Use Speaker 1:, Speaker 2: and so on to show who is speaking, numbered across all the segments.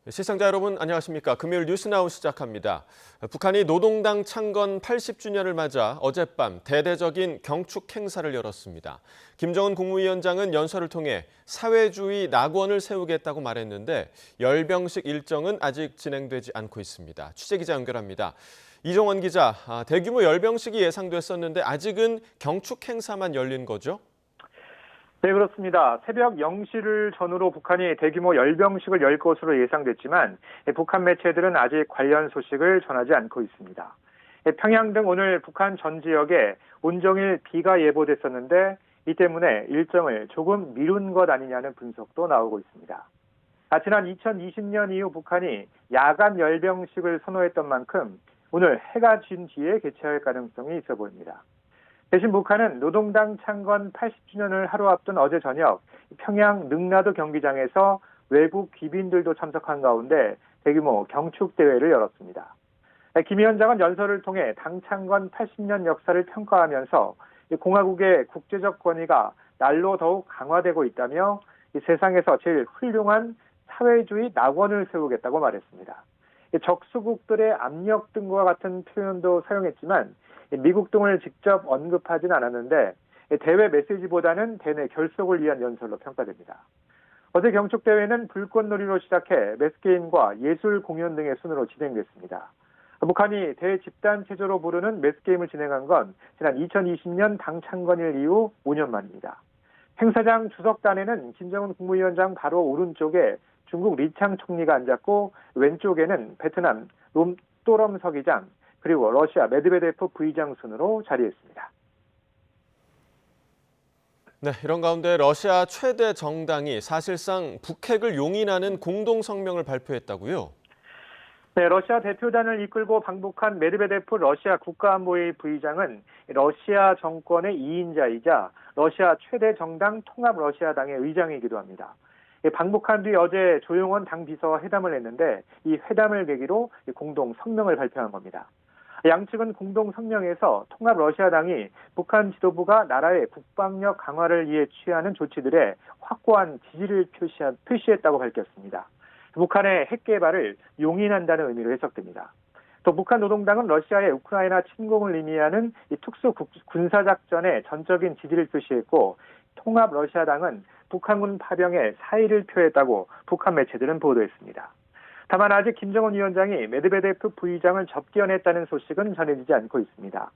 Speaker 1: 시청자 여러분 안녕하십니까. 금요일 뉴스나우 시작합니다. 북한이 노동당 창건 80주년을 맞아 어젯밤 대대적인 경축 행사를 열었습니다. 김정은 국무위원장은 연설을 통해 사회주의 낙원을 세우겠다고 말했는데 열병식 일정은 아직 진행되지 않고 있습니다. 취재기자 연결합니다. 이종원 기자, 대규모 열병식이 예상됐었는데 아직은 경축 행사만 열린 거죠?
Speaker 2: 네, 그렇습니다. 새벽 0시를 전후로 북한이 대규모 열병식을 열 것으로 예상됐지만 북한 매체들은 아직 관련 소식을 전하지 않고 있습니다. 평양 등 오늘 북한 전 지역에 온종일 비가 예보됐었는데 이 때문에 일정을 조금 미룬 것 아니냐는 분석도 나오고 있습니다. 지난 2020년 이후 북한이 야간 열병식을 선호했던 만큼 오늘 해가 진 뒤에 개최할 가능성이 있어 보입니다. 대신 북한은 노동당 창건 80주년을 하루 앞둔 어제 저녁 평양 능라도 경기장에서 외국 귀빈들도 참석한 가운데 대규모 경축대회를 열었습니다. 김 위원장은 연설을 통해 당 창건 80년 역사를 평가하면서 공화국의 국제적 권위가 날로 더욱 강화되고 있다며 세상에서 제일 훌륭한 사회주의 낙원을 세우겠다고 말했습니다. 적수국들의 압력 등과 같은 표현도 사용했지만 미국 등을 직접 언급하진 않았는데 대회 메시지보다는 대내 결속을 위한 연설로 평가됩니다. 어제 경축대회는 불꽃놀이로 시작해 매스게임과 예술 공연 등의 순으로 진행됐습니다. 북한이 대집단 체제로 부르는 매스게임을 진행한 건 지난 2020년 당 창건일 이후 5년 만입니다. 행사장 주석단에는 김정은 국무위원장 바로 오른쪽에 중국 리창 총리가 앉았고 왼쪽에는 베트남 롬또럼 서기장 그리고 러시아 메드베데프 부의장 순으로 자리했습니다.
Speaker 1: 네, 이런 가운데 러시아 최대 정당이 사실상 북핵을 용인하는 공동 성명을 발표했다고요?
Speaker 2: 네, 러시아 대표단을 이끌고 방북한 메드베데프 러시아 국가안보회 부의장은 러시아 정권의 2인자이자 러시아 최대 정당 통합러시아당의 의장이기도 합니다. 방북한 뒤 어제 조용원 당 비서와 회담을 했는데 이 회담을 계기로 공동 성명을 발표한 겁니다. 양측은 공동 성명에서 통합러시아당이 북한 지도부가 나라의 국방력 강화를 위해 취하는 조치들에 확고한 지지를 표시했다고 밝혔습니다. 북한의 핵 개발을 용인한다는 의미로 해석됩니다. 또 북한 노동당은 러시아의 우크라이나 침공을 의미하는 이 특수 군사작전에 전적인 지지를 표시했고 통합러시아당은 북한군 파병에 사의를 표했다고 북한 매체들은 보도했습니다. 다만 아직 김정은 위원장이 메드베데프 부의장을 접견했다는 소식은 전해지지 않고 있습니다.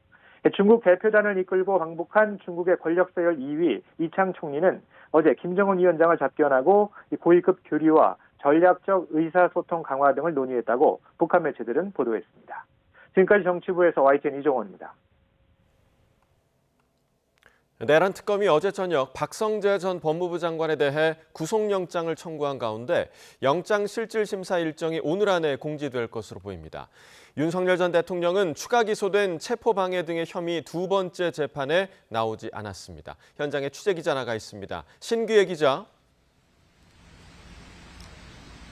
Speaker 2: 중국 대표단을 이끌고 방북한 중국의 권력서열 2위 이창 총리는 어제 김정은 위원장을 접견하고 고위급 교류와 전략적 의사소통 강화 등을 논의했다고 북한 매체들은 보도했습니다. 지금까지 정치부에서 YTN 이종원입니다.
Speaker 1: 내란 특검이 어제 저녁 박성재 전 법무부 장관에 대해 구속영장을 청구한 가운데 영장실질심사 일정이 오늘 안에 공지될 것으로 보입니다. 윤석열 전 대통령은 추가 기소된 체포방해 등의 혐의 두 번째 재판에 나오지 않았습니다. 현장에 취재기자 나가 있습니다. 신규혜 기자.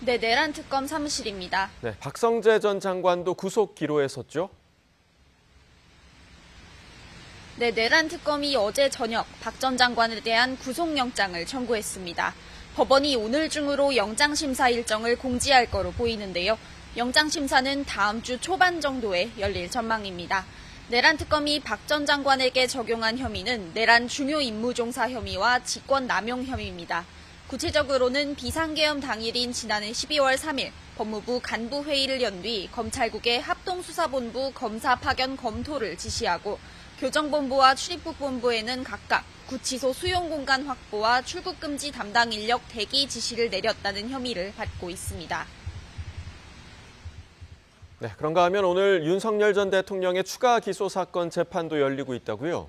Speaker 3: 네, 내란 특검 사무실입니다.
Speaker 1: 네, 박성재 전 장관도 구속 기로에 섰죠?
Speaker 3: 네, 내란 특검이 어제 저녁 박 전 장관에 대한 구속영장을 청구했습니다. 법원이 오늘 중으로 영장심사 일정을 공지할 거로 보이는데요. 영장심사는 다음 주 초반 정도에 열릴 전망입니다. 내란 특검이 박 전 장관에게 적용한 혐의는 내란 중요 임무종사 혐의와 직권남용 혐의입니다. 구체적으로는 비상계엄 당일인 지난해 12월 3일 법무부 간부회의를 연 뒤 검찰국의 합동수사본부 검사 파견 검토를 지시하고 교정본부와 출입국본부에는 각각 구치소 수용공간 확보와 출국금지 담당 인력 대기 지시를 내렸다는 혐의를 받고 있습니다.
Speaker 1: 네, 그런가 하면 오늘 윤석열 전 대통령의 추가 기소 사건 재판도 열리고 있다고요?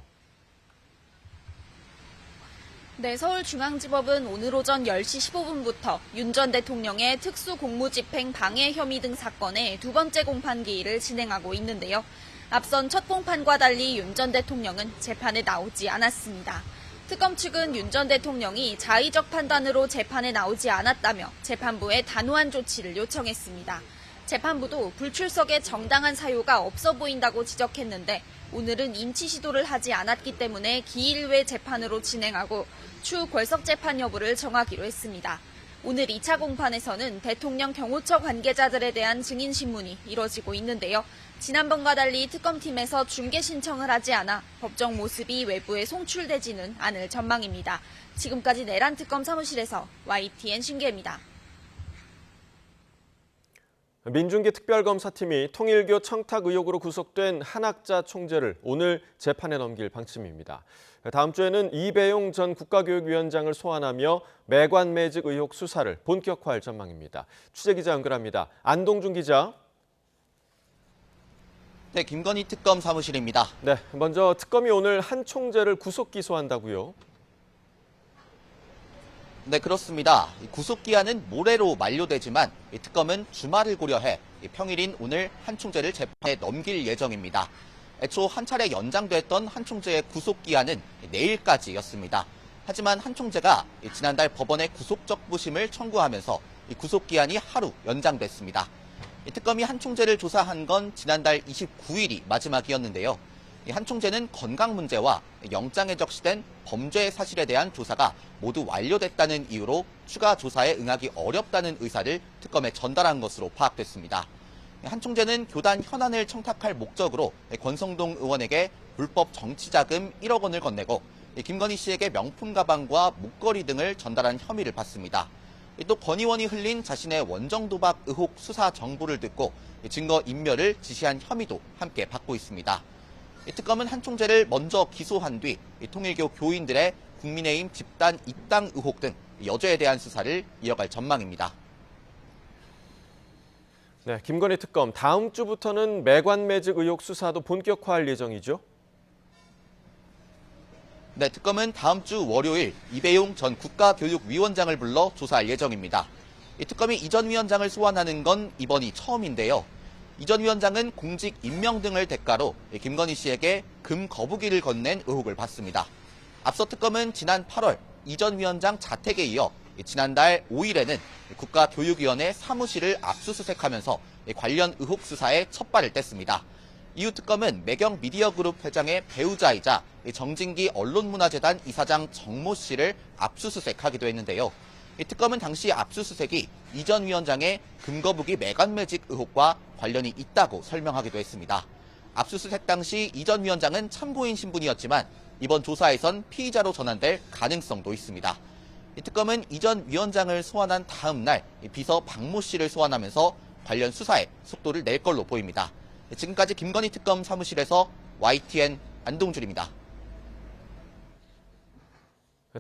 Speaker 3: 네, 서울중앙지법은 오늘 오전 10시 15분부터 윤 전 대통령의 특수공무집행 방해 혐의 등 사건의 두 번째 공판기일을 진행하고 있는데요. 앞선 첫 공판과 달리 윤 전 대통령은 재판에 나오지 않았습니다. 특검 측은 윤 전 대통령이 자의적 판단으로 재판에 나오지 않았다며 재판부에 단호한 조치를 요청했습니다. 재판부도 불출석의 정당한 사유가 없어 보인다고 지적했는데 오늘은 임치 시도를 하지 않았기 때문에 기일 외 재판으로 진행하고 추후 결석 재판 여부를 정하기로 했습니다. 오늘 2차 공판에서는 대통령 경호처 관계자들에 대한 증인 신문이 이뤄지고 있는데요. 지난번과 달리 특검팀에서 중개 신청을 하지 않아 법정 모습이 외부에 송출되지는 않을 전망입니다. 지금까지 내란 특검 사무실에서 YTN 신기입니다.
Speaker 1: 민중기 특별검사팀이 통일교 청탁 의혹으로 구속된 한학자 총재를 오늘 재판에 넘길 방침입니다. 다음 주에는 이배용 전 국가교육위원장을 소환하며 매관매직 의혹 수사를 본격화할 전망입니다. 취재기자 연결합니다. 안동준 기자.
Speaker 4: 네, 김건희 특검 사무실입니다.
Speaker 1: 네, 먼저 특검이 오늘 한 총재를 구속 기소한다고요?
Speaker 4: 네, 그렇습니다. 구속기한은 모레로 만료되지만 특검은 주말을 고려해 평일인 오늘 한 총재를 재판에 넘길 예정입니다. 애초 한 차례 연장됐던 한 총재의 구속기한은 내일까지였습니다. 하지만 한 총재가 지난달 법원에 구속적부심을 청구하면서 구속기한이 하루 연장됐습니다. 특검이 한 총재를 조사한 건 지난달 29일이 마지막이었는데요. 한 총재는 건강 문제와 영장에 적시된 범죄 사실에 대한 조사가 모두 완료됐다는 이유로 추가 조사에 응하기 어렵다는 의사를 특검에 전달한 것으로 파악됐습니다. 한 총재는 교단 현안을 청탁할 목적으로 권성동 의원에게 불법 정치자금 1억 원을 건네고 김건희 씨에게 명품 가방과 목걸이 등을 전달한 혐의를 받습니다. 또 권 의원이 흘린 자신의 원정도박 의혹 수사 정보를 듣고 증거 인멸을 지시한 혐의도 함께 받고 있습니다. 특검은 한 총재를 먼저 기소한 뒤 통일교 교인들의 국민의힘 집단 입당 의혹 등 여죄에 대한 수사를 이어갈 전망입니다.
Speaker 1: 네, 김건희 특검 다음 주부터는 매관매직 의혹 수사도 본격화할 예정이죠?
Speaker 4: 네, 특검은 다음 주 월요일 이배용 전 국가교육위원장을 불러 조사할 예정입니다. 특검이 이 전 위원장을 소환하는 건 이번이 처음인데요. 이 전 위원장은 공직 임명 등을 대가로 김건희 씨에게 금 거부기를 건넨 의혹을 받습니다. 앞서 특검은 지난 8월 이 전 위원장 자택에 이어 지난달 5일에는 국가교육위원회 사무실을 압수수색하면서 관련 의혹 수사에 첫 발을 뗐습니다. 이후 특검은 매경 미디어그룹 회장의 배우자이자 정진기 언론문화재단 이사장 정모 씨를 압수수색하기도 했는데요. 특검은 당시 압수수색이 이 전 위원장의 금거북이 매관매직 의혹과 관련이 있다고 설명하기도 했습니다. 압수수색 당시 이 전 위원장은 참고인 신분이었지만 이번 조사에선 피의자로 전환될 가능성도 있습니다. 특검은 이 전 위원장을 소환한 다음 날 비서 박모 씨를 소환하면서 관련 수사에 속도를 낼 걸로 보입니다. 지금까지 김건희 특검 사무실에서 YTN 안동준입니다.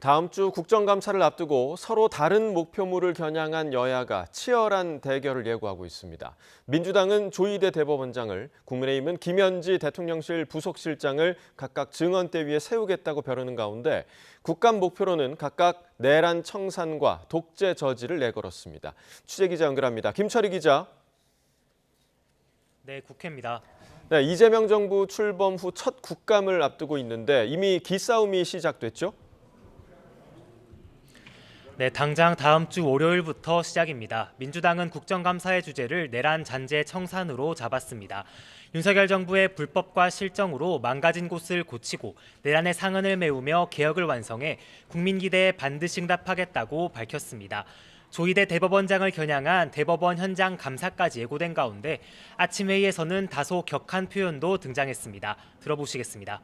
Speaker 1: 다음 주 국정감사를 앞두고 서로 다른 목표물을 겨냥한 여야가 치열한 대결을 예고하고 있습니다. 민주당은 조희대 대법원장을, 국민의힘은 김현지 대통령실 부속실장을 각각 증언대 위에 세우겠다고 벼르는 가운데 국감 목표로는 각각 내란 청산과 독재 저지를 내걸었습니다. 취재기자 연결합니다. 김철희 기자.
Speaker 5: 네, 국회입니다.
Speaker 1: 네, 이재명 정부 출범 후 첫 국감을 앞두고 있는데 이미 기싸움이 시작됐죠?
Speaker 5: 네, 당장 다음 주 월요일부터 시작입니다. 민주당은 국정감사의 주제를 내란 잔재 청산으로 잡았습니다. 윤석열 정부의 불법과 실정으로 망가진 곳을 고치고 내란의 상흔을 메우며 개혁을 완성해 국민 기대에 반드시 응답하겠다고 밝혔습니다. 조희대 대법원장을 겨냥한 대법원 현장 감사까지 예고된 가운데 아침 회의에서는 다소 격한 표현도 등장했습니다. 들어보시겠습니다.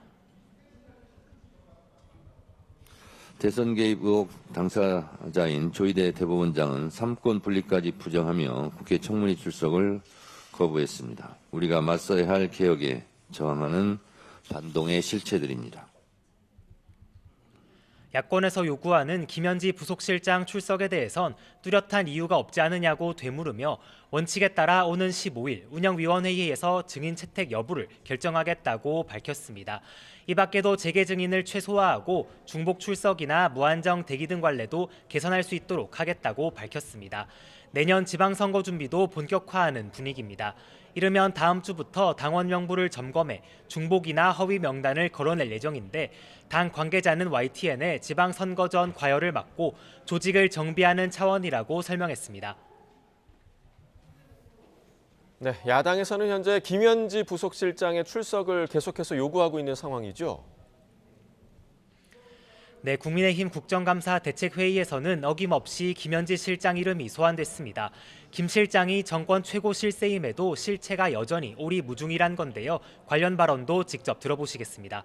Speaker 6: 대선 개입 의혹 당사자인 조희대 대법원장은 삼권 분리까지 부정하며 국회 청문회 출석을 거부했습니다. 우리가 맞서야 할 개혁에 저항하는 반동의 실체들입니다.
Speaker 5: 야권에서 요구하는 김현지 부속실장 출석에 대해선 뚜렷한 이유가 없지 않느냐고 되물으며 원칙에 따라 오는 15일 운영위원회의에서 증인 채택 여부를 결정하겠다고 밝혔습니다. 이 밖에도 재개 증인을 최소화하고 중복 출석이나 무한정 대기 등 관례도 개선할 수 있도록 하겠다고 밝혔습니다. 내년 지방선거 준비도 본격화하는 분위기입니다. 이르면 다음 주부터 당원 명부를 점검해 중복이나 허위 명단을 거론낼 예정인데 당 관계자는 YTN에 지방선거 전 과열을 막고 조직을 정비하는 차원이라고 설명했습니다.
Speaker 1: 네, 야당에서는 현재 김현지 부속실장의 출석을 계속해서 요구하고 있는 상황이죠.
Speaker 5: 네, 국민의힘 국정감사 대책회의에서는 어김없이 김현지 실장 이름이 소환됐습니다. 김 실장이 정권 최고 실세임에도 실체가 여전히 오리무중이란 건데요. 관련 발언도 직접 들어보시겠습니다.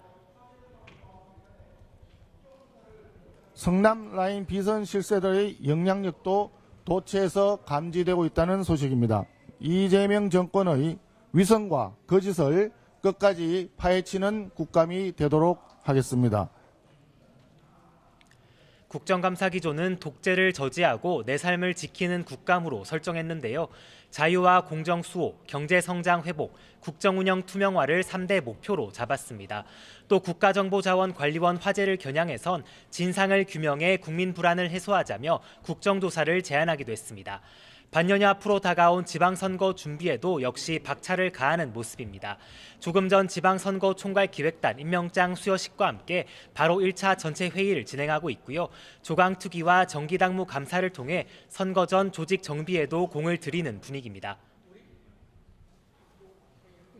Speaker 7: 성남 라인 비선 실세들의 영향력도 도처에서 감지되고 있다는 소식입니다. 이재명 정권의 위선과 거짓을 끝까지 파헤치는 국감이 되도록 하겠습니다.
Speaker 5: 국정감사 기조는 독재를 저지하고 내 삶을 지키는 국감으로 설정했는데요. 자유와 공정 수호, 경제 성장 회복, 국정 운영 투명화를 3대 목표로 잡았습니다. 또 국가정보자원관리원 화제를 겨냥해선 진상을 규명해 국민 불안을 해소하자며 국정조사를 제안하기도 했습니다. 반년여 앞으로 다가온 지방선거 준비에도 역시 박차를 가하는 모습입니다. 조금 전 지방선거 총괄기획단 임명장 수여식과 함께 바로 1차 전체 회의를 진행하고 있고요. 조강투기와 정기당무 감사를 통해 선거 전 조직 정비에도 공을 들이는 분위기입니다.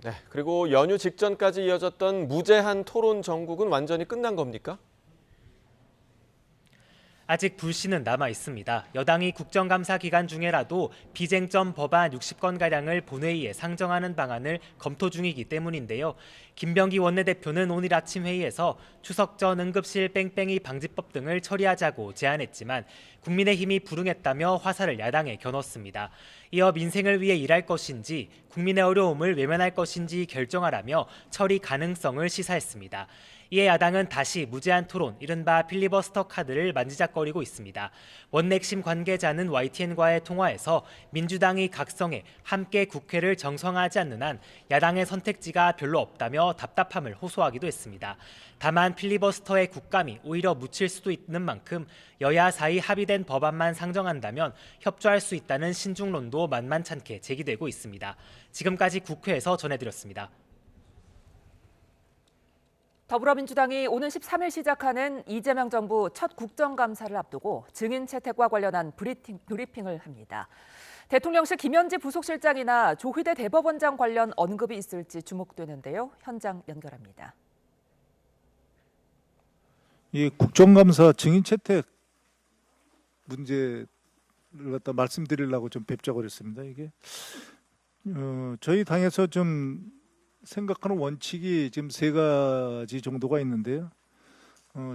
Speaker 1: 네, 그리고 연휴 직전까지 이어졌던 무제한 토론 정국은 완전히 끝난 겁니까?
Speaker 5: 아직 불씨는 남아 있습니다. 여당이 국정감사 기간 중에라도 비쟁점 법안 60건가량을 본회의에 상정하는 방안을 검토 중이기 때문인데요. 김병기 원내대표는 오늘 아침 회의에서 추석 전 응급실 뺑뺑이 방지법 등을 처리하자고 제안했지만 국민의힘이 불응했다며 화살을 야당에 겨눴습니다. 이어 민생을 위해 일할 것인지 국민의 어려움을 외면할 것인지 결정하라며 처리 가능성을 시사했습니다. 이에 야당은 다시 무제한 토론, 이른바 필리버스터 카드를 만지작거리고 있습니다. 원내핵심 관계자는 YTN과의 통화에서 민주당이 각성해 함께 국회를 정상화하지 않는 한 야당의 선택지가 별로 없다며 답답함을 호소하기도 했습니다. 다만 필리버스터의 국감이 오히려 묻힐 수도 있는 만큼 여야 사이 합의된 법안만 상정한다면 협조할 수 있다는 신중론도 만만찮게 제기되고 있습니다. 지금까지 국회에서 전해드렸습니다.
Speaker 8: 더불어민주당이 오는 13일 시작하는 이재명 정부 첫 국정감사를 앞두고 증인 채택과 관련한 브리핑을 합니다. 대통령실 김현지 부속실장이나 조희대 대법원장 관련 언급이 있을지 주목되는데요. 현장 연결합니다.
Speaker 9: 이 국정감사 증인 채택 문제를 갖다 말씀드리려고 좀 뵙자고 그랬습니다. 이게 저희 당에서 좀 생각하는 원칙이 지금 3가지 정도가 있는데요.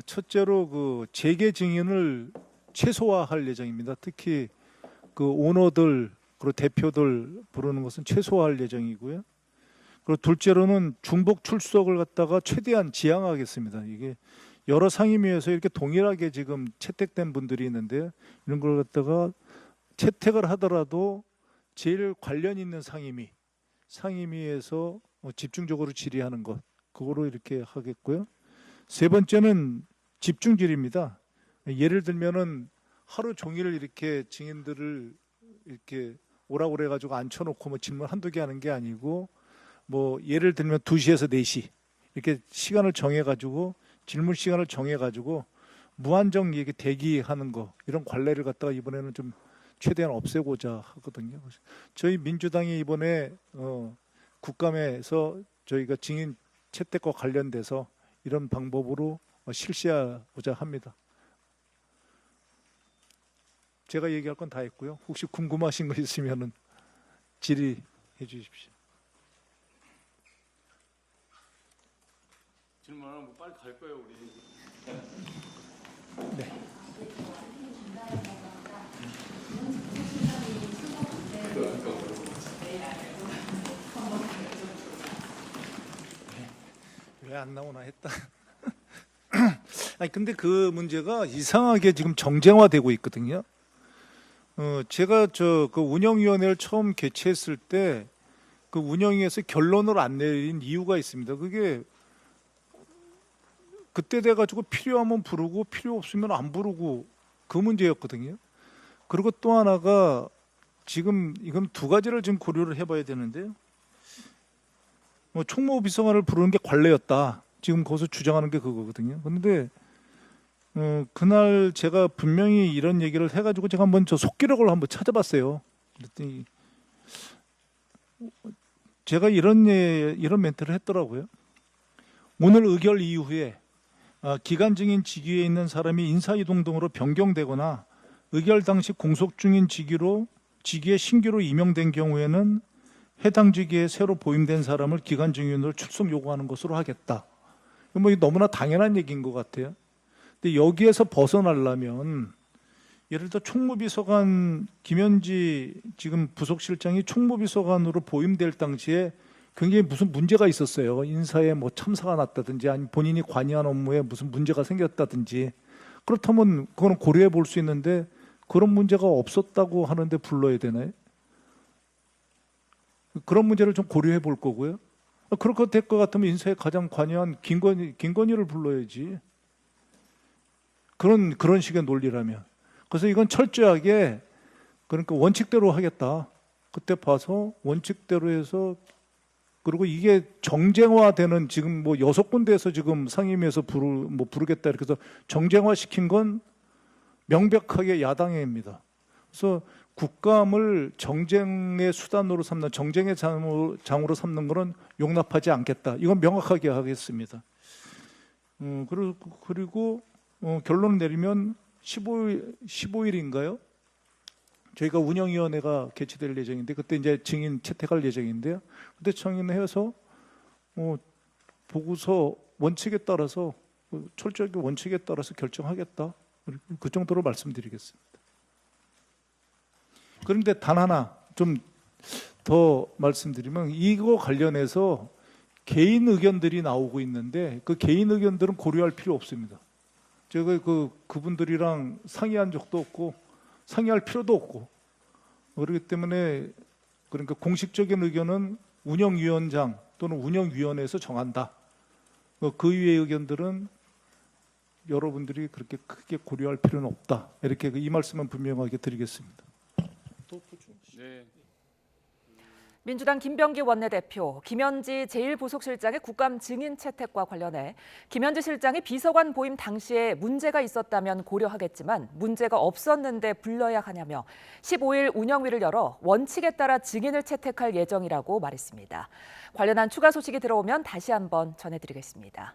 Speaker 9: 첫째로 그 재계 증인을 최소화할 예정입니다. 특히 그 오너들 그리고 대표들 부르는 것은 최소화할 예정이고요. 그리고 둘째로는 중복 출석을 갖다가 최대한 지양하겠습니다. 이게 여러 상임위에서 이렇게 동일하게 지금 채택된 분들이 있는데 이런 걸 갖다가 채택을 하더라도 제일 관련 있는 상임위에서 집중적으로 질의하는 것, 그거로 이렇게 하겠고요. 세 번째는 집중질의입니다. 예를 들면은 하루 종일 이렇게 증인들을 이렇게 오라고 그래가지고 앉혀놓고 뭐 질문 한두 개 하는 게 아니고 뭐 예를 들면 2시에서 4시 이렇게 시간을 정해가지고 질문 시간을 정해가지고 무한정 이렇게 대기하는 거 이런 관례를 갖다가 이번에는 좀 최대한 없애고자 하거든요. 저희 민주당이 이번에 국감에서 저희가 증인 채택과 관련돼서 이런 방법으로 실시하고자 합니다. 제가 얘기할 건 다 했고요. 혹시 궁금하신 거 있으면 질의해 주십시오.
Speaker 10: 질문하면 뭐 빨리 갈 거예요, 우리.
Speaker 9: 네. 왜 안 나오나 했다. 아니 근데 그 문제가 이상하게 지금 정쟁화되고 있거든요. 제가 그 운영위원회를 처음 개최했을 때 그 운영위에서 결론을 안 내린 이유가 있습니다. 그게 그때 돼가지고 필요하면 부르고 필요 없으면 안 부르고 그 문제였거든요. 그리고 또 하나가 지금 이건 2가지를 지금 고려를 해봐야 되는데요. 총무비서관을 부르는 게 관례였다. 지금 거기서 주장하는 게 그거거든요. 그런데 그날 제가 분명히 이런 얘기를 해가지고 제가 한번 저 속기록을 한번 찾아봤어요. 그랬더니 제가 이런 멘트를 했더라고요. 오늘 의결 이후에 기간 증인 직위에 있는 사람이 인사이동 등으로 변경되거나 의결 당시 공속 중인 직위에 신규로 임명된 경우에는 해당 직위에 새로 보임된 사람을 기간 증인으로 출석 요구하는 것으로 하겠다. 뭐 너무나 당연한 얘기인 것 같아요. 근데 여기에서 벗어나려면 예를 들어 총무비서관 김현지 지금 부속실장이 총무비서관으로 보임될 당시에 굉장히 무슨 문제가 있었어요. 인사에 뭐 참사가 났다든지 아니면 본인이 관여한 업무에 무슨 문제가 생겼다든지. 그렇다면 그거는 고려해 볼 수 있는데 그런 문제가 없었다고 하는데 불러야 되나요? 그런 문제를 좀 고려해 볼 거고요. 그렇게 될 것 같으면 인사에 가장 관여한 김건희를 불러야지. 그런 식의 논리라면. 그래서 이건 철저하게 그러니까 원칙대로 하겠다. 그때 봐서 원칙대로 해서 그리고 이게 정쟁화되는 지금 뭐 6군데에서 지금 상임위에서 부르겠다 이렇게 해서 정쟁화시킨 건 명백하게 야당입니다. 그래서 국감을 정쟁의 수단으로 삼는 정쟁의 장으로 삼는 것은 용납하지 않겠다. 이건 명확하게 하겠습니다. 그리고 결론을 내리면 15일인가요? 저희가 운영위원회가 개최될 예정인데 그때 이제 증인 채택할 예정인데요. 그때 청인해서 보고서 원칙에 따라서 철저하게 원칙에 따라서 결정하겠다. 그 정도로 말씀드리겠습니다. 그런데 단 하나 좀 더 말씀드리면 이거 관련해서 개인 의견들이 나오고 있는데 그 개인 의견들은 고려할 필요 없습니다. 제가 그분들이랑 상의한 적도 없고 상의할 필요도 없고 그렇기 때문에 그러니까 공식적인 의견은 운영위원장 또는 운영위원회에서 정한다. 그 이외의 의견들은 여러분들이 그렇게 크게 고려할 필요는 없다. 이렇게 이 말씀은 분명하게 드리겠습니다.
Speaker 10: 네.
Speaker 8: 민주당 김병기 원내대표, 김현지 제1부속실장의 국감 증인 채택과 관련해 김현지 실장이 비서관 보임 당시에 문제가 있었다면 고려하겠지만 문제가 없었는데 불러야 하냐며 15일 운영위를 열어 원칙에 따라 증인을 채택할 예정이라고 말했습니다. 관련한 추가 소식이 들어오면 다시 한번 전해드리겠습니다.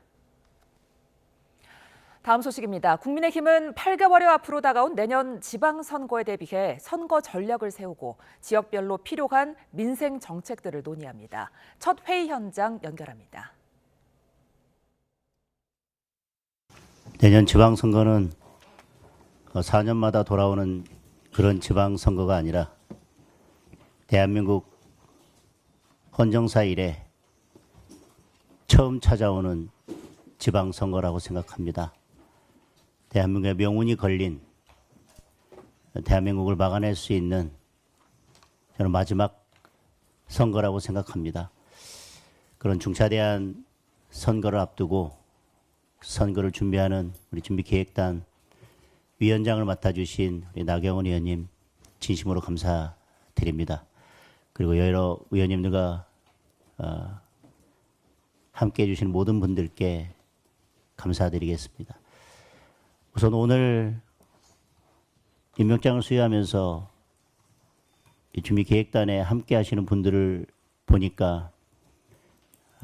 Speaker 8: 다음 소식입니다. 국민의힘은 8개월여 앞으로 다가온 내년 지방선거에 대비해 선거 전략을 세우고 지역별로 필요한 민생 정책들을 논의합니다. 첫 회의 현장 연결합니다.
Speaker 11: 내년 지방선거는 4년마다 돌아오는 그런 지방선거가 아니라 대한민국 헌정사 이래 처음 찾아오는 지방선거라고 생각합니다. 대한민국의 명운이 걸린 대한민국을 막아낼 수 있는 저는 마지막 선거라고 생각합니다. 그런 중차대한 선거를 앞두고 선거를 준비하는 우리 준비기획단 위원장을 맡아주신 우리 나경원 의원님 진심으로 감사드립니다. 그리고 여러 의원님들과 함께해 주신 모든 분들께 감사드리겠습니다. 우선 오늘 임명장을 수여하면서 준비기획단에 함께 하시는 분들을 보니까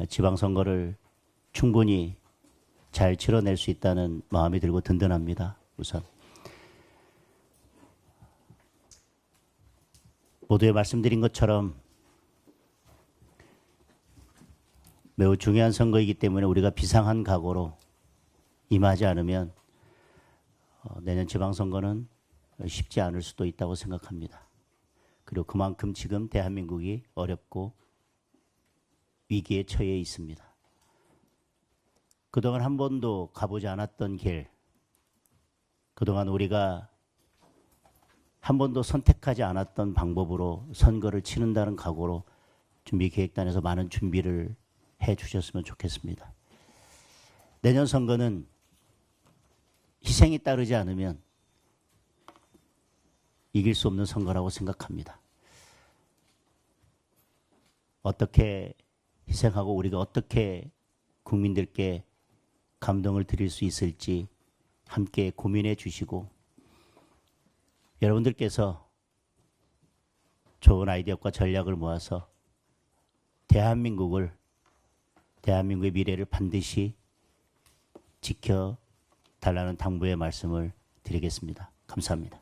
Speaker 11: 지방선거를 충분히 잘 치러낼 수 있다는 마음이 들고 든든합니다. 우선 모두에 말씀드린 것처럼 매우 중요한 선거이기 때문에 우리가 비상한 각오로 임하지 않으면 내년 지방선거는 쉽지 않을 수도 있다고 생각합니다. 그리고 그만큼 지금 대한민국이 어렵고 위기에 처해 있습니다. 그동안 한 번도 가보지 않았던 길, 그동안 우리가 한 번도 선택하지 않았던 방법으로 선거를 치른다는 각오로 준비기획단에서 많은 준비를 해 주셨으면 좋겠습니다. 내년 선거는 희생이 따르지 않으면 이길 수 없는 선거라고 생각합니다. 어떻게 희생하고 우리가 어떻게 국민들께 감동을 드릴 수 있을지 함께 고민해 주시고 여러분들께서 좋은 아이디어과 전략을 모아서 대한민국의 미래를 반드시 지켜달라는 당부의 말씀을 드리겠습니다. 감사합니다.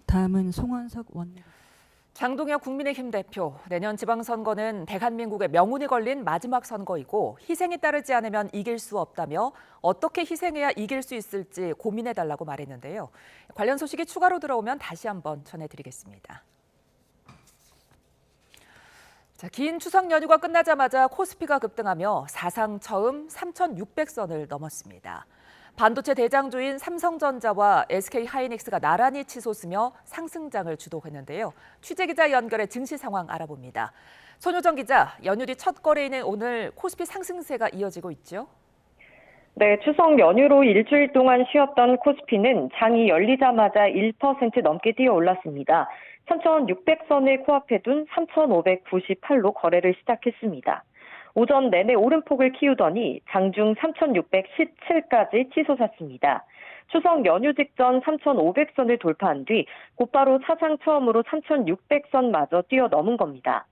Speaker 12: 다음은 송원석 원내대표.
Speaker 8: 장동혁 국민의힘 대표, 내년 지방선거는 대한민국의 명운이 걸린 마지막 선거이고 희생이 따르지 않으면 이길 수 없다며 어떻게 희생해야 이길 수 있을지 고민해달라고 말했는데요. 관련 소식이 추가로 들어오면 다시 한번 전해드리겠습니다. 긴 추석 연휴가 끝나자마자 코스피가 급등하며 사상 처음 3,600선을 넘었습니다. 반도체 대장주인 삼성전자와 SK하이닉스가 나란히 치솟으며 상승장을 주도했는데요. 취재기자 연결해 증시 상황 알아봅니다. 손효정 기자, 연휴 뒤 첫 거래일인 오늘 코스피 상승세가 이어지고 있죠?
Speaker 13: 네, 추석 연휴로 일주일 동안 쉬었던 코스피는 장이 열리자마자 1% 넘게 뛰어 올랐습니다. 3,600선을 코앞에 둔 3,598로 거래를 시작했습니다. 오전 내내 오름폭을 키우더니 장중 3,617까지 치솟았습니다. 추석 연휴 직전 3,500선을 돌파한 뒤 곧바로 사상 처음으로 3,600선마저 뛰어넘은 겁니다.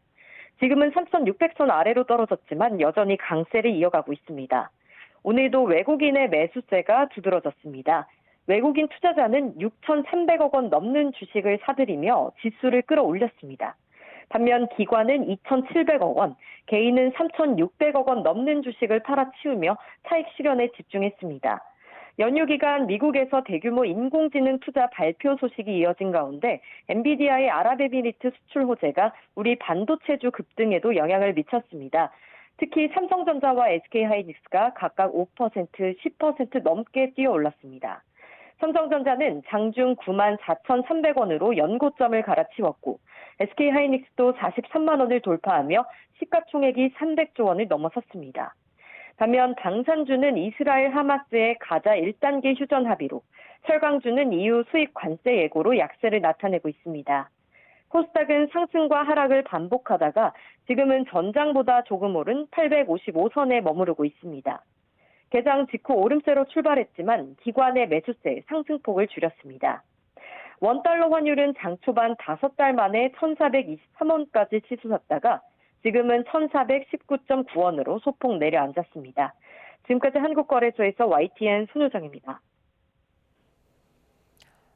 Speaker 13: 지금은 3,600선 아래로 떨어졌지만 여전히 강세를 이어가고 있습니다. 오늘도 외국인의 매수세가 두드러졌습니다. 외국인 투자자는 6,300억 원 넘는 주식을 사들이며 지수를 끌어올렸습니다. 반면 기관은 2,700억 원, 개인은 3,600억 원 넘는 주식을 팔아치우며 차익 실현에 집중했습니다. 연휴 기간 미국에서 대규모 인공지능 투자 발표 소식이 이어진 가운데 엔비디아의 아랍에미리트 수출 호재가 우리 반도체주 급등에도 영향을 미쳤습니다. 특히 삼성전자와 SK하이닉스가 각각 5%, 10% 넘게 뛰어올랐습니다. 삼성전자는 장중 94,300원으로 연고점을 갈아치웠고 SK하이닉스도 43만 원을 돌파하며 시가총액이 300조 원을 넘어섰습니다. 반면 방산주는 이스라엘 하마스의 가자 1단계 휴전 합의로, 철강주는 이후 수입 관세 예고로 약세를 나타내고 있습니다. 코스닥은 상승과 하락을 반복하다가 지금은 전장보다 조금 오른 855선에 머무르고 있습니다. 개장 직후 오름세로 출발했지만 기관의 매수세 상승폭을 줄였습니다. 원달러 환율은 장 초반 5달 만에 1,423원까지 치솟았다가 지금은 1,419.9원으로 소폭 내려앉았습니다. 지금까지 한국거래소에서 YTN 손효정입니다.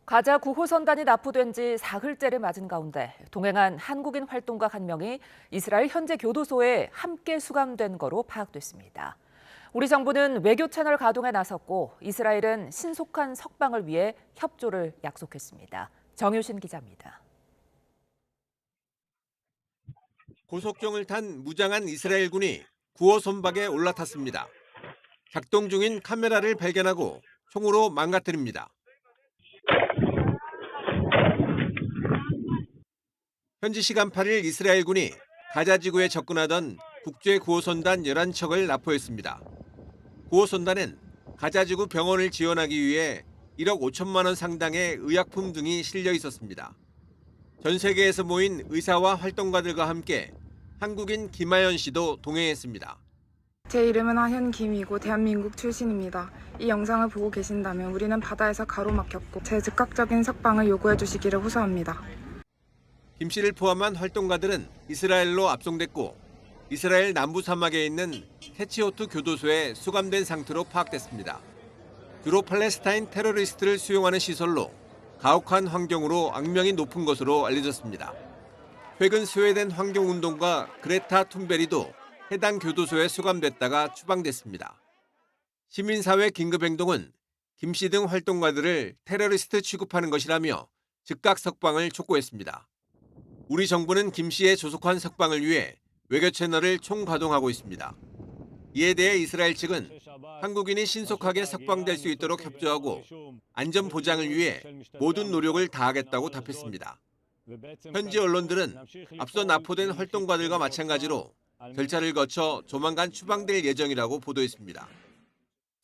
Speaker 8: 가자 9호선단이 납부된 지 사흘째를 맞은 가운데 동행한 한국인 활동가 1명이 이스라엘 현재 교도소에 함께 수감된 거로 파악됐습니다. 우리 정부는 외교 채널 가동에 나섰고 이스라엘은 신속한 석방을 위해 협조를 약속했습니다. 정유신 기자입니다.
Speaker 14: 고속정을 탄 무장한 이스라엘군이 9호 선박에 올라탔습니다. 작동 중인 카메라를 발견하고 총으로 망가뜨립니다. 현지 시간 8일 이스라엘군이 가자 지구에 접근하던 국제 9호선단 11척을 납포했습니다. 9호선단엔 가자 지구 병원을 지원하기 위해 1억 5천만 원 상당의 의약품 등이 실려 있었습니다. 전 세계에서 모인 의사와 활동가들과 함께 한국인 김하연 씨도 동행했습니다.
Speaker 15: 제 이름은 하현김이고 대한민국 출신입니다. 이 영상을 보고 계신다면 우리는 바다에서 가로막혔고 제 즉각적인 석방을 요구해 주시기를 호소합니다.
Speaker 14: 김 씨를 포함한 활동가들은 이스라엘로 압송됐고 이스라엘 남부 사막에 있는 테치호트 교도소에 수감된 상태로 파악됐습니다. 주로 팔레스타인 테러리스트를 수용하는 시설로 가혹한 환경으로 악명이 높은 것으로 알려졌습니다. 최근 스웨덴 환경운동가 그레타 툰베리도 해당 교도소에 수감됐다가 추방됐습니다. 시민사회 긴급행동은 김 씨 등 활동가들을 테러리스트 취급하는 것이라며 즉각 석방을 촉구했습니다. 우리 정부는 김 씨의 조속한 석방을 위해 외교 채널을 총가동하고 있습니다. 이에 대해 이스라엘 측은 한국인이 신속하게 석방될 수 있도록 협조하고 안전 보장을 위해 모든 노력을 다하겠다고 답했습니다. 현지 언론들은 앞서 납포된 활동가들과 마찬가지로 절차를 거쳐 조만간 추방될 예정이라고 보도했습니다.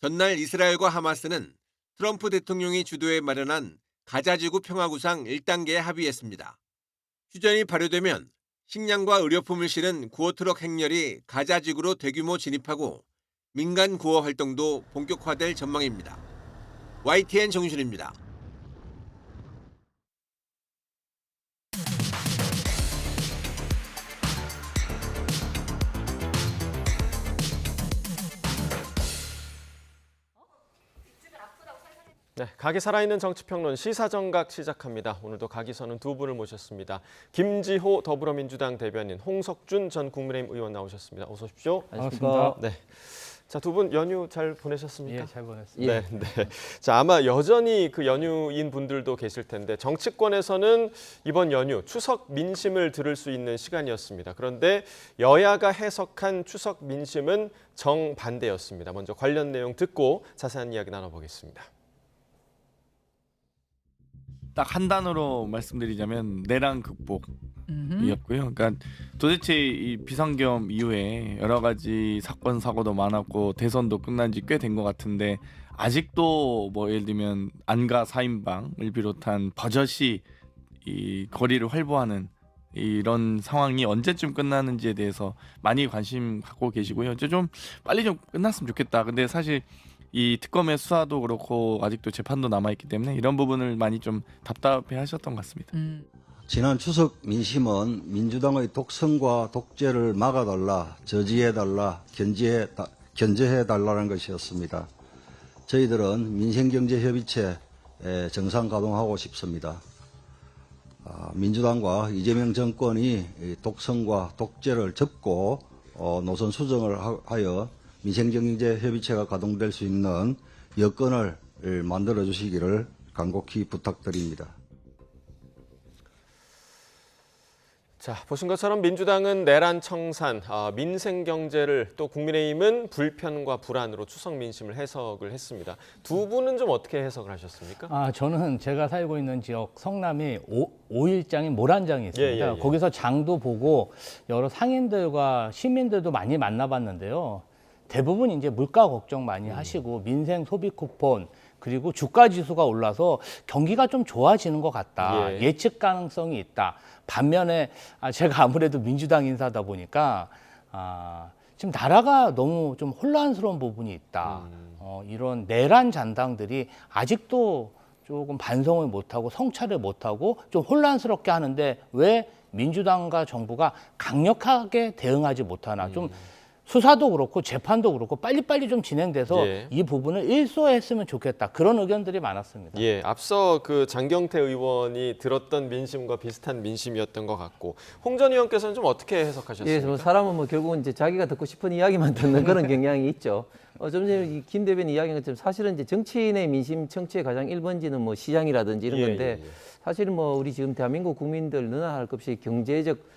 Speaker 14: 전날 이스라엘과 하마스는 트럼프 대통령이 주도해 마련한 가자지구 평화구상 1단계에 합의했습니다. 휴전이 발효되면 식량과 의료품을 실은 구호 트럭 행렬이 가자지구로 대규모 진입하고 민간 구호 활동도 본격화될 전망입니다. YTN 정준입니다.
Speaker 1: 네, 각이 살아있는 정치평론 시사정각 시작합니다. 오늘도 각이서는 두 분을 모셨습니다. 김지호 더불어민주당 대변인, 홍석준 전 국민의힘 의원 나오셨습니다. 어서 오십시오.
Speaker 12: 안녕하십니까.
Speaker 1: 네. 자, 두 분 연휴 잘 보내셨습니까?
Speaker 12: 예, 잘 보냈습니다.
Speaker 1: 네, 네. 자, 아마 여전히 그 연휴인 분들도 계실 텐데 정치권에서는 이번 연휴 추석 민심을 들을 수 있는 시간이었습니다. 그런데 여야가 해석한 추석 민심은 정반대였습니다. 먼저 관련 내용 듣고 자세한 이야기 나눠보겠습니다.
Speaker 10: 딱 한 단어로 말씀드리자면 내란 극복이었고요. 그러니까 도대체 이 비상겸 이후에 여러 가지 사건 사고도 많았고 대선도 끝난 지 꽤 된 것 같은데 아직도 뭐 예를 들면 안가 4인방을 비롯한 버젓이 이 거리를 활보하는 이런 상황이 언제쯤 끝나는지에 대해서 많이 관심 갖고 계시고요. 이제 좀 빨리 좀 끝났으면 좋겠다. 근데 사실 이 특검의 수사도 그렇고 아직도 재판도 남아있기 때문에 이런 부분을 많이 좀 답답해하셨던 것 같습니다.
Speaker 16: 지난 추석 민심은 민주당의 독선과 독재를 막아달라, 저지해달라, 견제해달라는 것이었습니다. 저희들은 민생경제협의체 정상 가동하고 싶습니다. 민주당과 이재명 정권이 독선과 독재를 접고 노선 수정을 하여 민생경제협의체가 가동될 수 있는 여건을 만들어 주시기를 간곡히 부탁드립니다.
Speaker 1: 자, 보신 것처럼 민주당은 내란 청산, 민생 경제를, 또 국민의힘은 불편과 불안으로 추석 민심을 해석을 했습니다. 두 분은 좀 어떻게 해석을 하셨습니까?
Speaker 12: 저는 제가 살고 있는 지역 성남이 5일장인 모란장이 있습니다.
Speaker 1: 예.
Speaker 12: 거기서 장도 보고 여러 상인들과 시민들도 많이 만나봤는데요. 대부분 이제 물가 걱정 많이 하시고 민생 소비 쿠폰 그리고 주가 지수가 올라서 경기가 좀 좋아지는 것 같다.
Speaker 1: 예.
Speaker 12: 예측 가능성이 있다. 반면에 제가 아무래도 민주당 인사다 보니까 지금 나라가 너무 좀 혼란스러운 부분이 있다. 이런 내란 잔당들이 아직도 조금 반성을 못하고 성찰을 못하고 좀 혼란스럽게 하는데 왜 민주당과 정부가 강력하게 대응하지 못하나. 좀 수사도 그렇고 재판도 그렇고 빨리빨리 좀 진행돼서 이 부분을 일소했으면 좋겠다. 그런 의견들이 많았습니다.
Speaker 1: 예, 앞서 그 장경태 의원이 들었던 민심과 비슷한 민심이었던 것 같고, 홍 전 의원께서는 좀 어떻게 해석하셨습니까?
Speaker 17: 예, 사람은 뭐 결국은 이제 자기가 듣고 싶은 이야기만 듣는 그런 경향이 있죠. 좀 전에 김 대변인 이야기한 것처럼 사실은 이제 정치인의 민심 청취의 가장 1번지는 뭐 시장이라든지 이런 건데 사실은 뭐 우리 지금 대한민국 국민들 너나 할 것 없이 경제적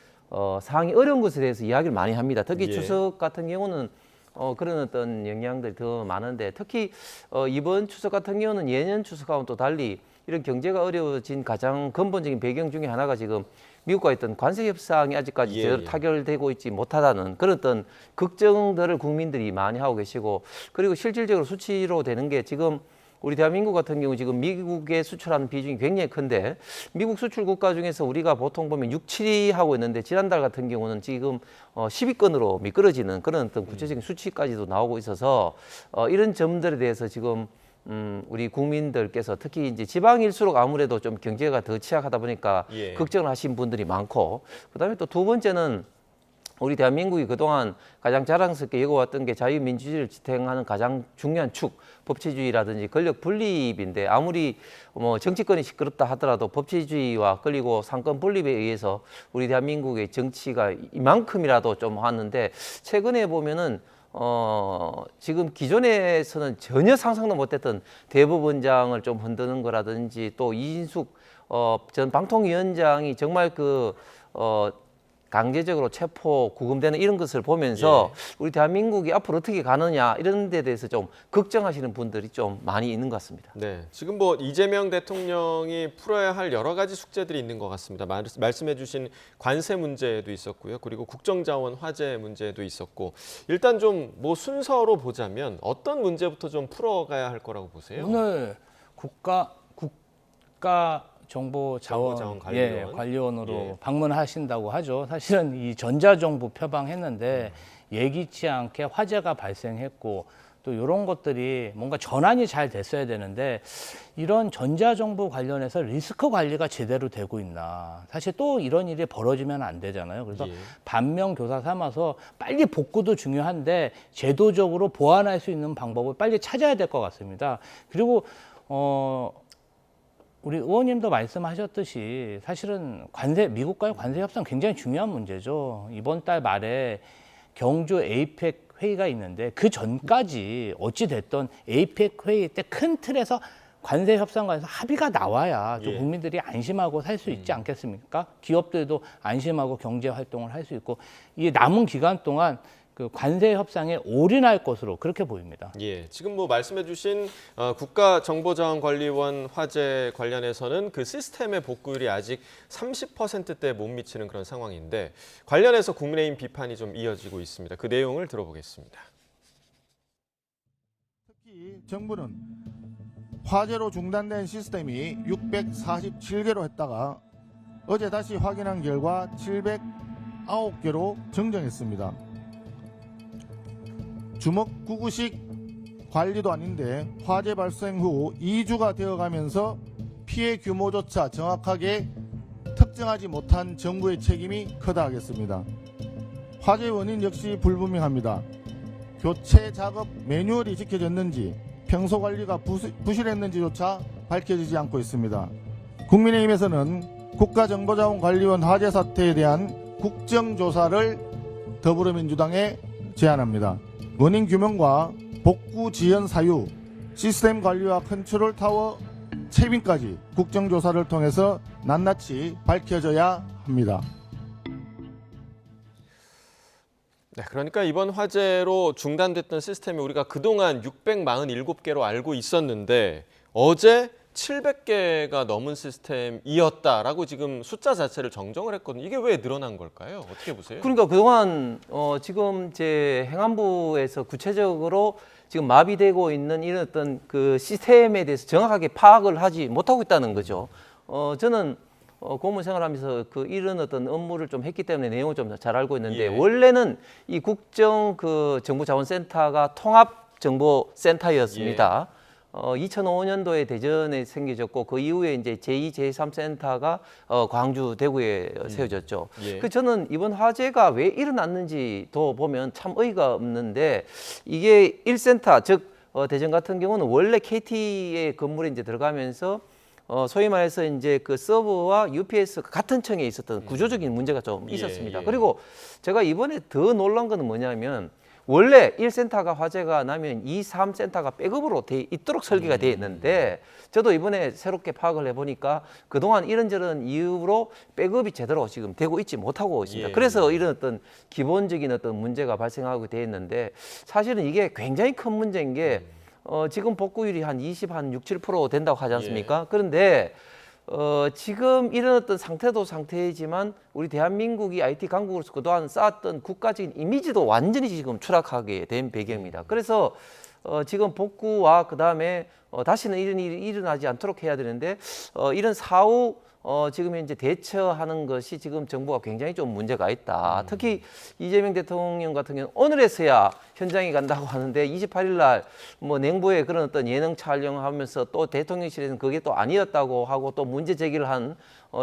Speaker 17: 상황이 어려운 것에 대해서 이야기를 많이 합니다. 특히 추석 같은 경우는 그런 어떤 영향들이 더 많은데 특히 이번 추석 같은 경우는 예년 추석하고는 또 달리 이런 경제가 어려워진 가장 근본적인 배경 중에 하나가 지금 미국과 있던 관세 협상이 아직까지 제대로 타결되고 있지 못하다는 그런 어떤 걱정들을 국민들이 많이 하고 계시고, 그리고 실질적으로 수치로 되는 게 지금 우리 대한민국 같은 경우 지금 미국에 수출하는 비중이 굉장히 큰데 미국 수출 국가 중에서 우리가 보통 보면 6, 7위 하고 있는데 지난달 같은 경우는 지금 10위권으로 미끄러지는 그런 어떤 구체적인 수치까지도 나오고 있어서 이런 점들에 대해서 지금 우리 국민들께서 특히 이제 지방일수록 아무래도 좀 경제가 더 취약하다 보니까 걱정을 하신 분들이 많고, 그다음에 또 두 번째는 우리 대한민국이 그동안 가장 자랑스럽게 여겨왔던 게 자유민주주의를 지탱하는 가장 중요한 축, 법치주의라든지 권력 분립인데 아무리 뭐 정치권이 시끄럽다 하더라도 법치주의와 그리고 상권 분립에 의해서 우리 대한민국의 정치가 이만큼이라도 좀 왔는데 최근에 보면은 지금 기존에서는 전혀 상상도 못했던 대법원장을 좀 흔드는 거라든지 또 이인숙 전 방통위원장이 정말 강제적으로 체포, 구금되는 이런 것을 보면서 우리 대한민국이 앞으로 어떻게 가느냐 이런 데 대해서 좀 걱정하시는 분들이 좀 많이 있는 것 같습니다.
Speaker 1: 네, 지금 뭐 이재명 대통령이 풀어야 할 여러 가지 숙제들이 있는 것 같습니다. 말씀해 주신 관세 문제도 있었고요. 그리고 국정자원 화제 문제도 있었고, 일단 좀 뭐 순서로 보자면 어떤 문제부터 좀 풀어가야 할 거라고 보세요?
Speaker 12: 오늘 국가 정보자원 관리원으로 방문하신다고 하죠. 사실은 이 전자정부 표방했는데 예기치 않게 화재가 발생했고 또 이런 것들이 뭔가 전환이 잘 됐어야 되는데 이런 전자정부 관련해서 리스크 관리가 제대로 되고 있나. 사실 또 이런 일이 벌어지면 안 되잖아요. 그래서 반면교사 삼아서 빨리 복구도 중요한데 제도적으로 보완할 수 있는 방법을 빨리 찾아야 될 것 같습니다. 그리고 우리 의원님도 말씀하셨듯이 사실은 미국과의 관세 협상 굉장히 중요한 문제죠. 이번 달 말에 경주 에이펙 회의가 있는데 그 전까지 어찌 됐던 에이펙 회의 때 큰 틀에서 관세 협상관에서 합의가 나와야 좀 국민들이 안심하고 살 수 있지 않겠습니까? 기업들도 안심하고 경제 활동을 할 수 있고 이 남은 기간 동안 그 관세 협상에 올인할 것으로 그렇게 보입니다.
Speaker 1: 예, 지금 뭐 말씀해주신 국가정보자원관리원 화재 관련해서는 그 시스템의 복구율이 아직 30%대에 못 미치는 그런 상황인데 관련해서 국민의힘 비판이 좀 이어지고 있습니다. 그 내용을 들어보겠습니다.
Speaker 7: 특히 정부는 화재로 중단된 시스템이 647개로 했다가 어제 다시 확인한 결과 709개로 정정했습니다. 주먹구구식 관리도 아닌데 화재 발생 후 2주가 되어가면서 피해 규모조차 정확하게 특정하지 못한 정부의 책임이 크다 하겠습니다. 화재 원인 역시 불분명합니다. 교체 작업 매뉴얼이 지켜졌는지 평소 관리가 부실했는지조차 밝혀지지 않고 있습니다. 국민의힘에서는 국가정보자원관리원 화재 사태에 대한 국정조사를 더불어민주당에 제안합니다. 원인 규명과 복구 지연 사유, 시스템 관리와 컨트롤 타워 채빙까지 국정조사를 통해서 낱낱이 밝혀져야 합니다.
Speaker 1: 네, 그러니까 이번 화재로 중단됐던 시스템이 우리가 그동안 647개로 알고 있었는데 어제 700개가 넘은 시스템이었다라고 지금 숫자 자체를 정정을 했거든요. 이게 왜 늘어난 걸까요? 어떻게 보세요?
Speaker 17: 그러니까 그동안 지금 제 행안부에서 구체적으로 지금 마비되고 있는 이런 어떤 그 시스템에 대해서 정확하게 파악을 하지 못하고 있다는 거죠. 저는 공무원 생활하면서 그 이런 어떤 업무를 좀 했기 때문에 내용을 좀 잘 알고 있는데 원래는 이 국정 그 정보자원센터가 통합정보센터였습니다. 2005년도에 대전에 생겨졌고 그 이후에 이제 제2, 제3 센터가 광주, 대구에 세워졌죠. 그 저는 이번 화재가 왜 일어났는지도 보면 참 어이가 없는데 이게 1센터 즉 대전 같은 경우는 원래 KT의 건물에 이제 들어가면서 소위 말해서 이제 그 서버와 UPS 같은 층에 있었던 구조적인 문제가 좀 있었습니다. 그리고 제가 이번에 더 놀란 거는 뭐냐면 원래 1센터가 화재가 나면 2, 3센터가 백업으로 돼 있도록 설계가 되어 있는데 저도 이번에 새롭게 파악을 해보니까 그동안 이런저런 이유로 백업이 제대로 지금 되고 있지 못하고 있습니다. 그래서 이런 어떤 기본적인 어떤 문제가 발생하고 되어 있는데 사실은 이게 굉장히 큰 문제인 게 지금 복구율이 한 6, 7% 된다고 하지 않습니까? 그런데 지금 이런 어떤 상태도 상태이지만 우리 대한민국이 IT 강국으로서 그동안 쌓았던 국가적인 이미지도 완전히 지금 추락하게 된 배경입니다. 그래서 지금 복구와 그다음에 다시는 이런 일이 일어나지 않도록 해야 되는데 이런 사후 지금 현재 대처하는 것이 지금 정부가 굉장히 좀 문제가 있다. 특히 이재명 대통령 같은 경우는 오늘에서야 현장에 간다고 하는데 28일 날 뭐 냉보에 그런 어떤 예능 촬영하면서 또 대통령실에서는 그게 또 아니었다고 하고 또 문제 제기를 한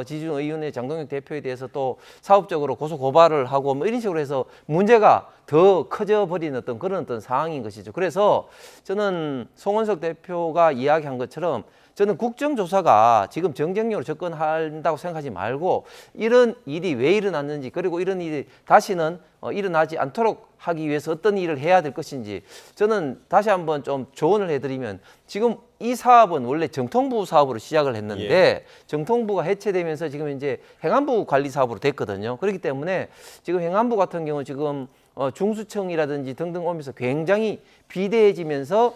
Speaker 17: 지준 의원의 장동혁 대표에 대해서 또 사업적으로 고소 고발을 하고 뭐 이런 식으로 해서 문제가 더 커져 버린 어떤 그런 어떤 상황인 것이죠. 그래서 저는 송원석 대표가 이야기한 것처럼 저는 국정조사가 지금 정쟁력으로 접근한다고 생각하지 말고 이런 일이 왜 일어났는지 그리고 이런 일이 다시는 일어나지 않도록 하기 위해서 어떤 일을 해야 될 것인지 저는 다시 한번 좀 조언을 해드리면 지금 이 사업은 원래 정통부 사업으로 시작을 했는데 정통부가 해체되면서 지금 이제 행안부 관리 사업으로 됐거든요. 그렇기 때문에 지금 행안부 같은 경우 지금 중수청이라든지 등등 오면서 굉장히 비대해지면서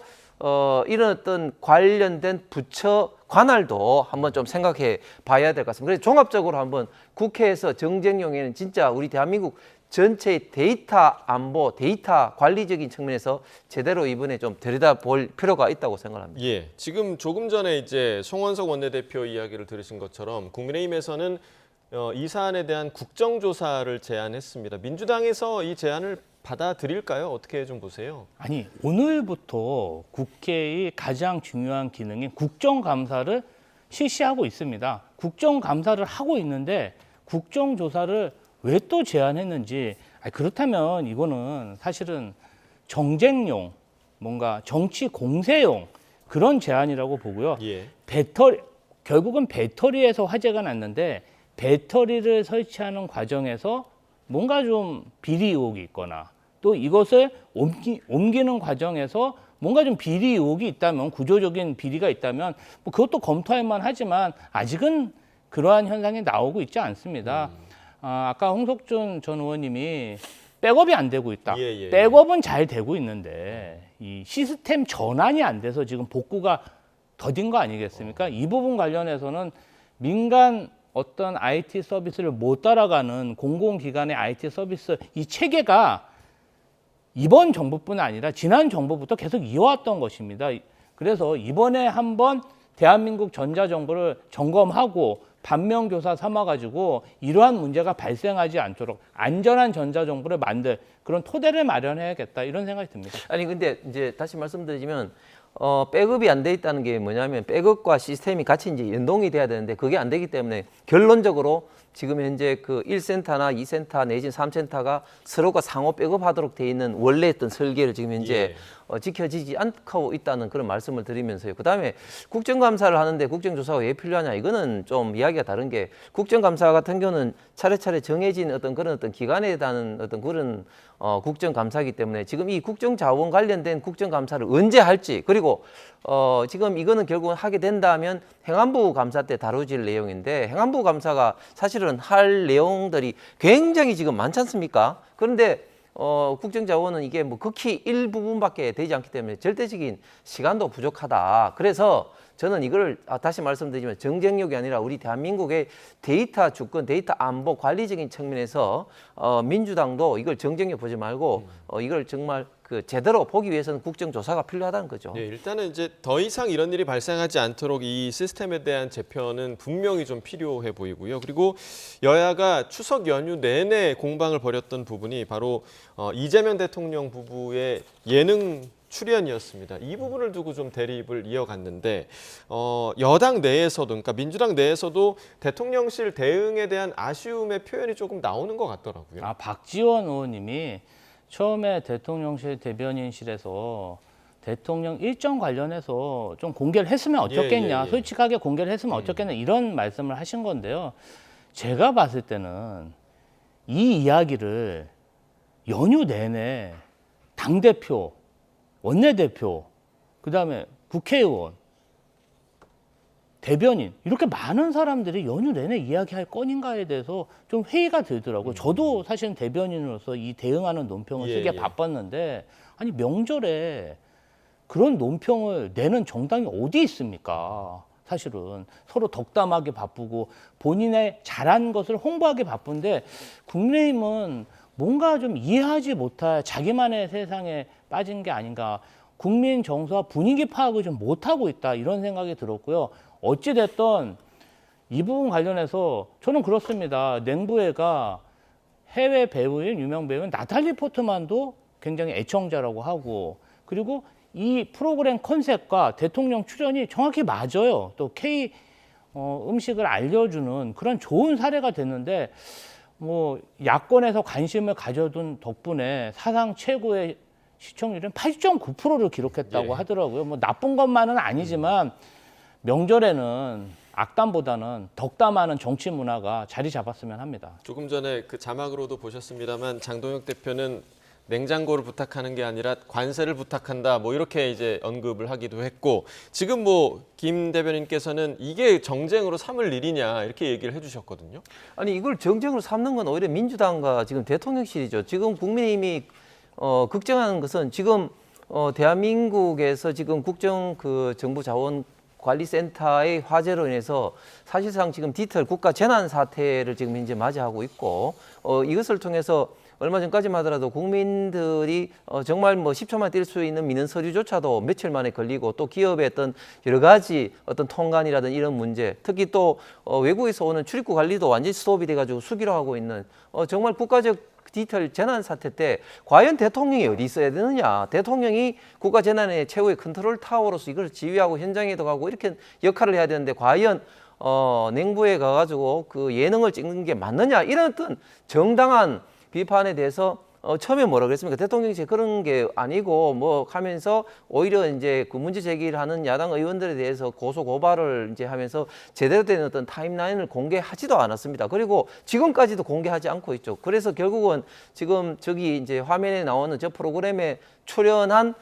Speaker 17: 이런 어떤 관련된 부처 관할도 한번 좀 생각해 봐야 될 것 같습니다. 그래서 종합적으로 한번 국회에서 정쟁용에는 진짜 우리 대한민국 전체의 데이터 안보, 데이터 관리적인 측면에서 제대로 이번에 좀 들여다볼 필요가 있다고 생각합니다.
Speaker 1: 예, 지금 조금 전에 이제 송원석 원내대표 이야기를 들으신 것처럼 국민의힘에서는 이 사안에 대한 국정조사를 제안했습니다. 민주당에서 이 제안을 받아들일까요? 어떻게 좀 보세요?
Speaker 12: 아니, 오늘부터 국회의 가장 중요한 기능인 국정감사를 실시하고 있습니다. 국정감사를 하고 있는데 국정조사를 왜 또 제안했는지, 그렇다면 이거는 사실은 정쟁용, 뭔가 정치 공세용 그런 제안이라고 보고요.
Speaker 1: 예.
Speaker 12: 결국은 배터리에서 화재가 났는데 배터리를 설치하는 과정에서 뭔가 좀 비리 의혹이 있거나 또 이것을 옮기는 과정에서 뭔가 좀 비리 의혹이 있다면, 구조적인 비리가 있다면 뭐 그것도 검토할 만하지만 아직은 그러한 현상이 나오고 있지 않습니다. 아까 홍석준 전 의원님이 백업이 안 되고 있다.
Speaker 1: 예.
Speaker 12: 백업은 잘 되고 있는데 이 시스템 전환이 안 돼서 지금 복구가 더딘 거 아니겠습니까? 이 부분 관련해서는 민간 어떤 IT 서비스를 못 따라가는 공공기관의 IT 서비스 이 체계가 이번 정부뿐 아니라 지난 정부부터 계속 이어왔던 것입니다. 그래서 이번에 한번 대한민국 전자정보를 점검하고 반면교사 삼아가지고 이러한 문제가 발생하지 않도록 안전한 전자정보를 만들 그런 토대를 마련해야겠다 이런 생각이 듭니다.
Speaker 17: 아니 근데 이제 다시 말씀드리면 백업이 안 돼 있다는 게 뭐냐면 백업과 시스템이 같이 이제 연동이 돼야 되는데 그게 안 되기 때문에 결론적으로 지금 현재 그 1센터나 2센터 내지는 3센터가 서로가 상호 백업하도록 돼 있는 원래 했던 설계를 지금 현재 지켜지지 않고 있다는 그런 말씀을 드리면서요. 그다음에 국정감사를 하는데 국정조사가 왜 필요하냐 이거는 좀 이야기가 다른 게 국정감사 같은 경우는 차례차례 정해진 어떤 그런 어떤 기관에 대한 어떤 그런 국정감사이기 때문에 지금 이 국정자원 관련된 국정감사를 언제 할지 그리고 지금 이거는 결국은 하게 된다면 행안부 감사 때 다뤄질 내용인데 행안부 감사가 사실은 할 내용들이 굉장히 지금 많지 않습니까? 그런데 국정자원은 이게 뭐 극히 일부분밖에 되지 않기 때문에 절대적인 시간도 부족하다. 그래서 저는 이걸 다시 말씀드리지만 정쟁력이 아니라 우리 대한민국의 데이터 주권, 데이터 안보 관리적인 측면에서 민주당도 이걸 정쟁력 보지 말고 이걸 정말 그 제대로 보기 위해서는 국정조사가 필요하다는 거죠.
Speaker 1: 네, 일단은 이제 더 이상 이런 일이 발생하지 않도록 이 시스템에 대한 재편은 분명히 좀 필요해 보이고요. 그리고 여야가 추석 연휴 내내 공방을 벌였던 부분이 바로 이재명 대통령 부부의 예능 출연이었습니다. 이 부분을 두고 좀 대립을 이어갔는데 여당 내에서도 그러니까 민주당 내에서도 대통령실 대응에 대한 아쉬움의 표현이 조금 나오는 것 같더라고요.
Speaker 12: 박지원 의원님이 처음에 대통령실 대변인실에서 대통령 일정 관련해서 좀 공개를 했으면 어쩌겠냐, 솔직하게 공개를 했으면 어쩌겠냐 이런 말씀을 하신 건데요. 제가 봤을 때는 이 이야기를 연휴 내내 당대표, 원내대표, 그다음에 국회의원, 대변인 이렇게 많은 사람들이 연휴 내내 이야기할 건인가에 대해서 좀 회의가 들더라고요. 저도 사실은 대변인으로서 이 대응하는 논평을 쓰기에 바빴는데 아니 명절에 그런 논평을 내는 정당이 어디 있습니까? 사실은 서로 덕담하기 바쁘고 본인의 잘한 것을 홍보하기 바쁜데 국민의힘은 뭔가 좀 이해하지 못할 자기만의 세상에 빠진 게 아닌가. 국민 정서와 분위기 파악을 좀 못하고 있다 이런 생각이 들었고요. 어찌됐든 이 부분 관련해서 저는 그렇습니다. 냉부회가 해외 배우인 유명 배우인 나탈리 포트만도 굉장히 애청자라고 하고 그리고 이 프로그램 컨셉과 대통령 출연이 정확히 맞아요. 또 K 음식을 알려주는 그런 좋은 사례가 됐는데 뭐 야권에서 관심을 가져둔 덕분에 사상 최고의 시청률은 80.9%를 기록했다고 하더라고요. 뭐 나쁜 것만은 아니지만 명절에는 악담보다는 덕담하는 정치 문화가 자리 잡았으면 합니다.
Speaker 1: 조금 전에 그 자막으로도 보셨습니다만 장동혁 대표는 냉장고를 부탁하는 게 아니라 관세를 부탁한다 뭐 이렇게 이제 언급을 하기도 했고 지금 뭐 김 대변인께서는 이게 정쟁으로 삼을 일이냐 이렇게 얘기를 해주셨거든요.
Speaker 17: 아니 이걸 정쟁으로 삼는 건 오히려 민주당과 지금 대통령실이죠. 지금 국민의힘이 걱정하는 것은 지금 대한민국에서 지금 국정 그 정부 자원 관리센터의 화재로 인해서 사실상 지금 디지털 국가 재난 사태를 지금 현재 맞이하고 있고 이것을 통해서 얼마 전까지만 하더라도 국민들이 정말 뭐 10초만 뛸 수 있는 민원 서류조차도 며칠 만에 걸리고 또 기업의 어떤 여러 가지 어떤 통관이라든지 이런 문제 특히 또 외국에서 오는 출입국 관리도 완전히 스톱이 돼가지고 수기로 하고 있는 정말 국가적 디지털 재난 사태 때 과연 대통령이 어디 있어야 되느냐. 대통령이 국가 재난의 최고의 컨트롤 타워로서 이걸 지휘하고 현장에도 가고 이렇게 역할을 해야 되는데 과연 냉부에 가가지고 그 예능을 찍는 게 맞느냐. 이런 어떤 정당한 비판에 대해서 처음에 뭐라 그랬습니까? 대통령실 그런 게 아니고 뭐 하면서 오히려 이제 그 문제 제기를 하는 야당 의원들에 대해서 고소 고발을 이제 하면서 제대로 된 어떤 타임라인을 공개하지도 않았습니다. 그리고 지금까지도 공개하지 않고 있죠. 그래서 결국은 지금 저기 이제 화면에 나오는 저 프로그램에 출연한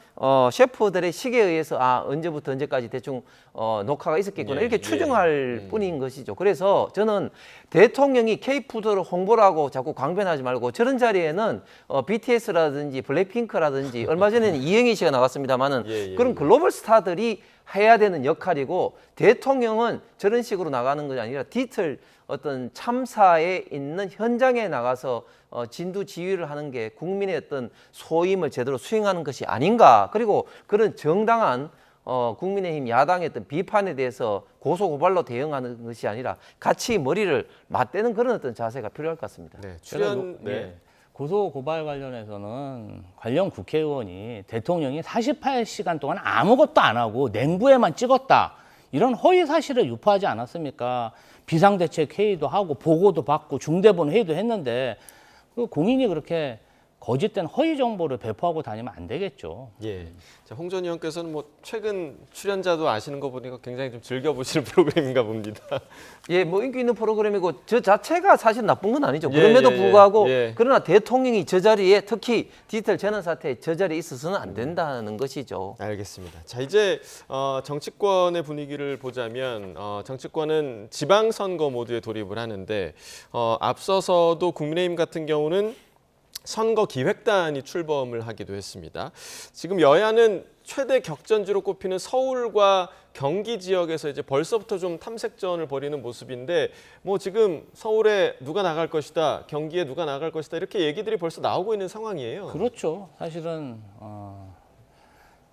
Speaker 17: 셰프들의 시계에 의해서 언제부터 언제까지 대충 녹화가 있었겠구나 이렇게 추정할 뿐인 것이죠. 그래서 저는 대통령이 K푸드를 홍보를 하고 자꾸 강변하지 말고 저런 자리에는 BTS라든지 블랙핑크라든지 얼마 전에는 이영희 씨가 나왔습니다만은 그런 글로벌 스타들이 해야 되는 역할이고 대통령은 저런 식으로 나가는 것이 아니라 디테일 어떤 참사에 있는 현장에 나가서 진두지휘를 하는 게 국민의 어떤 소임을 제대로 수행하는 것이 아닌가. 그리고 그런 정당한 국민의힘 야당의 어떤 비판에 대해서 고소고발로 대응하는 것이 아니라 같이 머리를 맞대는 그런 어떤 자세가 필요할 것 같습니다.
Speaker 1: 네,
Speaker 12: 고소고발 관련해서는 관련 국회의원이 대통령이 48시간 동안 아무것도 안 하고 냉부에만 찍었다. 이런 허위 사실을 유포하지 않았습니까? 비상대책회의도 하고 보고도 받고 중대본 회의도 했는데 그 공인이 그렇게 거짓된 허위 정보를 배포하고 다니면 안 되겠죠.
Speaker 1: 예. 자, 홍 전 의원께서는 뭐 최근 출연자도 아시는 거 보니까 굉장히 좀 즐겨 보시는 프로그램인가 봅니다.
Speaker 17: 예, 뭐 인기 있는 프로그램이고 저 자체가 사실 나쁜 건 아니죠. 그럼에도 불구하고 그러나 대통령이 저 자리에 특히 디지털 재난 사태에 저 자리에 있어서는 안 된다는 것이죠.
Speaker 1: 알겠습니다. 자, 이제 정치권의 분위기를 보자면 정치권은 지방선거 모드에 돌입을 하는데 앞서서도 국민의힘 같은 경우는 선거기획단이 출범을 하기도 했습니다. 지금 여야는 최대 격전지로 꼽히는 서울과 경기 지역에서 이제 벌써부터 좀 탐색전을 벌이는 모습인데 뭐 지금 서울에 누가 나갈 것이다, 경기에 누가 나갈 것이다 이렇게 얘기들이 벌써 나오고 있는 상황이에요.
Speaker 12: 그렇죠. 사실은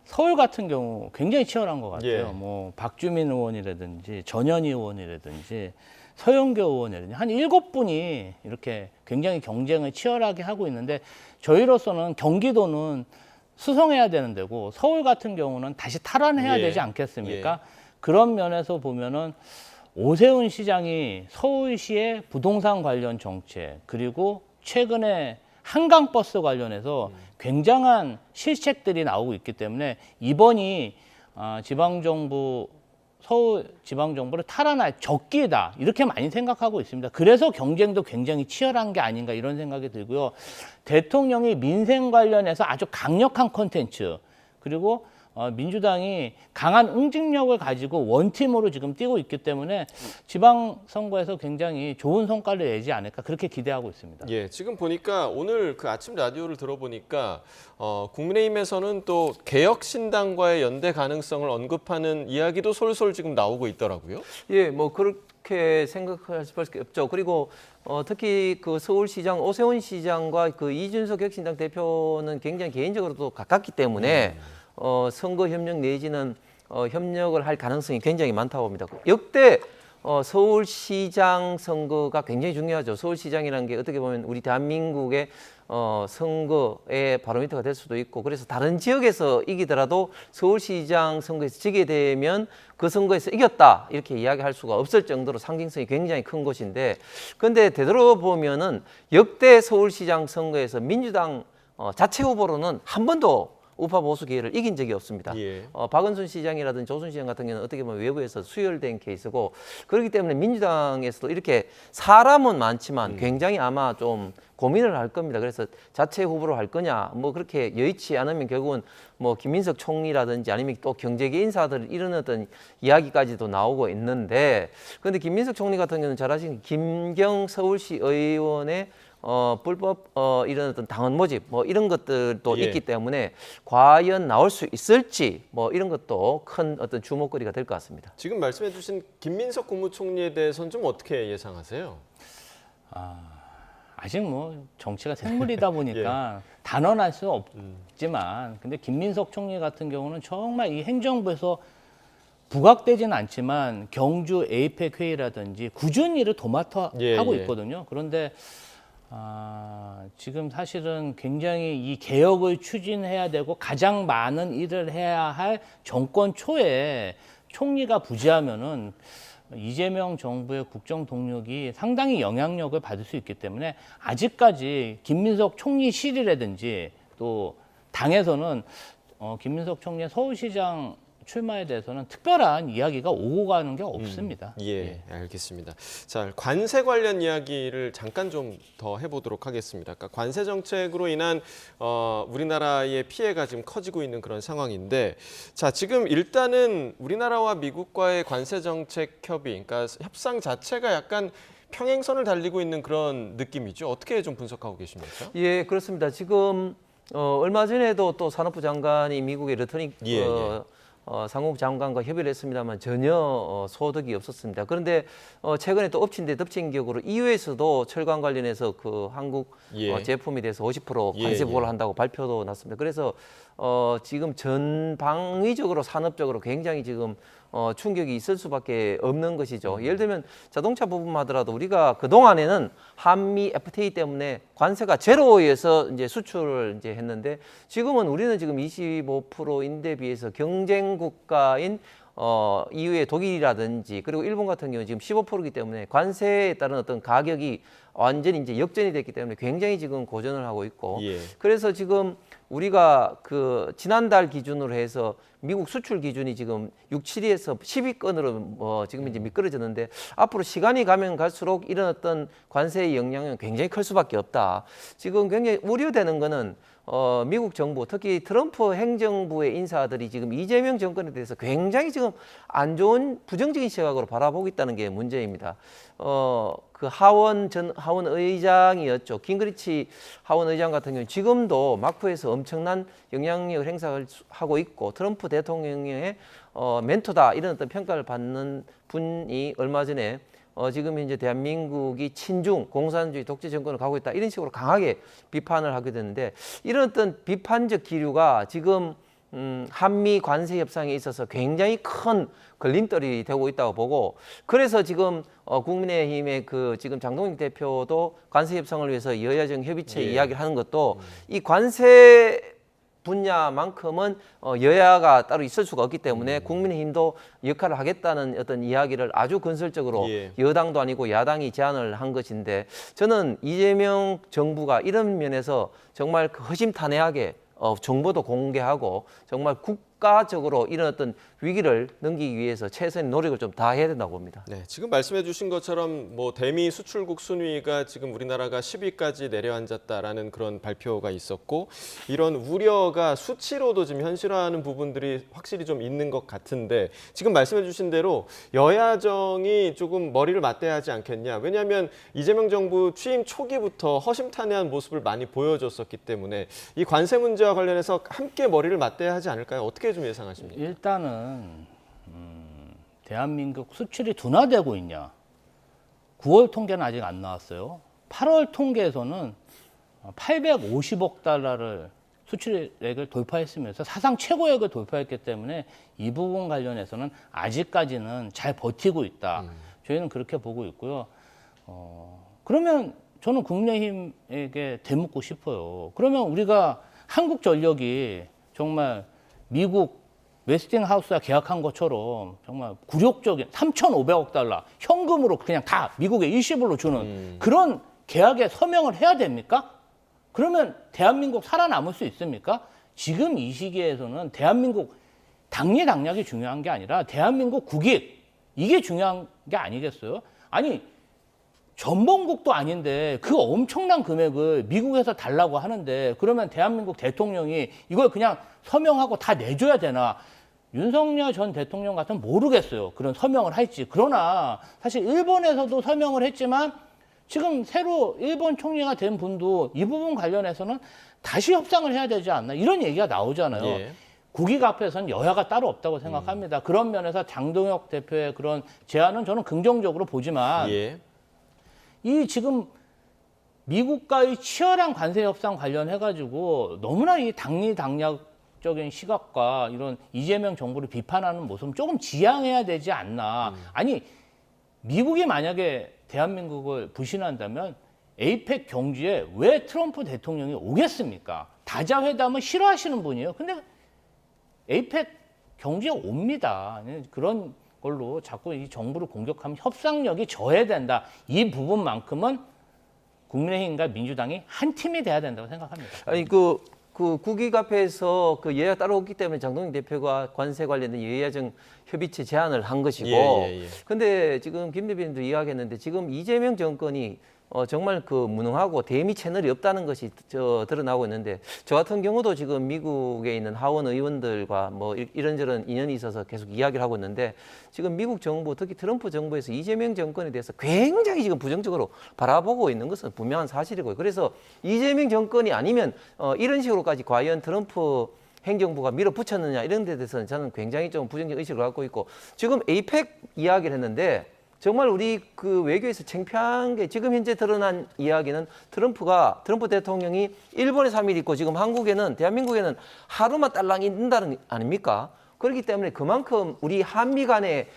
Speaker 12: 서울 같은 경우 굉장히 치열한 것 같아요. 뭐 박주민 의원이라든지 전현희 의원이라든지 서영교 의원이라든지 한 7분이 이렇게 굉장히 경쟁을 치열하게 하고 있는데 저희로서는 경기도는 수성해야 되는 데고 서울 같은 경우는 다시 탈환해야 되지 않겠습니까? 그런 면에서 보면은 오세훈 시장이 서울시의 부동산 관련 정책 그리고 최근에 한강버스 관련해서 굉장한 실책들이 나오고 있기 때문에 이번이 지방정부 서울지방정부를 탈환할 적기다 이렇게 많이 생각하고 있습니다. 그래서 경쟁도 굉장히 치열한 게 아닌가 이런 생각이 들고요. 대통령이 민생 관련해서 아주 강력한 콘텐츠 그리고 민주당이 강한 응징력을 가지고 원팀으로 지금 뛰고 있기 때문에 지방선거에서 굉장히 좋은 성과를 내지 않을까 그렇게 기대하고 있습니다.
Speaker 1: 예, 지금 보니까 오늘 그 아침 라디오를 들어보니까 국민의힘에서는 또 개혁신당과의 연대 가능성을 언급하는 이야기도 솔솔 지금 나오고 있더라고요.
Speaker 17: 예, 뭐 그렇게 생각할 수밖에 없죠. 그리고 특히 그 서울시장 오세훈 시장과 그 이준석 혁신당 대표는 굉장히 개인적으로도 가깝기 때문에 선거 협력 내지는 협력을 할 가능성이 굉장히 많다고 봅니다. 역대 서울시장 선거가 굉장히 중요하죠. 서울시장이라는 게 어떻게 보면 우리 대한민국의 선거의 바로미터가 될 수도 있고 그래서 다른 지역에서 이기더라도 서울시장 선거에서 지게 되면 그 선거에서 이겼다 이렇게 이야기할 수가 없을 정도로 상징성이 굉장히 큰 곳인데 그런데 되돌아보면은 역대 서울시장 선거에서 민주당 자체 후보로는 한 번도 우파 보수 기회를 이긴 적이 없습니다. 박은순 시장이라든지 조순 시장 같은 경우는 어떻게 보면 외부에서 수혈된 케이스고 그렇기 때문에 민주당에서도 이렇게 사람은 많지만 굉장히 아마 좀 고민을 할 겁니다. 그래서 자체 후보로 할 거냐 뭐 그렇게 여의치 않으면 결국은 뭐 김민석 총리라든지 아니면 또 경제계 인사들 이런 어떤 이야기까지도 나오고 있는데 그런데 김민석 총리 같은 경우는 잘 아시는 김경 서울시 의원의 불법 이런 어떤 당원 모집 뭐 이런 것들도 있기 때문에 과연 나올 수 있을지 뭐 이런 것도 큰 어떤 주목거리가 될 것 같습니다.
Speaker 1: 지금 말씀해주신 김민석 국무총리에 대해서는 좀 어떻게 예상하세요?
Speaker 12: 아직 뭐 정치가 생물이다 보니까 단언할 수 없지만 근데 김민석 총리 같은 경우는 정말 이 행정부에서 부각되지는 않지만 경주 에이펙 회의라든지 꾸준히 일을 도맡아 하고 있거든요. 그런데 지금 사실은 굉장히 이 개혁을 추진해야 되고 가장 많은 일을 해야 할 정권 초에 총리가 부재하면은 이재명 정부의 국정 동력이 상당히 영향력을 받을 수 있기 때문에 아직까지 김민석 총리실이라든지 또 당에서는 김민석 총리의 서울시장 출마에 대해서는 특별한 이야기가 오고 가는 게 없습니다.
Speaker 1: 예, 알겠습니다. 자, 관세 관련 이야기를 잠깐 좀 더 해보도록 하겠습니다. 그러니까 관세 정책으로 인한 우리나라의 피해가 지금 커지고 있는 그런 상황인데, 자, 지금 일단은 우리나라와 미국과의 관세 정책 협의, 그러니까 협상 자체가 약간 평행선을 달리고 있는 그런 느낌이죠. 어떻게 좀 분석하고 계십니까?
Speaker 17: 예, 그렇습니다. 지금 얼마 전에도 또 산업부 장관이 미국의 러터닉 상무부 장관과 협의를 했습니다만 전혀 소득이 없었습니다. 그런데 최근에 또 엎친 데 덮친 격으로 EU에서도 철강 관련해서 그 한국 제품에 대해서 50% 관세 부과를 한다고 발표도 났습니다. 그래서 지금 전방위적으로 산업적으로 굉장히 지금 충격이 있을 수밖에 없는 것이죠. 예를 들면 자동차 부분만 하더라도 우리가 그 동안에는 한미 FTA 때문에 관세가 제로에서 이제 수출을 이제 했는데 지금은 우리는 지금 25%인데 비해서 경쟁 국가인 EU의 독일이라든지 그리고 일본 같은 경우 지금 15%이기 때문에 관세에 따른 어떤 가격이 완전히 이제 역전이 됐기 때문에 굉장히 지금 고전을 하고 있고 그래서 지금 우리가 그 지난달 기준으로 해서 미국 수출 기준이 지금 6, 7위에서 10위권으로 지금 이제 미끄러졌는데 앞으로 시간이 가면 갈수록 이런 어떤 관세의 영향은 굉장히 클 수밖에 없다. 지금 굉장히 우려되는 거는 미국 정부, 특히 트럼프 행정부의 인사들이 지금 이재명 정권에 대해서 굉장히 지금 안 좋은 부정적인 시각으로 바라보고 있다는 게 문제입니다. 그 하원 의장이었죠. 깅그리치 하원 의장 같은 경우 지금도 마크에서 엄청난 영향력을 행사하고 있고 트럼프 대통령의 멘토다 이런 어떤 평가를 받는 분이 얼마 전에 지금 이제 대한민국이 친중 공산주의 독재 정권을 가고 있다 이런 식으로 강하게 비판을 하게 되는데 이런 어떤 비판적 기류가 지금 한미 관세 협상에 있어서 굉장히 큰 걸림돌이 되고 있다고 보고 그래서 지금 국민의힘의 그 지금 장동익 대표도 관세 협상을 위해서 여야정 협의체 이야기를 하는 것도 이 관세 분야만큼은 여야가 따로 있을 수가 없기 때문에 국민의힘도 역할을 하겠다는 어떤 이야기를 아주 건설적으로 여당도 아니고 야당이 제안을 한 것인데 저는 이재명 정부가 이런 면에서 정말 허심탄회하게 정보도 공개하고 정말 국가적으로 이런 어떤 위기를 넘기기 위해서 최선의 노력을 좀 다해야 된다고 봅니다.
Speaker 1: 네, 지금 말씀해 주신 것처럼 뭐 대미 수출국 순위가 지금 우리나라가 10위까지 내려앉았다라는 그런 발표가 있었고 이런 우려가 수치로도 지금 현실화하는 부분들이 확실히 좀 있는 것 같은데 지금 말씀해 주신 대로 여야정이 조금 머리를 맞대야 하지 않겠냐. 왜냐하면 이재명 정부 취임 초기부터 허심탄회한 모습을 많이 보여줬었기 때문에 이 관세 문제와 관련해서 함께 머리를 맞대야 하지 않을까요? 어떻게 좀 예상하십니까?
Speaker 12: 일단은 대한민국 수출이 둔화되고 있냐. 9월 통계는 아직 안 나왔어요. 8월 통계에서는 850억 달러를 수출액을 돌파했으면서 사상 최고액을 돌파했기 때문에 이 부분 관련해서는 아직까지는 잘 버티고 있다. 저희는 그렇게 보고 있고요. 그러면 저는 국민의힘에게 되묻고 싶어요. 그러면 우리가 한국전력이 정말 미국 웨스팅하우스와 계약한 것처럼 정말 굴욕적인 3,500억 달러 현금으로 그냥 다 미국에 일시불로 주는 그런 계약에 서명을 해야 됩니까? 그러면 대한민국 살아남을 수 있습니까? 지금 이 시기에서는 대한민국 당리당략이 중요한 게 아니라 대한민국 국익 이게 중요한 게 아니겠어요? 아니 전범국도 아닌데 그 엄청난 금액을 미국에서 달라고 하는데 그러면 대한민국 대통령이 이걸 그냥 서명하고 다 내줘야 되나? 윤석열 전 대통령 같으면 모르겠어요. 그런 서명을 할지. 그러나 사실 일본에서도 서명을 했지만 지금 새로 일본 총리가 된 분도 이 부분 관련해서는 다시 협상을 해야 되지 않나 이런 얘기가 나오잖아요. 국익 앞에서는 여야가 따로 없다고 생각합니다. 그런 면에서 장동혁 대표의 그런 제안은 저는 긍정적으로 보지만 이 지금 미국과의 치열한 관세 협상 관련해가지고 너무나 이 당리당략적인 시각과 이런 이재명 정부를 비판하는 모습은 조금 지양해야 되지 않나. 아니 미국이 만약에 대한민국을 부신한다면 에이펙 경주에 왜 트럼프 대통령이 오겠습니까? 다자회담을 싫어하시는 분이에요. 근데 에이펙 경주에 옵니다. 그런 걸로 자꾸 이 정부를 공격하면 협상력이 저해된다. 이 부분만큼은 국민의힘과 민주당이 한 팀이 돼야 된다고 생각합니다.
Speaker 17: 아니 그 국익 앞에서 그 여야 따라오기 때문에 장동영 대표가 관세 관련된 여야정 협의체 제안을 한 것이고, 근데 지금 김 대표님도 이야기했는데 지금 이재명 정권이 정말 그 무능하고 대미 채널이 없다는 것이 드러나고 있는데, 저 같은 경우도 지금 미국에 있는 하원 의원들과 뭐 이런저런 인연이 있어서 계속 이야기를 하고 있는데, 지금 미국 정부, 특히 트럼프 정부에서 이재명 정권에 대해서 굉장히 지금 부정적으로 바라보고 있는 것은 분명한 사실이고요. 그래서 이재명 정권이 아니면 이런 식으로까지 과연 트럼프 행정부가 밀어붙였느냐 이런 데 대해서는 저는 굉장히 좀 부정적 의식을 갖고 있고, 지금 에이펙 이야기를 했는데 정말 우리 그 외교에서 창피한 게, 지금 현재 드러난 이야기는 트럼프 대통령이 일본에 3일 있고 지금 한국에는, 대한민국에는 하루만 딸랑 있는다는 아닙니까? 그렇기 때문에 그만큼 우리 한미 간의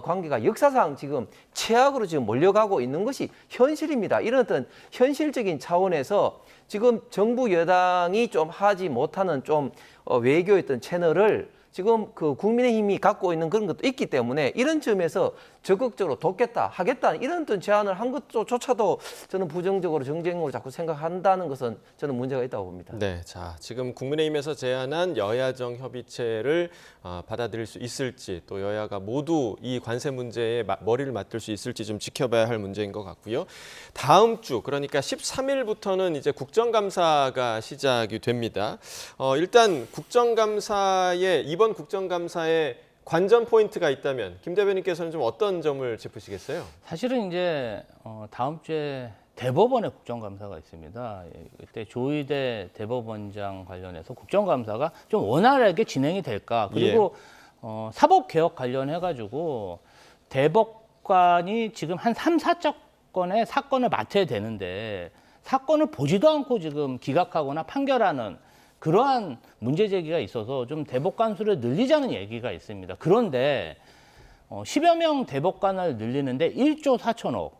Speaker 17: 관계가 역사상 지금 최악으로 지금 몰려가고 있는 것이 현실입니다. 이런 어떤 현실적인 차원에서 지금 정부 여당이 좀 하지 못하는 좀 외교의 어떤 채널을 지금 그 국민의힘이 갖고 있는 그런 것도 있기 때문에, 이런 점에서 적극적으로 돕겠다, 하겠다 이런 어떤 제안을 한 것조차도 저는 부정적으로 정쟁으로 자꾸 생각한다는 것은 저는 문제가 있다고 봅니다.
Speaker 1: 네, 자 지금 국민의힘에서 제안한 여야정 협의체를 받아들일 수 있을지, 또 여야가 모두 이 관세 문제에 머리를 맞댈 수 있을지 좀 지켜봐야 할 문제인 것 같고요. 다음 주, 그러니까 13일부터는 이제 국정감사가 시작이 됩니다. 일단 이번 국정감사에 관전 포인트가 있다면 김 대변인께서는 좀 어떤 점을 짚으시겠어요?
Speaker 12: 사실은 이제 다음 주에 대법원의 국정감사가 있습니다. 그때 조희대 대법원장 관련해서 국정감사가 좀 원활하게 진행이 될까, 그리고 사법개혁 관련해가지고 대법관이 지금 한 3, 4건의 사건을 맡아야 되는데 사건을 보지도 않고 지금 기각하거나 판결하는 그러한 문제 제기가 있어서 좀 대법관 수를 늘리자는 얘기가 있습니다. 그런데 10여 명 대법관을 늘리는데 1조 4천억,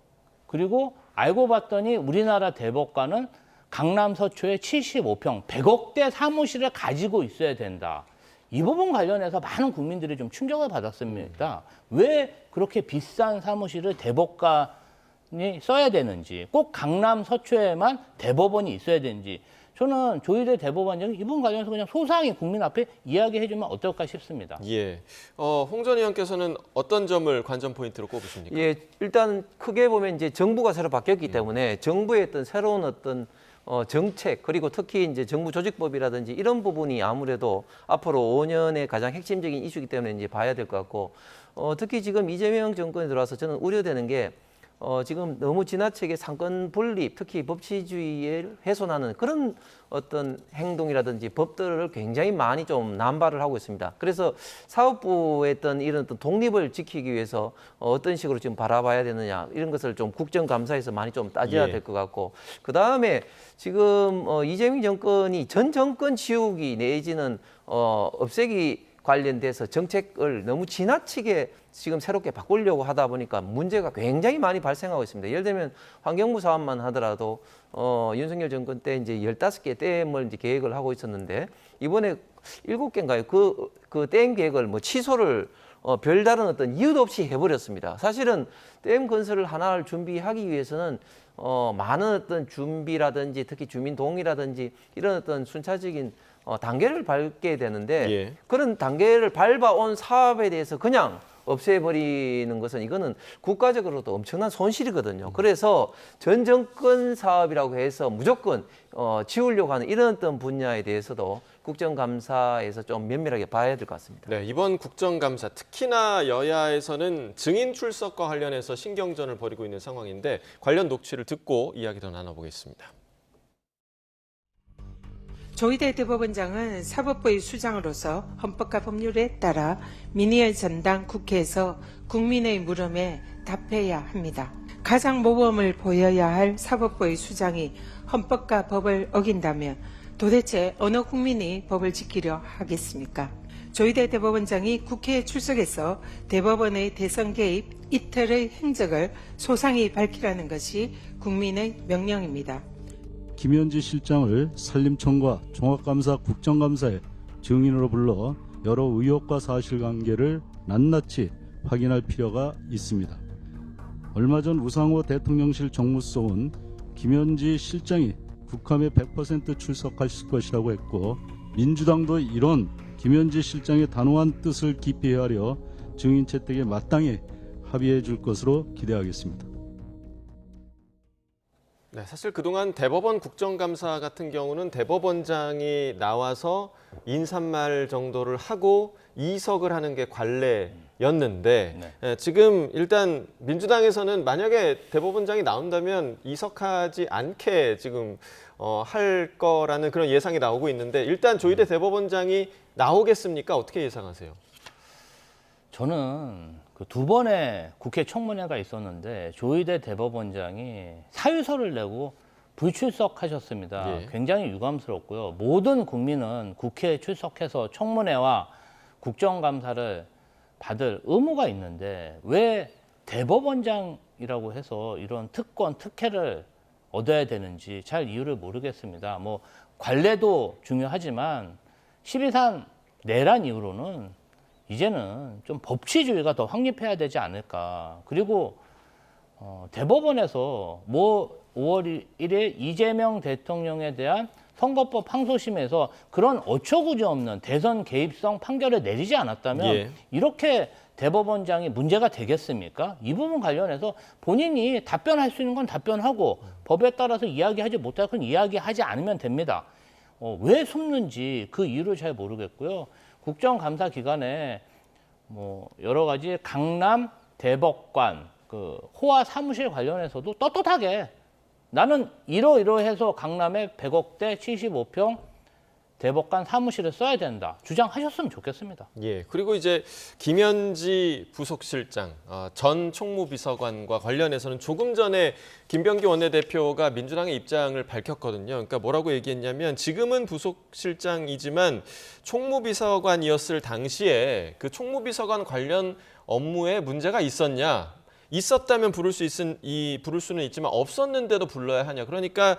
Speaker 12: 그리고 알고 봤더니 우리나라 대법관은 강남 서초에 75평, 100억대 사무실을 가지고 있어야 된다. 이 부분 관련해서 많은 국민들이 좀 충격을 받았습니다. 왜 그렇게 비싼 사무실을 대법관이 써야 되는지, 꼭 강남 서초에만 대법원이 있어야 되는지, 저는 조희대 대법원장이 이분 관련해서 그냥 소상히 국민 앞에 이야기해주면 어떨까 싶습니다.
Speaker 1: 예, 홍 전 의원께서는 어떤 점을 관전 포인트로 꼽으십니까?
Speaker 17: 예, 일단 크게 보면 이제 정부가 새로 바뀌었기 때문에 정부의 어떤 새로운 어떤 정책, 그리고 특히 이제 정부 조직법이라든지 이런 부분이 아무래도 앞으로 5년의 가장 핵심적인 이슈이기 때문에 이제 봐야 될 것 같고, 특히 지금 이재명 정권에 들어와서 저는 우려되는 게 지금 너무 지나치게 상권 분립, 특히 법치주의를 훼손하는 그런 어떤 행동이라든지 법들을 굉장히 많이 좀 남발을 하고 있습니다. 그래서 사법부의 어떤 이런 어떤 독립을 지키기 위해서 어떤 식으로 지금 바라봐야 되느냐, 이런 것을 좀 국정감사에서 많이 좀 따져야 될 것 같고, 그 다음에 지금 이재명 정권이 전 정권 지우기 내지는 없애기 관련돼서 정책을 너무 지나치게 지금 새롭게 바꾸려고 하다 보니까 문제가 굉장히 많이 발생하고 있습니다. 예를 들면 환경부 사업만 하더라도 윤석열 정권 때 이제 15개 댐을 이제 계획을 하고 있었는데 이번에 7개인가요? 그 댐 계획을 뭐 취소를 별다른 어떤 이유도 없이 해버렸습니다. 사실은 댐 건설을 하나를 준비하기 위해서는 많은 어떤 준비라든지 특히 주민 동의라든지 이런 어떤 순차적인 단계를 밟게 되는데 그런 단계를 밟아온 사업에 대해서 그냥 없애버리는 것은 이거는 국가적으로도 엄청난 손실이거든요. 그래서 전 정권 사업이라고 해서 무조건 지우려고 하는 이런 어떤 분야에 대해서도 국정감사에서 좀 면밀하게 봐야 될 것 같습니다.
Speaker 1: 네, 이번 국정감사 특히나 여야에서는 증인 출석과 관련해서 신경전을 벌이고 있는 상황인데 관련 녹취를 듣고 이야기 더 나눠보겠습니다.
Speaker 18: 조희대 대법원장은 사법부의 수장으로서 헌법과 법률에 따라 민의의 전당 국회에서 국민의 물음에 답해야 합니다. 가장 모범을 보여야 할 사법부의 수장이 헌법과 법을 어긴다면 도대체 어느 국민이 법을 지키려 하겠습니까? 조희대 대법원장이 국회에 출석해서 대법원의 대선 개입 이틀의 행적을 소상히 밝히라는 것이 국민의 명령입니다.
Speaker 19: 김현지 실장을 산림청과 종합감사 국정감사에 증인으로 불러 여러 의혹과 사실관계를 낱낱이 확인할 필요가 있습니다. 얼마 전 우상호 대통령실 정무수석은 김현지 실장이 국감에 100% 출석할 것이라고 했고 민주당도 이런 김현지 실장의 단호한 뜻을 깊이 헤아려 증인 채택에 마땅히 합의해 줄 것으로 기대하겠습니다.
Speaker 1: 네, 사실 그동안 대법원 국정감사 같은 경우는 대법원장이 나와서 인사말 정도를 하고 이석을 하는 게 관례였는데 지금 일단 민주당에서는 만약에 대법원장이 나온다면 이석하지 않게 지금 할 거라는 그런 예상이 나오고 있는데 일단 조희대 대법원장이 나오겠습니까? 어떻게 예상하세요?
Speaker 12: 저는 그 두 번의 국회 청문회가 있었는데 조희대 대법원장이 사유서를 내고 불출석하셨습니다.
Speaker 1: 예.
Speaker 12: 굉장히 유감스럽고요. 모든 국민은 국회에 출석해서 청문회와 국정감사를 받을 의무가 있는데 왜 대법원장이라고 해서 이런 특권, 특혜를 얻어야 되는지 잘 이유를 모르겠습니다. 뭐 관례도 중요하지만 12.3 내란 이후로는 이제는 좀 법치주의가 더 확립해야 되지 않을까. 그리고 대법원에서 5월 1일 이재명 대통령에 대한 선거법 항소심에서 그런 어처구니 없는 대선 개입성 판결을 내리지 않았다면
Speaker 1: 예.
Speaker 12: 이렇게 대법원장이 문제가 되겠습니까? 이 부분 관련해서 본인이 답변할 수 있는 건 답변하고 법에 따라서 이야기하지 못할 건 이야기하지 않으면 됩니다. 왜 숨는지 그 이유를 잘 모르겠고요. 국정감사 기간에 뭐 여러 가지 강남 대법관 그 호화 사무실 관련해서도 떳떳하게 나는 이러이러해서 강남에 100억대 75평 대법관 사무실을 써야 된다. 주장하셨으면 좋겠습니다.
Speaker 1: 예. 그리고 이제 김현지 부속실장 전 총무비서관과 관련해서는 조금 전에 김병기 원내대표가 민주당의 입장을 밝혔거든요. 그러니까 뭐라고 얘기했냐면 지금은 부속실장이지만 총무비서관이었을 당시에 그 총무비서관 관련 업무에 문제가 있었냐? 있었다면 부를 수는 있지만 없었는데도 불러야 하냐. 그러니까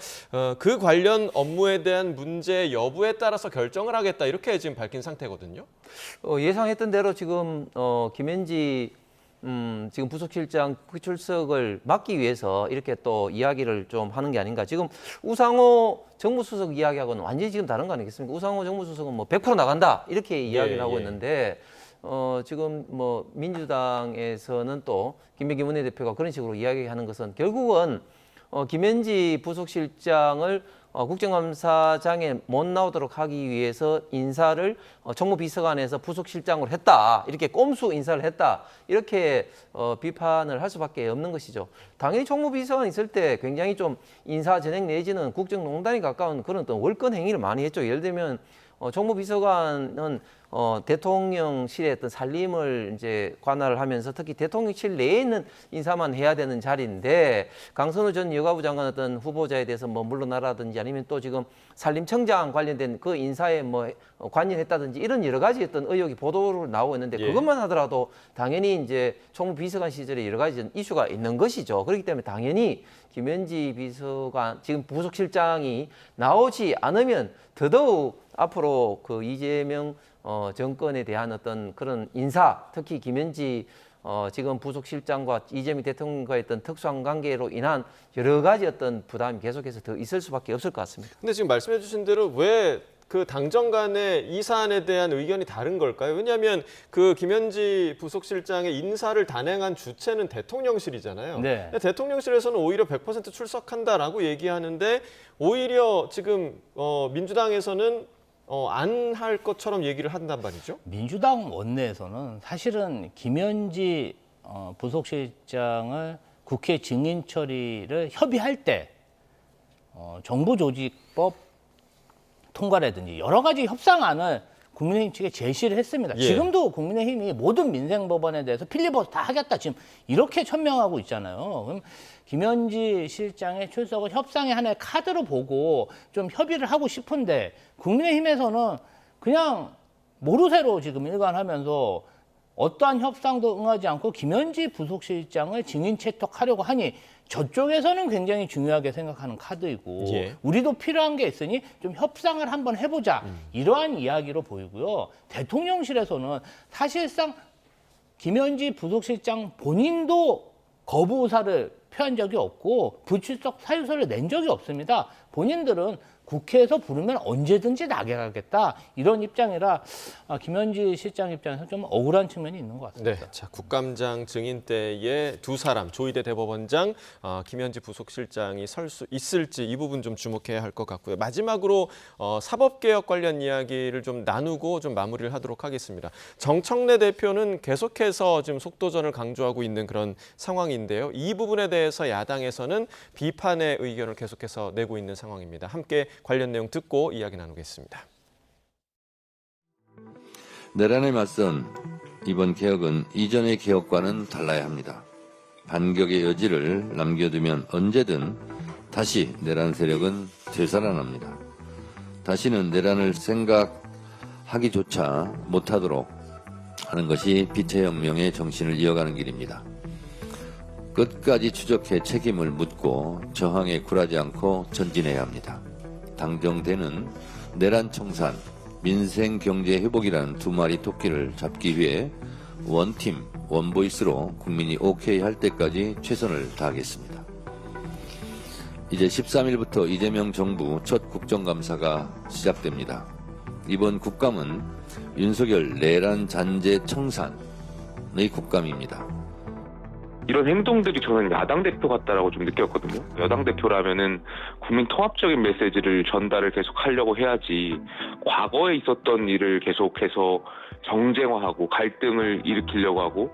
Speaker 1: 그 관련 업무에 대한 문제 여부에 따라서 결정을 하겠다. 이렇게 지금 밝힌 상태거든요.
Speaker 17: 예상했던 대로 지금 김현지 지금 부속실장 출석을 막기 위해서 이렇게 또 이야기를 좀 하는 게 아닌가. 지금 우상호 정무수석 이야기하고는 완전히 지금 다른 거 아니겠습니까? 우상호 정무수석은 뭐 100% 나간다 이렇게 이야기를 하고 있는데 지금 뭐 민주당에서는 또 김병기 원내대표가 그런 식으로 이야기하는 것은 결국은 김현지 부속실장을 국정감사장에 못 나오도록 하기 위해서 인사를 정무비서관에서 부속실장으로 했다. 이렇게 꼼수 인사를 했다. 이렇게 비판을 할 수밖에 없는 것이죠. 당연히 정무비서관 있을 때 굉장히 좀 인사 전액 내지는 국정농단에 가까운 그런 어떤 월권 행위를 많이 했죠. 예를 들면 정무비서관은 대통령실의 어떤 살림을 이제 관할을 하면서 특히 대통령실 내에 있는 인사만 해야 되는 자리인데 강선우 전 여가부 장관 어떤 후보자에 대해서 뭐 물러나라든지 아니면 또 지금 산림청장 관련된 그 인사에 뭐 관여했다든지 이런 여러 가지 어떤 의혹이 보도로 나오고 있는데 그것만 하더라도 당연히 이제 총무비서관 시절에 여러 가지 이슈가 있는 것이죠. 그렇기 때문에 당연히 김현지 비서관 지금 부속실장이 나오지 않으면 더더욱 앞으로 그 이재명 정권에 대한 어떤 그런 인사, 특히 김현지 지금 부속실장과 이재명 대통령과의 어떤 특수한 관계로 인한 여러 가지 어떤 부담이 계속해서 더 있을 수밖에 없을 것 같습니다.
Speaker 1: 근데 지금 말씀해 주신 대로 왜 그 당정 간에 이 사안에 대한 의견이 다른 걸까요? 왜냐하면 그 김현지 부속실장의 인사를 단행한 주체는 대통령실이잖아요.
Speaker 12: 네.
Speaker 1: 대통령실에서는 오히려 100% 출석한다라고 얘기하는데 오히려 지금 민주당에서는 안 할 것처럼 얘기를 한단 말이죠.
Speaker 12: 민주당 원내에서는 사실은 김현지 부속실장을 국회 증인 처리를 협의할 때 정부조직법 통과라든지 여러 가지 협상안을 국민의힘 측에 제시를 했습니다.
Speaker 1: 예.
Speaker 12: 지금도 국민의힘이 모든 민생법안에 대해서 필리버스터 다 하겠다 지금 이렇게 천명하고 있잖아요. 그럼 김현지 실장의 출석을 협상의 하나의 카드로 보고 좀 협의를 하고 싶은데 국민의힘에서는 그냥 모르쇠로 지금 일관하면서 어떠한 협상도 응하지 않고 김현지 부속실장을 증인 채택하려고 하니 저쪽에서는 굉장히 중요하게 생각하는 카드이고 우리도 필요한 게 있으니 좀 협상을 한번 해보자 이러한 이야기로 보이고요. 대통령실에서는 사실상 김현지 부속실장 본인도 거부 의사를 표한 적이 없고 불출석 사유서를 낸 적이 없습니다. 본인들은 국회에서 부르면 언제든지 나가겠다 이런 입장이라 김현지 실장 입장에서 좀 억울한 측면이 있는 것 같습니다.
Speaker 1: 네, 자 국감장 증인 때에 두 사람 조희대 대법원장, 김현지 부속실장이 설 수 있을지 이 부분 좀 주목해야 할 것 같고요. 마지막으로 사법개혁 관련 이야기를 좀 나누고 좀 마무리를 하도록 하겠습니다. 정청래 대표는 계속해서 지금 속도전을 강조하고 있는 그런 상황인데요. 이 부분에 대해서 야당에서는 비판의 의견을 계속해서 내고 있는 상황입니다. 함께 관련 내용 듣고 이야기 나누겠습니다.
Speaker 6: 내란에 맞선 이번 개혁은 이전의 개혁과는 달라야 합니다. 반격의 여지를 남겨두면 언제든 다시 내란 세력은 되살아납니다. 다시는 내란을 생각하기조차 못하도록 하는 것이 빛의 혁명의 정신을 이어가는 길입니다. 끝까지 추적해 책임을 묻고 저항에 굴하지 않고 전진해야 합니다. 당정되는 내란 청산, 민생 경제 회복이라는 두 마리 토끼를 잡기 위해 원팀, 원보이스로 국민이 오케이 할 때까지 최선을 다하겠습니다. 이제 13일부터 이재명 정부 첫 국정감사가 시작됩니다. 이번 국감은 윤석열 내란 잔재 청산의 국감입니다.
Speaker 20: 이런 행동들이 저는 야당 대표 같다라고 좀 느꼈거든요. 여당 대표라면은 국민 통합적인 메시지를 전달을 계속 하려고 해야지 과거에 있었던 일을 계속해서 정쟁화하고 갈등을 일으키려고 하고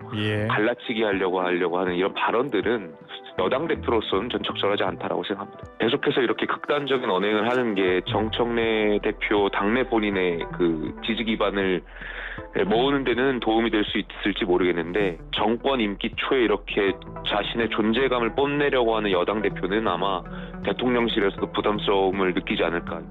Speaker 20: 갈라치기 하려고 하는 이런 발언들은 여당 대표로서는 전 적절하지 않다라고 생각합니다. 계속해서 이렇게 극단적인 언행을 하는 게 정청래 대표 당내 본인의 그 지지 기반을 모으는 데는 도움이 될 수 있을지 모르겠는데 정권 임기 초에 이렇게 자신의 존재감을 뽐내려고 하는 여당 대표는 아마 대통령실에서도 부담스러움을 느끼지 않을까.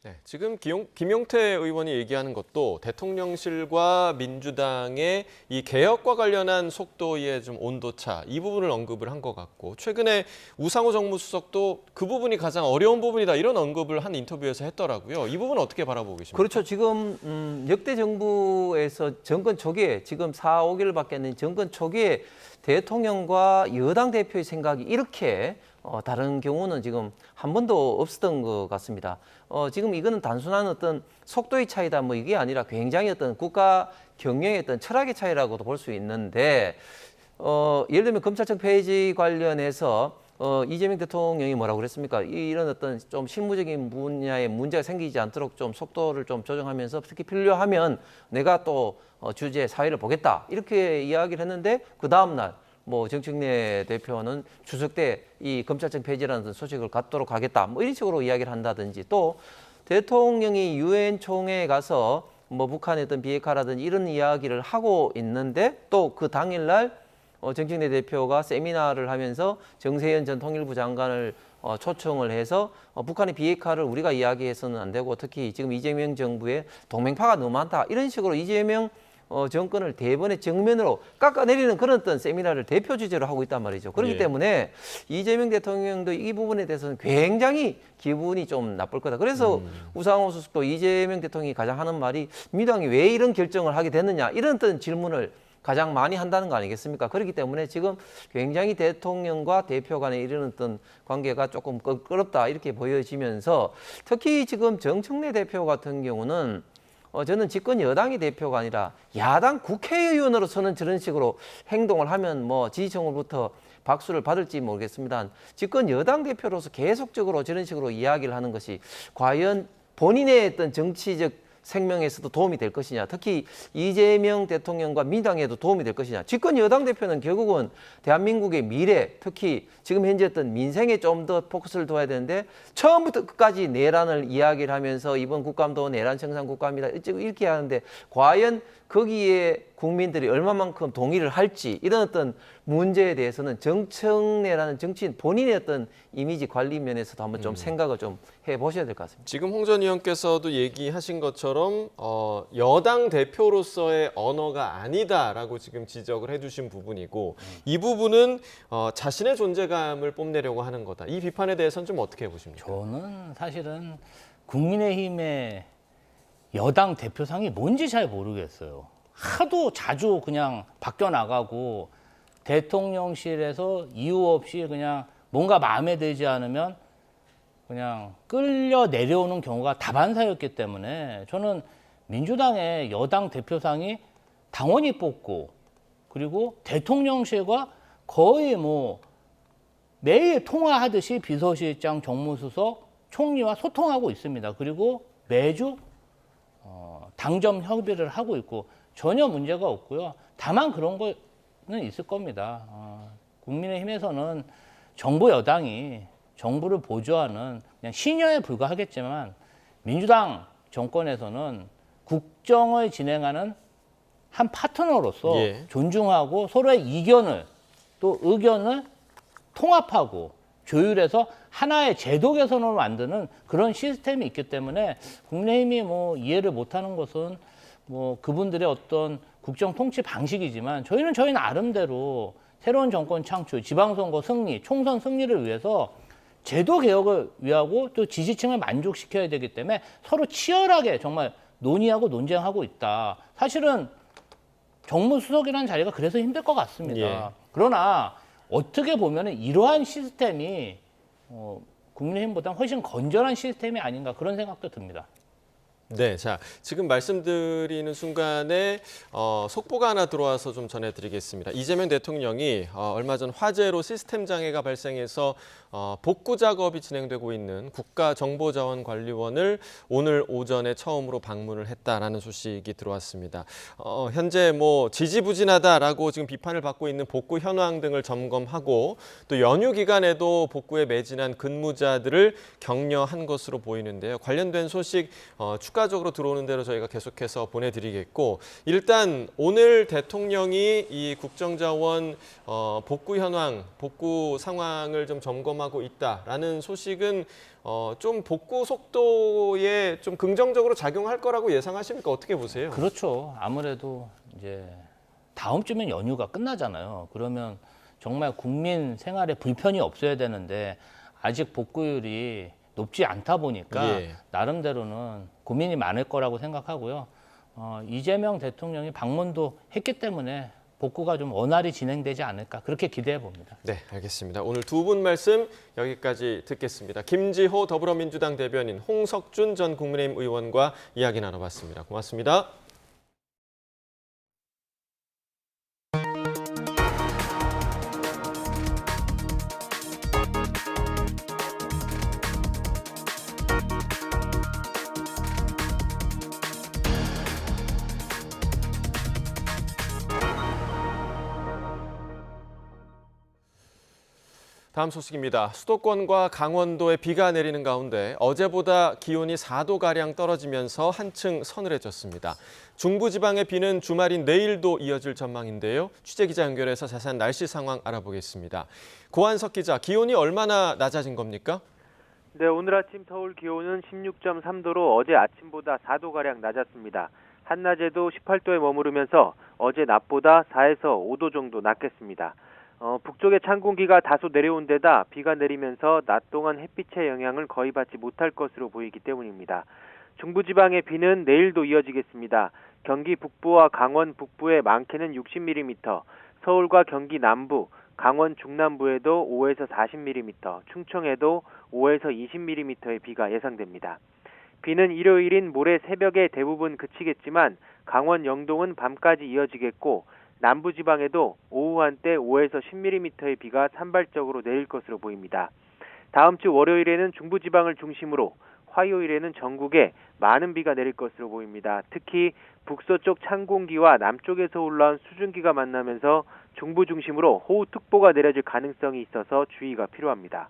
Speaker 1: 네, 지금 김용태 의원이 얘기하는 것도 대통령실과 민주당의 이 개혁과 관련한 속도의 좀 온도차 이 부분을 언급을 한 것 같고 최근에 우상호 정무수석도 그 부분이 가장 어려운 부분이다 이런 언급을 한 인터뷰에서 했더라고요. 이 부분 어떻게 바라보고 계십니까?
Speaker 17: 그렇죠. 지금 역대 정부에서 정권 초기에 지금 4, 5개월밖에 안 된 정권 초기에 대통령과 여당 대표의 생각이 이렇게 다른 경우는 지금 한 번도 없었던 것 같습니다. 지금 이거는 단순한 어떤 속도의 차이다 뭐 이게 아니라 굉장히 어떤 국가 경영의 어떤 철학의 차이라고도 볼 수 있는데 예를 들면 검찰청 폐지 관련해서 이재명 대통령이 뭐라고 그랬습니까? 이런 어떤 좀 실무적인 분야에 문제가 생기지 않도록 좀 속도를 좀 조정하면서 특히 필요하면 내가 또 주재 사회를 보겠다 이렇게 이야기를 했는데 그 다음 날 뭐 정청래 대표는 추석 때 이 검찰청 폐지라는 소식을 갖도록 하겠다 뭐 이런 식으로 이야기를 한다든지 또 대통령이 유엔 총회에 가서 뭐 북한의 어떤 비핵화라든지 이런 이야기를 하고 있는데 또 그 당일날 정청래 대표가 세미나를 하면서 정세현 전 통일부 장관을 초청을 해서 북한의 비핵화를 우리가 이야기해서는 안 되고 특히 지금 이재명 정부의 동맹파가 너무 많다 이런 식으로 이재명 정권을 대번에 정면으로 깎아내리는 그런 어떤 세미나를 대표 주제로 하고 있단 말이죠. 그렇기 때문에 이재명 대통령도 이 부분에 대해서는 굉장히 기분이 좀 나쁠 거다. 그래서 우상호 수석도 이재명 대통령이 가장 하는 말이 민주당이 왜 이런 결정을 하게 됐느냐 이런 어떤 질문을 가장 많이 한다는 거 아니겠습니까? 그렇기 때문에 지금 굉장히 대통령과 대표 간의 이런 어떤 관계가 조금 껄끄럽다 이렇게 보여지면서 특히 지금 정청래 대표 같은 경우는 저는 집권 여당의 대표가 아니라 야당 국회의원으로서는 저런 식으로 행동을 하면 뭐 지지층으로부터 박수를 받을지 모르겠습니다. 집권 여당 대표로서 계속적으로 저런 식으로 이야기를 하는 것이 과연 본인의 어떤 정치적 생명에서도 도움이 될 것이냐, 특히 이재명 대통령과 민주당에도 도움이 될 것이냐. 집권 여당 대표는 결국은 대한민국의 미래, 특히 지금 현재 어떤 민생에 좀 더 포커스를 둬야 되는데 처음부터 끝까지 내란을 이야기를 하면서 이번 국감도 내란 청산 국감이다 이렇게 하는데 과연 거기에 국민들이 얼마만큼 동의를 할지 이런 어떤 문제에 대해서는 정청래라는 정치인 본인의 어떤 이미지 관리 면에서도 한번 좀 생각을 좀 해보셔야 될 것 같습니다.
Speaker 1: 지금 홍 전 의원께서도 얘기하신 것처럼 여당 대표로서의 언어가 아니다라고 지금 지적을 해주신 부분이고 이 부분은 자신의 존재감을 뽐내려고 하는 거다. 이 비판에 대해서는 좀 어떻게 보십니까?
Speaker 12: 저는 사실은 국민의힘의 여당 대표상이 뭔지 잘 모르겠어요. 하도 자주 그냥 바뀌어 나가고 대통령실에서 이유 없이 그냥 뭔가 마음에 들지 않으면 그냥 끌려 내려오는 경우가 다반사였기 때문에 저는 민주당의 여당 대표상이 당원이 뽑고 그리고 대통령실과 거의 뭐 매일 통화하듯이 비서실장, 정무수석, 총리와 소통하고 있습니다. 그리고 매주 당점 협의를 하고 있고 전혀 문제가 없고요. 다만 그런 거는 있을 겁니다. 국민의힘에서는 정부 여당이 정부를 보조하는 그냥 시녀에 불과하겠지만 민주당 정권에서는 국정을 진행하는 한 파트너로서 존중하고 서로의 이견을 또 의견을 통합하고 조율해서 하나의 제도 개선을 만드는 그런 시스템이 있기 때문에 국민의힘이 뭐 이해를 못하는 것은 뭐 그분들의 어떤 국정 통치 방식이지만 저희는 나름대로 새로운 정권 창출, 지방선거 승리, 총선 승리를 위해서 제도 개혁을 위하고 또 지지층을 만족시켜야 되기 때문에 서로 치열하게 정말 논의하고 논쟁하고 있다. 사실은 정무수석이라는 자리가 그래서 힘들 것 같습니다. 그러나 어떻게 보면 이러한 시스템이 국민의힘보다 훨씬 건전한 시스템이 아닌가 그런 생각도 듭니다.
Speaker 1: 네, 자 지금 말씀드리는 순간에 속보가 하나 들어와서 좀 전해드리겠습니다. 이재명 대통령이 얼마 전 화재로 시스템 장애가 발생해서 복구 작업이 진행되고 있는 국가정보자원관리원을 오늘 오전에 처음으로 방문을 했다라는 소식이 들어왔습니다. 현재 뭐 지지부진하다라고 지금 비판을 받고 있는 복구 현황 등을 점검하고 또 연휴 기간에도 복구에 매진한 근무자들을 격려한 것으로 보이는데요. 관련된 소식 추가적으로 들어오는 대로 저희가 계속해서 보내드리겠고 일단 오늘 대통령이 이 국정자원 복구 현황, 복구 상황을 좀 점검하고 있다라는 소식은 좀 복구 속도에 좀 긍정적으로 작용할 거라고 예상하십니까? 어떻게 보세요?
Speaker 12: 그렇죠. 아무래도 이제 다음 주면 연휴가 끝나잖아요. 그러면 정말 국민 생활에 불편이 없어야 되는데 아직 복구율이 높지 않다 보니까 나름대로는 고민이 많을 거라고 생각하고요. 이재명 대통령이 방문도 했기 때문에 복구가 좀 원활히 진행되지 않을까 그렇게 기대해 봅니다.
Speaker 1: 네, 알겠습니다. 오늘 두 분 말씀 여기까지 듣겠습니다. 김지호 더불어민주당 대변인, 홍석준 전 국민의힘 의원과 이야기 나눠봤습니다. 고맙습니다. 다음 소식입니다. 수도권과 강원도에 비가 내리는 가운데 어제보다 기온이 4도가량 떨어지면서 한층 서늘해졌습니다. 중부지방의 비는 주말인 내일도 이어질 전망인데요. 취재기자 연결해서 자세한 날씨 상황 알아보겠습니다. 고한석 기자, 기온이 얼마나 낮아진 겁니까?
Speaker 21: 네, 오늘 아침 서울 기온은 16.3도로 어제 아침보다 4도가량 낮았습니다. 한낮에도 18도에 머무르면서 어제 낮보다 4에서 5도 정도 낮겠습니다. 북쪽의 찬 공기가 다소 내려온 데다 비가 내리면서 낮 동안 햇빛의 영향을 거의 받지 못할 것으로 보이기 때문입니다. 중부지방의 비는 내일도 이어지겠습니다. 경기 북부와 강원 북부에 많게는 60mm, 서울과 경기 남부, 강원 중남부에도 5에서 40mm, 충청에도 5에서 20mm의 비가 예상됩니다. 비는 일요일인 모레 새벽에 대부분 그치겠지만 강원 영동은 밤까지 이어지겠고 남부지방에도 오후 한때 5에서 10mm의 비가 산발적으로 내릴 것으로 보입니다. 다음 주 월요일에는 중부지방을 중심으로 화요일에는 전국에 많은 비가 내릴 것으로 보입니다. 특히 북서쪽 찬 공기와 남쪽에서 올라온 수증기가 만나면서 중부 중심으로 호우특보가 내려질 가능성이 있어서 주의가 필요합니다.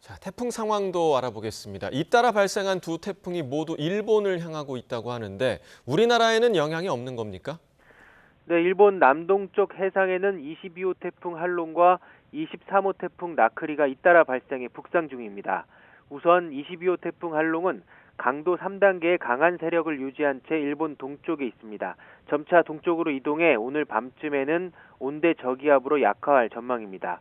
Speaker 1: 자, 태풍 상황도 알아보겠습니다. 잇따라 발생한 두 태풍이 모두 일본을 향하고 있다고 하는데 우리나라에는 영향이 없는 겁니까?
Speaker 21: 네, 일본 남동쪽 해상에는 22호 태풍 한론과 23호 태풍 나크리가 잇따라 발생해 북상 중입니다. 우선 22호 태풍 한론은 강도 3단계의 강한 세력을 유지한 채 일본 동쪽에 있습니다. 점차 동쪽으로 이동해 오늘 밤쯤에는 온대 저기압으로 약화할 전망입니다.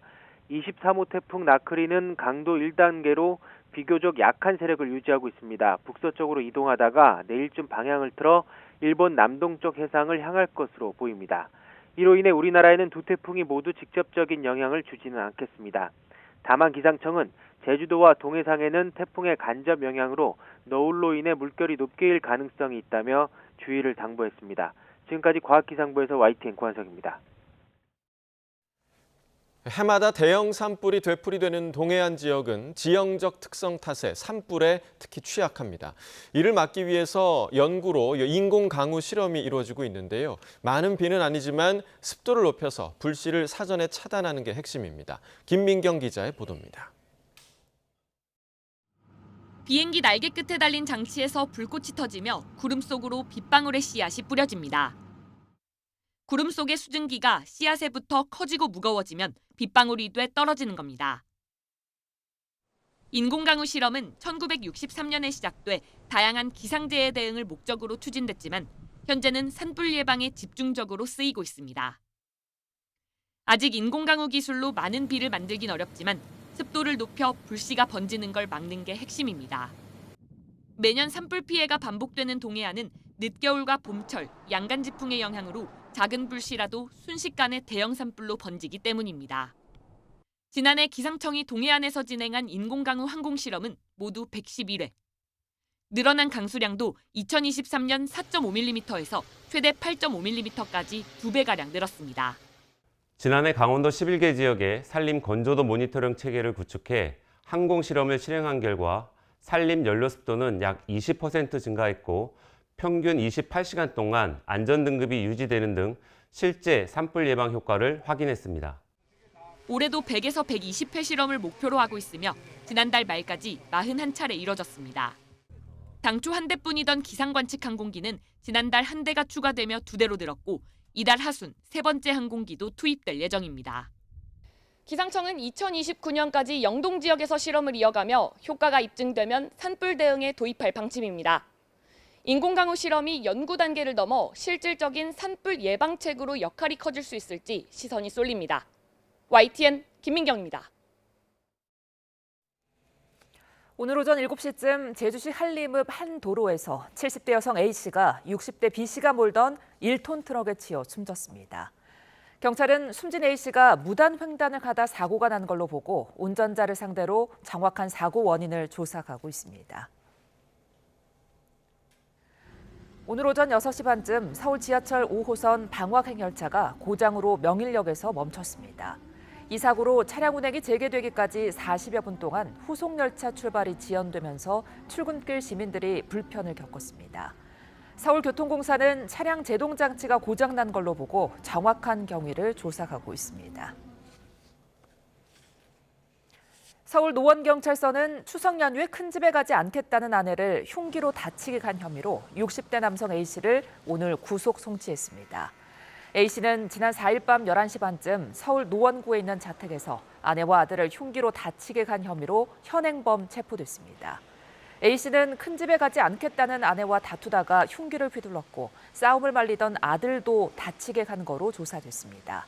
Speaker 21: 23호 태풍 나크리는 강도 1단계로 비교적 약한 세력을 유지하고 있습니다. 북서쪽으로 이동하다가 내일쯤 방향을 틀어 일본 남동쪽 해상을 향할 것으로 보입니다. 이로 인해 우리나라에는 두 태풍이 모두 직접적인 영향을 주지는 않겠습니다. 다만 기상청은 제주도와 동해상에는 태풍의 간접 영향으로 너울로 인해 물결이 높게 일 가능성이 있다며 주의를 당부했습니다. 지금까지 과학기상부에서 YTN 고한석입니다.
Speaker 1: 해마다 대형 산불이 되풀이되는 동해안 지역은 지형적 특성 탓에 산불에 특히 취약합니다. 이를 막기 위해서 연구로 인공 강우 실험이 이루어지고 있는데요. 많은 비는 아니지만 습도를 높여서 불씨를 사전에 차단하는 게 핵심입니다. 김민경 기자의 보도입니다.
Speaker 2: 비행기 날개 끝에 달린 장치에서 불꽃이 터지며 구름 속으로 빗방울의 씨앗이 뿌려집니다. 구름 속의 수증기가 씨앗에 붙어 커지고 무거워지면 빗방울이 돼 떨어지는 겁니다. 인공강우 실험은 1963년에 시작돼 다양한 기상재해 대응을 목적으로 추진됐지만 현재는 산불 예방에 집중적으로 쓰이고 있습니다. 아직 인공강우 기술로 많은 비를 만들긴 어렵지만 습도를 높여 불씨가 번지는 걸 막는 게 핵심입니다. 매년 산불 피해가 반복되는 동해안은 늦겨울과 봄철, 양간지풍의 영향으로 작은 불씨라도 순식간에 대형 산불로 번지기 때문입니다. 지난해 기상청이 동해안에서 진행한 인공강우 항공실험은 모두 111회. 늘어난 강수량도 2023년 4.5mm에서 최대 8.5mm까지 2배가량 늘었습니다.
Speaker 22: 지난해 강원도 11개 지역에 산림 건조도 모니터링 체계를 구축해 항공실험을 실행한 결과 산림 연료 습도는 약 20% 증가했고 평균 28시간 동안 안전등급이 유지되는 등 실제 산불 예방 효과를 확인했습니다.
Speaker 2: 올해도 100에서 120회 실험을 목표로 하고 있으며 지난달 말까지 41차례 이뤄졌습니다. 당초 한 대뿐이던 기상관측 항공기는 지난달 한 대가 추가되며 2대로 늘었고 이달 하순 3번째 항공기도 투입될 예정입니다. 기상청은 2029년까지 영동 지역에서 실험을 이어가며 효과가 입증되면 산불 대응에 도입할 방침입니다. 인공강우 실험이 연구 단계를 넘어 실질적인 산불 예방책으로 역할이 커질 수 있을지 시선이 쏠립니다. YTN 김민경입니다.
Speaker 8: 오늘 오전 7시쯤 제주시 한림읍 한 도로에서 70대 여성 A씨가 60대 B씨가 몰던 1톤 트럭에 치여 숨졌습니다. 경찰은 숨진 A씨가 무단 횡단을 하다 사고가 난 걸로 보고 운전자를 상대로 정확한 사고 원인을 조사하고 있습니다. 오늘 오전 6시 반쯤 서울 지하철 5호선 방화행열차가 고장으로 명일역에서 멈췄습니다. 이 사고로 차량 운행이 재개되기까지 40여 분 동안 후속열차 출발이 지연되면서 출근길 시민들이 불편을 겪었습니다. 서울교통공사는 차량 제동장치가 고장난 걸로 보고 정확한 경위를 조사하고 있습니다. 서울 노원경찰서는 추석 연휴에 큰 집에 가지 않겠다는 아내를 흉기로 다치게 간 혐의로 60대 남성 A씨를 오늘 구속 송치했습니다. A씨는 지난 4일 밤 11시 반쯤 서울 노원구에 있는 자택에서 아내와 아들을 흉기로 다치게 간 혐의로 현행범 체포됐습니다. A씨는 큰 집에 가지 않겠다는 아내와 다투다가 흉기를 휘둘렀고 싸움을 말리던 아들도 다치게 간 거로 조사됐습니다.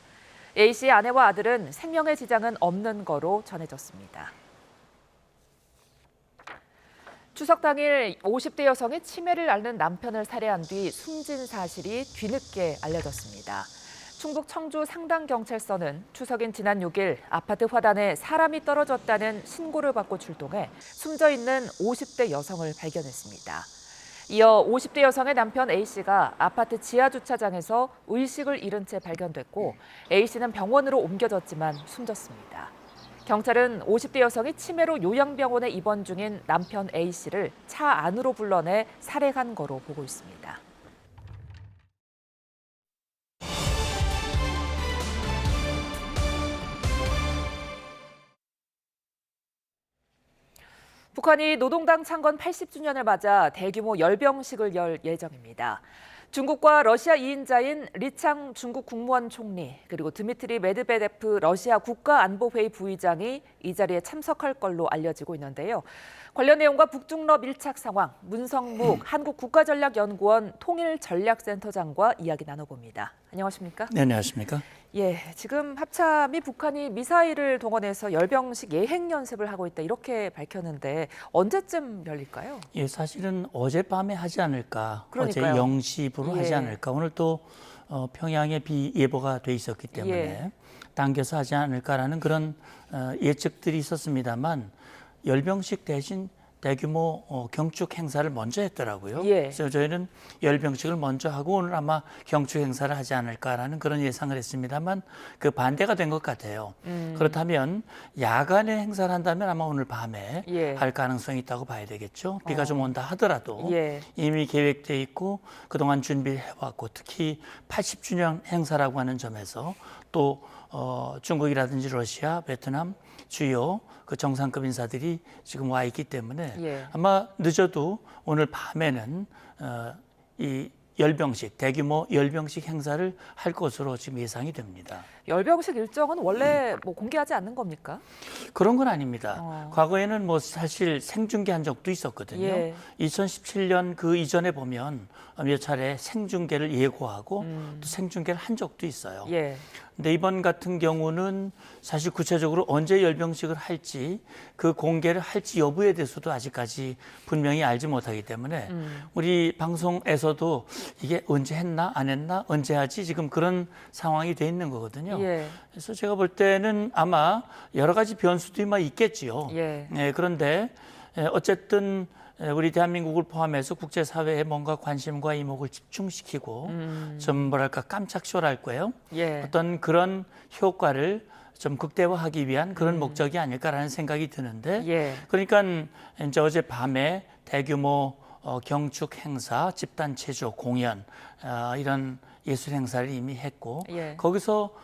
Speaker 8: A씨의 아내와 아들은 생명의 지장은 없는 거로 전해졌습니다. 추석 당일 50대 여성의 치매를 앓는 남편을 살해한 뒤 숨진 사실이 뒤늦게 알려졌습니다. 충북 청주 상당경찰서는 추석인 지난 6일 아파트 화단에 사람이 떨어졌다는 신고를 받고 출동해 숨져 있는 50대 여성을 발견했습니다. 이어 50대 여성의 남편 A씨가 아파트 지하주차장에서 의식을 잃은 채 발견됐고 A씨는 병원으로 옮겨졌지만 숨졌습니다. 경찰은 50대 여성이 치매로 요양병원에 입원 중인 남편 A씨를 차 안으로 불러내 살해한 거로 보고 있습니다. 북한이 노동당 창건 80주년을 맞아 대규모 열병식을 열 예정입니다. 중국과 러시아 2인자인 리창 중국 국무원 총리 그리고 드미트리 메드베데프 러시아 국가안보회의 부의장이 이 자리에 참석할 걸로 알려지고 있는데요. 관련 내용과 북중러 밀착 상황, 문성묵 한국국가전략연구원 통일전략센터장과 이야기 나눠봅니다. 안녕하십니까?
Speaker 23: 네, 안녕하십니까?
Speaker 8: 예, 지금 합참이 북한이 미사일을 동원해서 열병식 예행 연습을 하고 있다 이렇게 밝혔는데 언제쯤 열릴까요?
Speaker 3: 예, 사실은 어젯밤에 하지 않을까,
Speaker 8: 그러니까요.
Speaker 3: 어제 0시부로 하지
Speaker 8: 예.
Speaker 3: 않을까. 오늘 또 평양에 비 예보가 돼 있었기 때문에
Speaker 8: 예.
Speaker 3: 당겨서 하지 않을까라는 그런 예측들이 있었습니다만 열병식 대신 대규모 경축 행사를 먼저 했더라고요.
Speaker 8: 예.
Speaker 3: 그래서 저희는 열병식을 먼저 하고 오늘 아마 경축 행사를 하지 않을까라는 그런 예상을 했습니다만 그 반대가 된 것 같아요. 그렇다면 야간에 행사를 한다면 아마 오늘 밤에
Speaker 8: 예.
Speaker 3: 할 가능성이 있다고 봐야 되겠죠. 비가 좀 온다 하더라도
Speaker 8: 예.
Speaker 3: 이미 계획돼 있고 그동안 준비를 해왔고 특히 80주년 행사라고 하는 점에서 또 중국이라든지 러시아, 베트남 주요 그 정상급 인사들이 지금 와 있기 때문에
Speaker 8: 예.
Speaker 3: 아마 늦어도 오늘 밤에는 이 열병식, 대규모 열병식 행사를 할 것으로 지금 예상이 됩니다.
Speaker 8: 열병식 일정은 원래 뭐 공개하지 않는 겁니까?
Speaker 3: 그런 건 아닙니다. 과거에는 뭐 사실 생중계한 적도 있었거든요.
Speaker 8: 예.
Speaker 3: 2017년 그 이전에 보면 몇 차례 생중계를 예고하고 또 생중계를 한 적도 있어요.
Speaker 8: 예.
Speaker 3: 근데 이번 같은 경우는 사실 구체적으로 언제 열병식을 할지 그 공개를 할지 여부에 대해서도 아직까지 분명히 알지 못하기 때문에 우리 방송에서도 이게 언제 했나 안 했나 언제 하지 지금 그런 상황이 돼 있는 거거든요.
Speaker 8: 예.
Speaker 3: 그래서 제가 볼 때는 아마 여러 가지 변수도 있겠지요.
Speaker 8: 예.
Speaker 3: 그런데 어쨌든 우리 대한민국을 포함해서 국제사회에 뭔가 관심과 이목을 집중시키고 좀 뭐랄까 깜짝 쇼랄 거예요.
Speaker 8: 예.
Speaker 3: 어떤 그런 효과를 좀 극대화하기 위한 그런 목적이 아닐까라는 생각이 드는데
Speaker 8: 예.
Speaker 3: 그러니까 이제 어젯밤에 대규모 경축 행사, 집단 체조, 공연 이런 예술 행사를 이미 했고
Speaker 8: 예.
Speaker 3: 거기서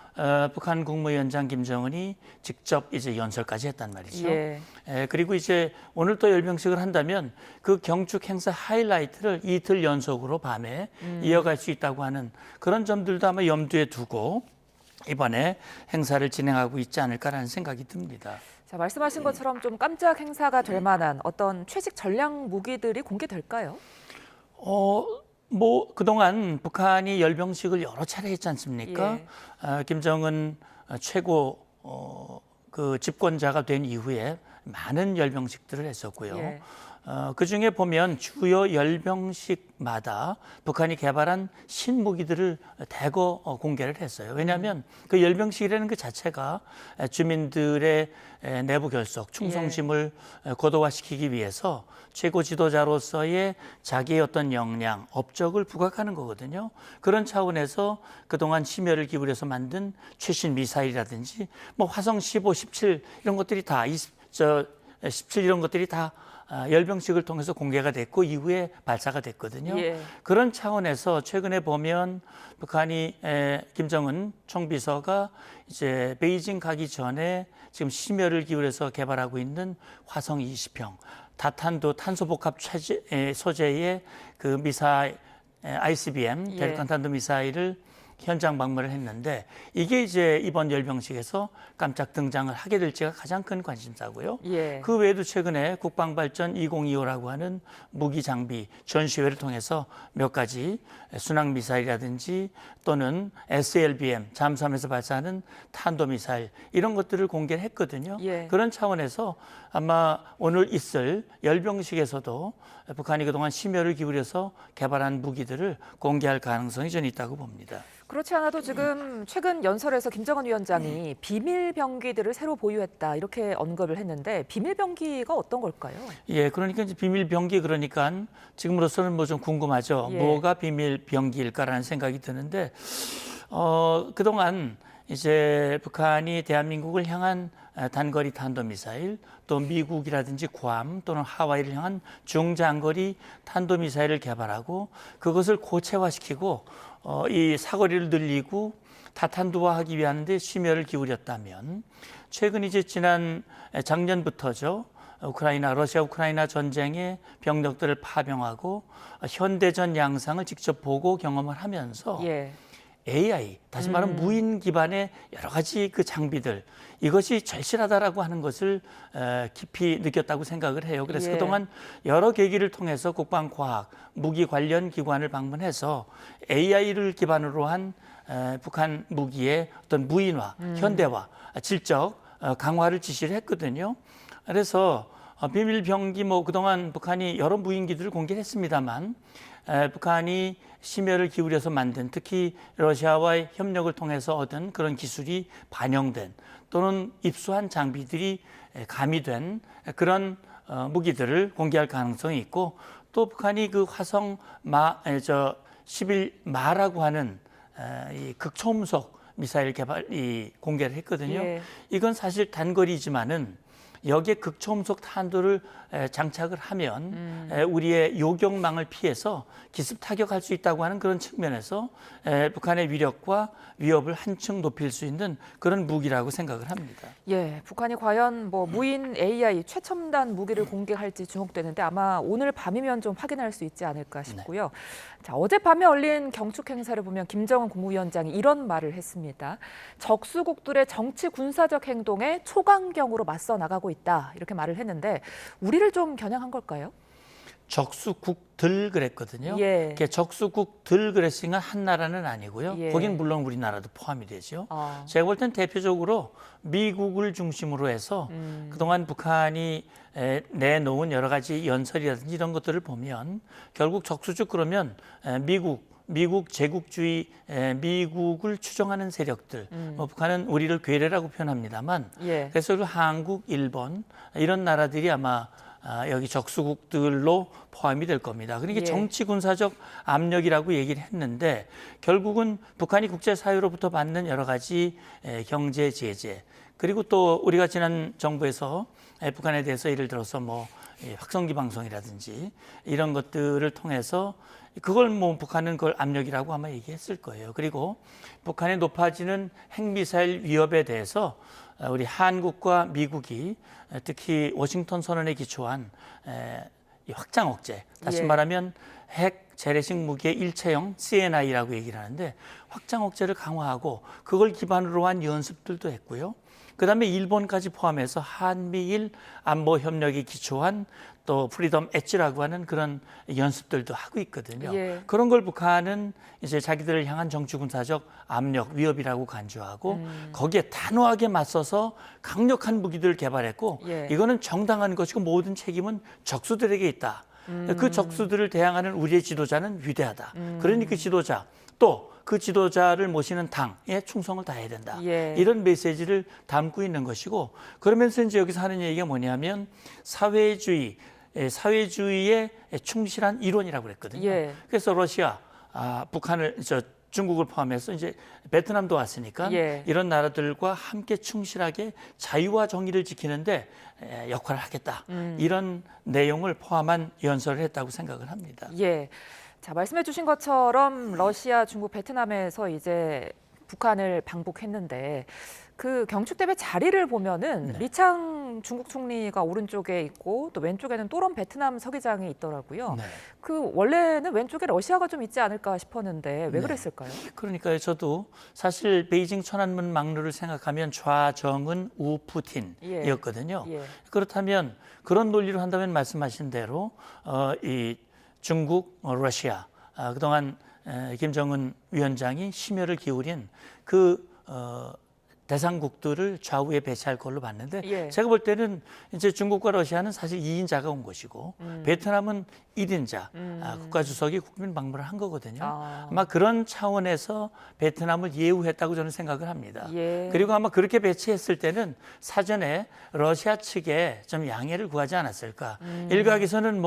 Speaker 3: 북한 국무위원장 김정은이 직접 이제 연설까지 했단 말이죠.
Speaker 8: 예.
Speaker 3: 그리고 이제 오늘 또 열병식을 한다면 그 경축 행사 하이라이트를 이틀 연속으로 밤에 이어갈 수 있다고 하는 그런 점들도 아마 염두에 두고 이번에 행사를 진행하고 있지 않을까라는 생각이 듭니다.
Speaker 8: 자, 말씀하신 것처럼 좀 깜짝 행사가 될 만한 어떤 최식 전략 무기들이 공개될까요?
Speaker 3: 뭐 그동안 북한이 열병식을 여러 차례 했지 않습니까?
Speaker 8: 예.
Speaker 3: 김정은 최고 그 집권자가 된 이후에 많은 열병식들을 했었고요.
Speaker 8: 예.
Speaker 3: 그 중에 보면 주요 열병식마다 북한이 개발한 신무기들을 대거 공개를 했어요. 왜냐하면 그 열병식이라는 그 자체가 주민들의 내부 결속, 충성심을 고도화시키기 위해서 최고 지도자로서의 자기의 어떤 역량, 업적을 부각하는 거거든요. 그런 차원에서 그동안 심혈을 기울여서 만든 최신 미사일이라든지 뭐 화성 15, 17 이런 것들이 다 17 이런 것들이 다 열병식을 통해서 공개가 됐고 이후에 발사가 됐거든요.
Speaker 8: 예.
Speaker 3: 그런 차원에서 최근에 보면 북한이 김정은 총비서가 이제 베이징 가기 전에 지금 심혈을 기울여서 개발하고 있는 화성 20형 다탄도 탄소복합 소재의 그 미사일 ICBM 대륙간 탄도 미사일을 현장 방문을 했는데 이게 이제 이번 열병식에서 깜짝 등장을 하게 될지가 가장 큰 관심사고요.
Speaker 8: 예.
Speaker 3: 그 외에도 최근에 국방발전 2025라고 하는 무기 장비 전시회를 통해서 몇 가지 순항 미사일이라든지 또는 SLBM 잠수함에서 발사하는 탄도 미사일 이런 것들을 공개를 했거든요.
Speaker 8: 예.
Speaker 3: 그런 차원에서 아마 오늘 있을 열병식에서도 북한이 그동안 심혈을 기울여서 개발한 무기들을 공개할 가능성이 저는 있다고 봅니다.
Speaker 8: 그렇지 않아도 지금 최근 연설에서 김정은 위원장이 비밀 병기들을 새로 보유했다 이렇게 언급을 했는데 비밀 병기가 어떤 걸까요?
Speaker 3: 예, 그러니까 이제 비밀 병기 그러니까 지금으로서는 뭐 좀 궁금하죠.
Speaker 8: 예.
Speaker 3: 뭐가 비밀 병기일까라는 생각이 드는데 그동안 이제 북한이 대한민국을 향한 단거리 탄도미사일 또 미국이라든지 괌 또는 하와이를 향한 중장거리 탄도미사일을 개발하고 그것을 고체화시키고 이 사거리를 늘리고 다탄두화하기 위한 데 심혈을 기울였다면 최근 이제 지난 작년부터죠. 러시아 우크라이나 전쟁에 병력들을 파병하고 현대전 양상을 직접 보고 경험을 하면서
Speaker 8: 예.
Speaker 3: AI, 다시 말하면 무인 기반의 여러 가지 그 장비들, 이것이 절실하다라고 하는 것을 깊이 느꼈다고 생각을 해요. 그래서 그동안 여러 계기를 통해서 국방과학, 무기 관련 기관을 방문해서 AI를 기반으로 한 북한 무기의 어떤 무인화, 현대화, 질적 강화를 지시를 했거든요. 그래서 비밀 병기 그동안 북한이 여러 무인기들을 공개했습니다만 북한이 심혈을 기울여서 만든, 특히 러시아와의 협력을 통해서 얻은 그런 기술이 반영된 또는 입수한 장비들이 가미된 그런 무기들을 공개할 가능성이 있고, 또 북한이 그 화성 11마라고 하는 이 극초음속 미사일 공개를 했거든요. 이건 사실 단거리지만은 여기에 극초음속 탄도를 장착을 하면 우리의 요격망을 피해서 기습 타격할 수 있다고 하는 그런 측면에서 북한의 위력과 위협을 한층 높일 수 있는 그런 무기라고 생각을 합니다.
Speaker 8: 예, 북한이 과연 무인 AI 최첨단 무기를 공개할지 주목되는데 아마 오늘 밤이면 좀 확인할 수 있지 않을까 싶고요. 자, 어젯밤에 열린 경축 행사를 보면 김정은 국무위원장이 이런 말을 했습니다. 적수국들의 정치 군사적 행동에 초강경으로 맞서 나가고 있다, 이렇게 말을 했는데 우리를 좀 겨냥한 걸까요?
Speaker 3: 적수국들 그랬거든요. 적수국들 그랬으니까 한 나라는 아니고요. 거긴 물론 우리나라도 포함이 되죠. 제가 볼 땐 대표적으로 미국을 중심으로 해서 그동안 북한이 내놓은 여러 가지 연설이라든지 이런 것들을 보면 결국 적수적 그러면 미국 제국주의, 미국을 추종하는 세력들, 북한은 우리를 괴뢰라고 표현합니다만, 그래서 한국, 일본 이런 나라들이 아마 여기 적수국들로 포함이 될 겁니다. 그러니까 정치 군사적 압력이라고 얘기를 했는데 결국은 북한이 국제사회로부터 받는 여러 가지 경제 제재, 그리고 또 우리가 지난 정부에서 북한에 대해서 예를 들어서 확성기 방송이라든지 이런 것들을 통해서 그걸 북한은 그걸 압력이라고 아마 얘기했을 거예요. 그리고 북한의 높아지는 핵미사일 위협에 대해서 우리 한국과 미국이 특히 워싱턴 선언에 기초한 확장 억제, 다시 말하면 핵 재래식 무기의 일체형 CNI라고 얘기를 하는데 확장 억제를 강화하고 그걸 기반으로 한 연습들도 했고요. 그다음에 일본까지 포함해서 한미일 안보 협력에 기초한 또 프리덤 엣지라고 하는 그런 연습들도 하고 있거든요. 그런 걸 북한은 이제 자기들을 향한 정치 군사적 압력, 위협이라고 간주하고 거기에 단호하게 맞서서 강력한 무기들을 개발했고 이거는 정당한 것이고 모든 책임은 적수들에게 있다. 그 적수들을 대항하는 우리의 지도자는 위대하다. 그러니 그 지도자 또 그 지도자를 모시는 당에 충성을 다해야 된다. 이런 메시지를 담고 있는 것이고, 그러면서 이제 여기서 하는 얘기가 뭐냐면 사회주의에 충실한 이론이라고 그랬거든요. 그래서 러시아, 북한을 중국을 포함해서 이제 베트남도 왔으니까 이런 나라들과 함께 충실하게 자유와 정의를 지키는데 역할을 하겠다. 이런 내용을 포함한 연설을 했다고 생각을 합니다.
Speaker 8: 자, 말씀해 주신 것처럼 러시아, 중국, 베트남에서 이제 북한을 방북했는데 그 경축대회 자리를 보면은 리창 중국 총리가 오른쪽에 있고 또 왼쪽에는 또런 베트남 서기장이 있더라고요. 그 원래는 왼쪽에 러시아가 좀 있지 않을까 싶었는데 왜 그랬을까요?
Speaker 3: 그러니까요. 저도 사실 베이징 천안문 막루를 생각하면 좌정은 우 푸틴이었거든요. 그렇다면 그런 논리로 한다면 말씀하신 대로 이 중국, 러시아, 그동안 김정은 위원장이 심혈을 기울인 그 대상국들을 좌우에 배치할 걸로 봤는데 제가 볼 때는 이제 중국과 러시아는 사실 2인자가 온 것이고 베트남은 1인자 국가주석이 국민 방문을 한 거거든요. 아마 그런 차원에서 베트남을 예우했다고 저는 생각을 합니다. 그리고 아마 그렇게 배치했을 때는 사전에 러시아 측에 좀 양해를 구하지 않았을까. 일각에서는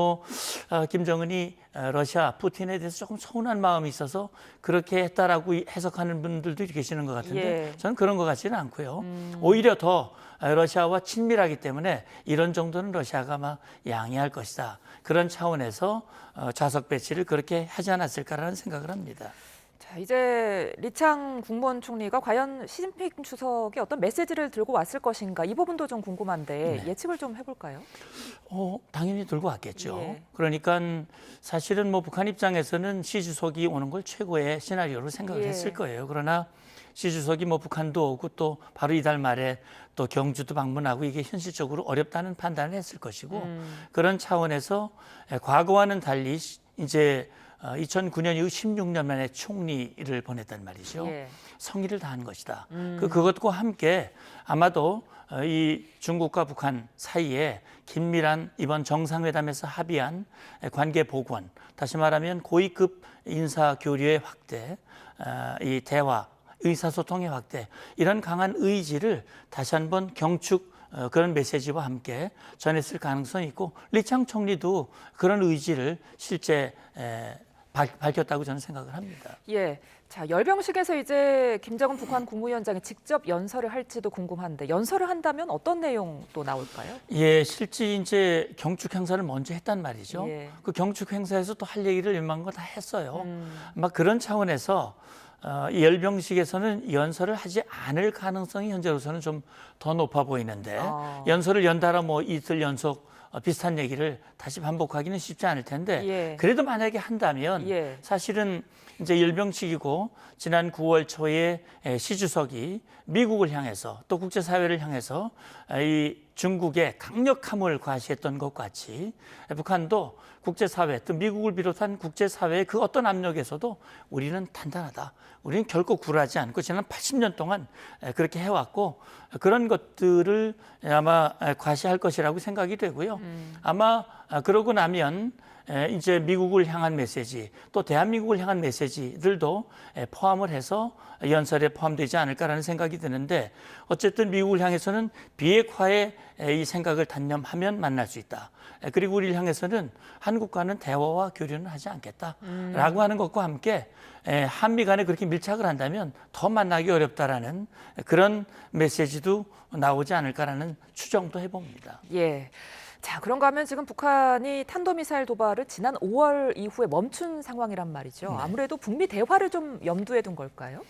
Speaker 3: 김정은이 러시아 푸틴에 대해서 조금 서운한 마음이 있어서 그렇게 했다라고 해석하는 분들도 계시는 것 같은데 저는 그런 것 같지는 않고요. 오히려 더 러시아와 친밀하기 때문에 이런 정도는 러시아가 아마 양해할 것이다. 그런 차원에서 좌석 배치를 그렇게 하지 않았을까라는 생각을 합니다.
Speaker 8: 자, 이제 리창 국무원 총리가 과연 시진핑 주석이 어떤 메시지를 들고 왔을 것인가, 이 부분도 좀 궁금한데 예측을 좀 해볼까요?
Speaker 3: 당연히 들고 왔겠죠.
Speaker 8: 예.
Speaker 3: 그러니까 사실은 뭐 북한 입장에서는 시 주석이 오는 걸 최고의 시나리오로 생각을
Speaker 8: 예.
Speaker 3: 했을 거예요. 그러나 시 주석이 뭐 북한도 오고 또 바로 이달 말에 또 경주도 방문하고 이게 현실적으로 어렵다는 판단을 했을 것이고 그런 차원에서 과거와는 달리 이제 2009년 이후 16년 만에 총리를 보냈단 말이죠.
Speaker 8: 예.
Speaker 3: 성의를 다한 것이다. 그것과 함께 아마도 이 중국과 북한 사이에 긴밀한 이번 정상회담에서 합의한 관계 복원, 다시 말하면 고위급 인사 교류의 확대, 이 대화, 의사소통의 확대, 이런 강한 의지를 다시 한번 경축 그런 메시지와 함께 전했을 가능성이 있고 리창 총리도 그런 의지를 실제 밝혔다고 저는 생각을 합니다.
Speaker 8: 예. 자, 열병식에서 이제 김정은 북한 국무위원장이 직접 연설을 할지도 궁금한데 연설을 한다면 어떤 내용도 나올까요?
Speaker 3: 예, 실제 이제 경축 행사를 먼저 했단 말이죠.
Speaker 8: 예.
Speaker 3: 그 경축 행사에서 또 할 얘기를 웬만한 거 다 했어요. 막 그런 차원에서 이 열병식에서는 연설을 하지 않을 가능성이 현재로서는 좀 더 높아 보이는데 연설을 연달아 뭐 이틀 연속 비슷한 얘기를 다시 반복하기는 쉽지 않을 텐데
Speaker 8: 예.
Speaker 3: 그래도 만약에 한다면
Speaker 8: 예.
Speaker 3: 사실은 이제 열병식이고 지난 9월 초에 시 주석이 미국을 향해서 또 국제사회를 향해서 이 중국의 강력함을 과시했던 것 같이 북한도 국제사회 또 미국을 비롯한 국제사회의 그 어떤 압력에서도 우리는 단단하다. 우리는 결코 굴하지 않고 지난 80년 동안 그렇게 해왔고 그런 것들을 아마 과시할 것이라고 생각이 되고요. 아마 그러고 나면 이제 미국을 향한 메시지 또 대한민국을 향한 메시지들도 포함을 해서 연설에 포함되지 않을까라는 생각이 드는데 어쨌든 미국을 향해서는 비핵화의 이 생각을 단념하면 만날 수 있다. 그리고 우리를 향해서는 한국과는 대화와 교류는 하지 않겠다라고 하는 것과 함께 한미 간에 그렇게 밀착을 한다면 더 만나기 어렵다라는 그런 메시지도 나오지 않을까라는 추정도 해봅니다.
Speaker 8: 예. 자, 그런가 하면 지금 북한이 탄도미사일 도발을 지난 5월 이후에 멈춘 상황이란 말이죠.
Speaker 3: 네.
Speaker 8: 아무래도 북미 대화를 좀 염두에 둔 걸까요?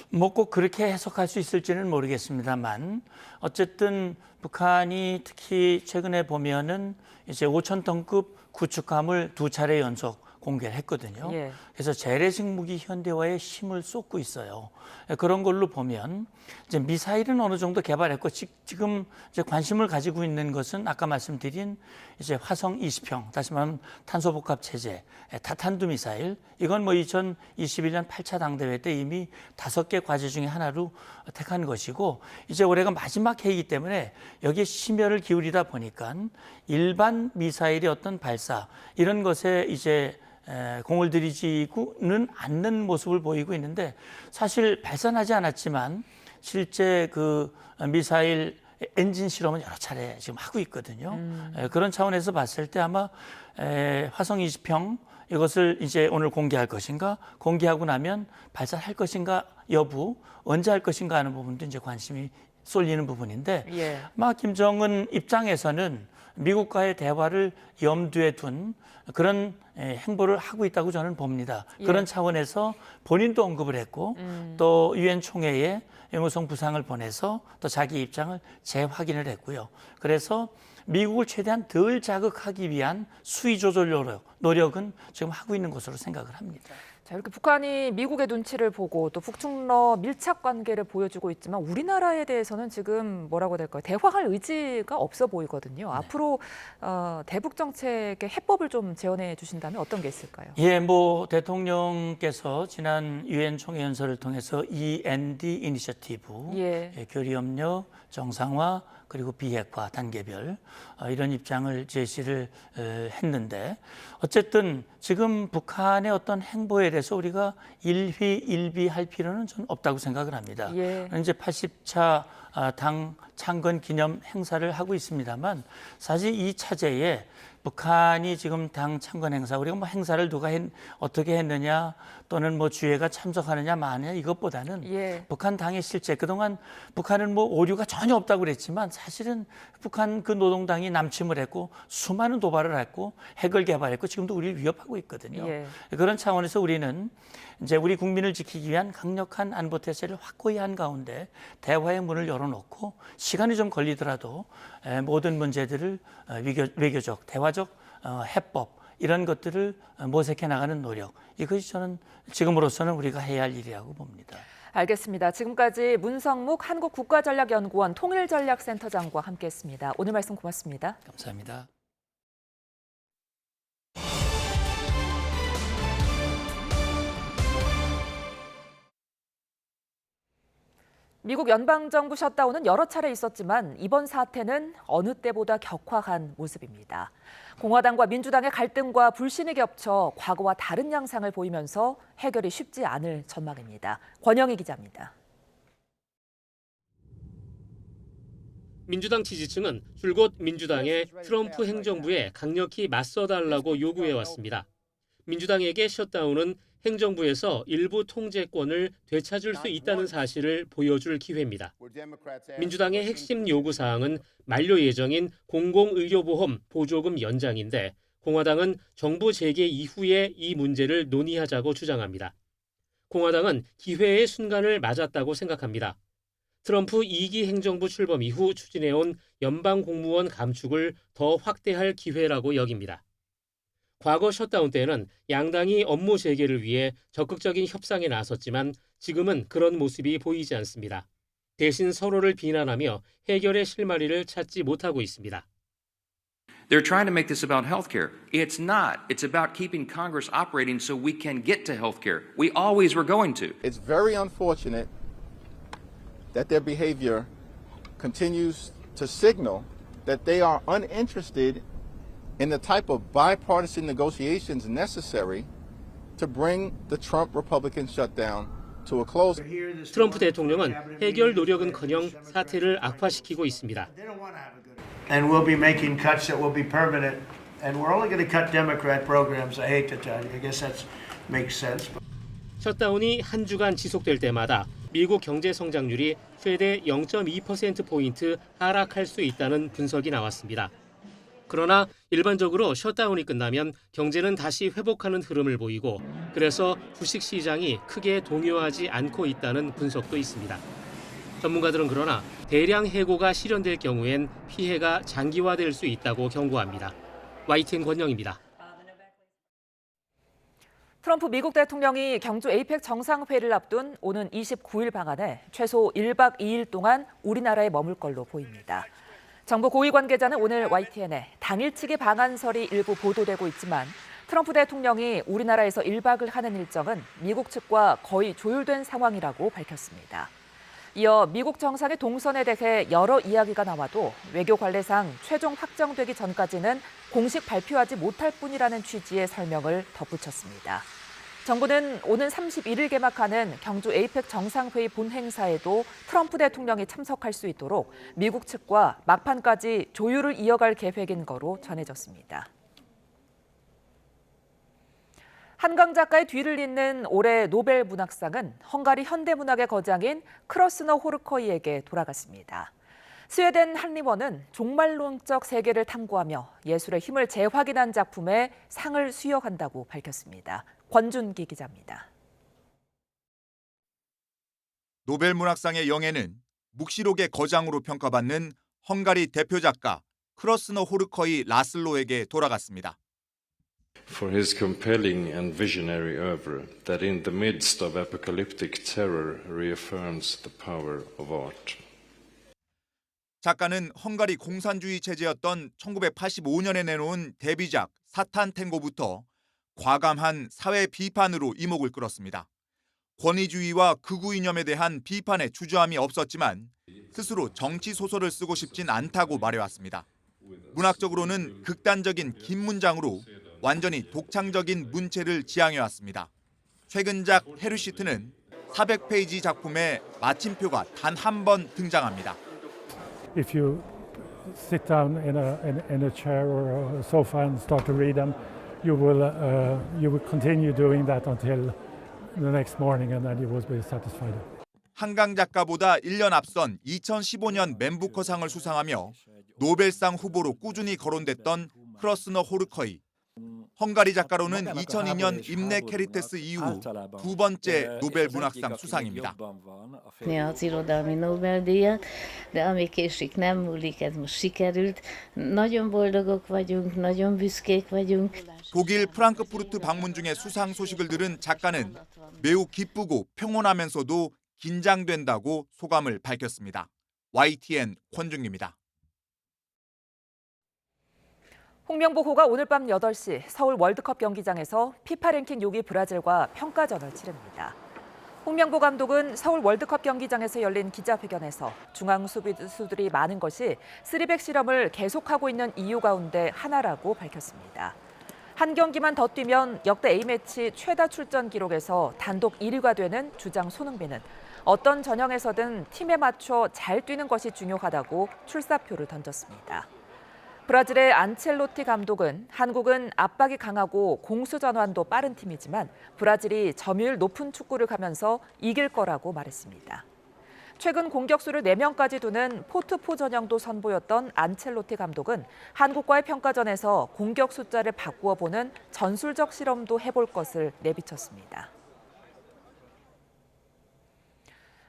Speaker 3: 뭐 꼭 그렇게 해석할 수 있을지는 모르겠습니다만 어쨌든 북한이 특히 최근에 보면은 이제 5,000톤급 구축함을 2차례 연속 공개를 했거든요.
Speaker 8: 예.
Speaker 3: 그래서 재래식 무기 현대화에 힘을 쏟고 있어요. 그런 걸로 보면 이제 미사일은 어느 정도 개발했고 지금 이제 관심을 가지고 있는 것은 아까 말씀드린 이제 화성 20형, 다시 말하면 탄소복합 체제, 타탄두 미사일. 이건 뭐 2021년 8차 당대회 때 이미 5개 과제 중에 하나로 택한 것이고 이제 올해가 마지막 해이기 때문에 여기에 심혈을 기울이다 보니까 일반 미사일의 어떤 발사 이런 것에 이제 공을 들이지고는 않는 모습을 보이고 있는데 사실 발사하지 않았지만 실제 그 미사일 엔진 실험은 여러 차례 지금 하고 있거든요. 그런 차원에서 봤을 때 아마 화성 20형 이것을 이제 오늘 공개할 것인가, 공개하고 나면 발사할 것인가 여부, 언제 할 것인가 하는 부분도 이제 관심이 쏠리는 부분인데
Speaker 8: 예.
Speaker 3: 아마 김정은 입장에서는 미국과의 대화를 염두에 둔 그런 행보를 하고 있다고 저는 봅니다.
Speaker 8: 예.
Speaker 3: 그런 차원에서 본인도 언급을 했고 또 유엔 총회에 영우성 부상을 보내서 또 자기 입장을 재확인을 했고요. 그래서 미국을 최대한 덜 자극하기 위한 수위 조절 노력은 지금 하고 있는 것으로 생각을 합니다.
Speaker 8: 자, 이렇게 북한이 미국의 눈치를 보고 또 북중러 밀착 관계를 보여주고 있지만 우리나라에 대해서는 지금 뭐라고 해야 될까요? 대화할 의지가 없어 보이거든요.
Speaker 3: 네.
Speaker 8: 앞으로 대북 정책의 해법을 좀 제언해 주신다면 어떤 게 있을까요?
Speaker 3: 예, 뭐 대통령께서 지난 유엔 총회 연설을 통해서 END 이니셔티브,
Speaker 8: 예.
Speaker 3: 교류협력, 정상화 그리고 비핵화 단계별 이런 입장을 제시를 했는데 어쨌든 지금 북한의 어떤 행보에 대해서 우리가 일희일비할 필요는 좀 없다고 생각을 합니다.
Speaker 8: 예.
Speaker 3: 이제 80차 당 창건 기념 행사를 하고 있습니다만 사실 이 차제에 북한이 지금 당 창건 행사, 우리가 뭐 행사를 누가 어떻게 했느냐 또는 뭐 주회가 참석하느냐 마느냐 이것보다는 북한 당의 실제, 그동안 북한은 뭐 오류가 전혀 없다고 그랬지만 사실은 북한 그 노동당이 남침을 했고 수많은 도발을 했고 핵을 개발했고 지금도 우리를 위협하고 있거든요. 그런 차원에서 우리는 이제 우리 국민을 지키기 위한 강력한 안보 태세를 확고히 한 가운데 대화의 문을 열어놓고 시간이 좀 걸리더라도 모든 문제들을 외교적, 대화적 해법 이런 것들을 모색해 나가는 노력, 이것이 저는 지금으로서는 우리가 해야 할 일이라고 봅니다.
Speaker 8: 알겠습니다. 지금까지 문성묵 한국국가전략연구원 통일전략센터장과 함께했습니다. 오늘 말씀 고맙습니다.
Speaker 3: 감사합니다.
Speaker 8: 미국 연방정부 셧다운은 여러 차례 있었지만 이번 사태는 어느 때보다 격화한 모습입니다. 공화당과 민주당의 갈등과 불신이 겹쳐 과거와 다른 양상을 보이면서 해결이 쉽지 않을 전망입니다. 권영희 기자입니다.
Speaker 4: 민주당 지지층은 줄곧 민주당의 트럼프 행정부에 강력히 맞서달라고 요구해왔습니다. 민주당에게 셧다운은 행정부에서 일부 통제권을 되찾을 수 있다는 사실을 보여줄 기회입니다. 민주당의 핵심 요구사항은 만료 예정인 공공의료보험 보조금 연장인데 공화당은 정부 재개 이후에 이 문제를 논의하자고 주장합니다. 공화당은 기회의 순간을 맞았다고 생각합니다. 트럼프 2기 행정부 출범 이후 추진해온 연방 공무원 감축을 더 확대할 기회라고 여깁니다. 과거 셧다운 때는 양당이 업무 재개를 위해 적극적인 협상에 나섰지만 지금은 그런 모습이 보이지 않습니다. 대신 서로를 비난하며 해결의 실마리를 찾지 못하고 있습니다.
Speaker 5: They're trying to make this about health care. It's not. It's about keeping Congress operating so we can get to health care. We always were going to.
Speaker 23: It's very unfortunate that their behavior continues to signal that they are uninterested in the type of bipartisan negotiations necessary to bring the Trump Republican shutdown to a close.
Speaker 4: 트럼프 대통령은 해결 노력은커녕 사태를 악화시키고 있습니다.
Speaker 24: And we'll be making cuts that will be permanent. And we're only going to cut Democrat programs. I hate to tell you. I guess that makes sense.
Speaker 4: 셧다운이 한 주간 지속될 때마다 미국 경제 성장률이 최대 0.2%포인트 하락할 수 있다는 분석이 나왔습니다. 그러나 일반적으로 셧다운이 끝나면 경제는 다시 회복하는 흐름을 보이고 그래서 주식시장이 크게 동요하지 않고 있다는 분석도 있습니다. 전문가들은 그러나 대량 해고가 실현될 경우엔 피해가 장기화될 수 있다고 경고합니다. YTN 권영입니다.
Speaker 8: 트럼프 미국 대통령이 경주 에이펙 정상회의를 앞둔 오는 29일 방안에 최소 1박 2일 동안 우리나라에 머물 걸로 보입니다. 정부 고위 관계자는 오늘 YTN에 당일치기 방한설이 일부 보도되고 있지만 트럼프 대통령이 우리나라에서 1박을 하는 일정은 미국 측과 거의 조율된 상황이라고 밝혔습니다. 이어 미국 정상의 동선에 대해 여러 이야기가 나와도 외교 관례상 최종 확정되기 전까지는 공식 발표하지 못할 뿐이라는 취지의 설명을 덧붙였습니다. 정부는 오는 31일 개막하는 경주 에이펙 정상회의 본행사에도 트럼프 대통령이 참석할 수 있도록 미국 측과 막판까지 조율을 이어갈 계획인 거로 전해졌습니다. 한강 작가의 뒤를 잇는 올해 노벨 문학상은 헝가리 현대문학의 거장인 크로스너 호르커이에게 돌아갔습니다. 스웨덴 한림원은 종말론적 세계를 탐구하며 예술의 힘을 재확인한 작품에 상을 수여한다고 밝혔습니다. 권준기 기자입니다.
Speaker 25: 노벨 문학상의 영예는 묵시록의 거장으로 평가받는 헝가리 대표 작가 크로스너 호르커이 라슬로에게 돌아갔습니다.
Speaker 26: For his compelling and visionary oeuvre that in the midst of apocalyptic terror reaffirms the power of art.
Speaker 25: 작가는 헝가리 공산주의 체제였던 1985년에 내놓은 데뷔작 사탄 탱고부터 과감한 사회 비판으로 이목을 끌었습니다. 권위주의와 극우 이념에 대한 비판에 주저함이 없었지만 스스로 정치 소설을 쓰고 싶진 않다고 말해왔습니다. 문학적으로는 극단적인 긴 문장으로 완전히 독창적인 문체를 지향해왔습니다. 최근작 헤르시트는 400페이지 작품에 마침표가 단 한 번 등장합니다.
Speaker 27: If you
Speaker 9: sit down in a chair or a sofa and start to read them, you will continue doing that until the next morning, and then you will be satisfied.
Speaker 25: 한강 작가보다 1년 앞선 2015년 맨부커상을 수상하며 노벨상 후보로 꾸준히 거론됐던 크러스너 호르커이. 헝가리 작가로는 2002년 임내 케리테스 이후 두 번째 노벨 문학상 수상입니다.
Speaker 10: Az irodalmi Nobel-díjat, de ami késik nem múlik, ez most sikerült. Nagyon boldogok vagyunk, nagyon büszkék vagyunk.
Speaker 25: 독일 프랑크푸르트 방문 중에 수상 소식을 들은 작가는 매우 기쁘고 평온하면서도 긴장된다고 소감을 밝혔습니다. YTN 권중기입니다.
Speaker 8: 홍명보 호가 오늘 밤 8시 서울 월드컵 경기장에서 피파 랭킹 6위 브라질과 평가전을 치릅니다. 홍명보 감독은 서울 월드컵 경기장에서 열린 기자회견에서 중앙 수비수들이 많은 것이 3백 실험을 계속하고 있는 이유 가운데 하나라고 밝혔습니다. 한 경기만 더 뛰면 역대 A매치 최다 출전 기록에서 단독 1위가 되는 주장 손흥민은 어떤 전형에서든 팀에 맞춰 잘 뛰는 것이 중요하다고 출사표를 던졌습니다. 브라질의 안첼로티 감독은 한국은 압박이 강하고 공수 전환도 빠른 팀이지만 브라질이 점유율 높은 축구를 가면서 이길 거라고 말했습니다. 최근 공격수를 4명까지 두는 포트포 전형도 선보였던 안첼로티 감독은 한국과의 평가전에서 공격 숫자를 바꾸어 보는 전술적 실험도 해볼 것을 내비쳤습니다.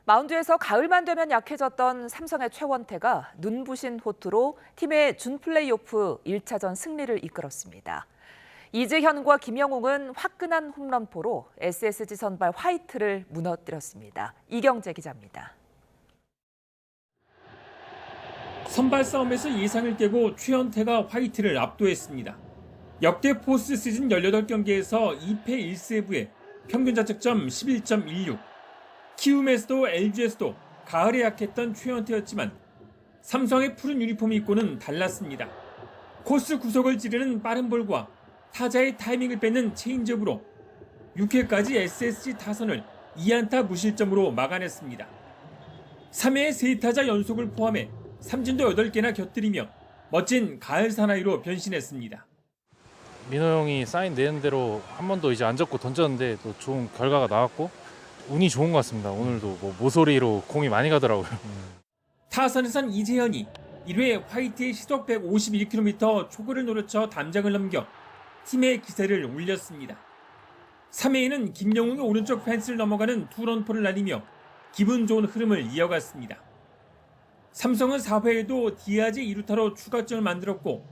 Speaker 8: 마운드에서 가을만 되면 약해졌던 삼성의 최원태가 눈부신 호투로 팀의 준 플레이오프 1차전 승리를 이끌었습니다. 이재현과 김영웅은 화끈한 홈런포로 SSG 선발 화이트를 무너뜨렸습니다. 이경재 기자입니다.
Speaker 11: 선발 싸움에서 예상을 깨고 최원태가 화이트를 압도했습니다. 역대 포스트 시즌 18경기에서 2패 1세부에 평균 자책점 11.16. 키움에서도 LG에서도 가을에 약했던 최원태였지만 삼성의 푸른 유니폼을 입고는 달랐습니다. 코스 구석을 찌르는 빠른 볼과 타자의 타이밍을 뺏는 체인지업으로 6회까지 SSG 타선을 2안타 무실점으로 막아냈습니다. 3회에 3타자 연속을 포함해 삼진도 8개나 곁들이며 멋진 가을 사나이로 변신했습니다.
Speaker 13: 민호 형이 사인 내는 대로 한 번도 이제 안 잡고 던졌는데 또 좋은 결과가 나왔고 운이 좋은 것 같습니다. 오늘도 모서리로 공이 많이 가더라고요.
Speaker 11: 타선에선 이재현이 1회 화이트의 시속 151km 초구를 노려쳐 담장을 넘겨 팀의 기세를 올렸습니다. 3회에는 김영웅의 오른쪽 펜스를 넘어가는 투런포를 날리며 기분 좋은 흐름을 이어갔습니다. 삼성은 4회에도 디아즈 2루타로 추가점을 만들었고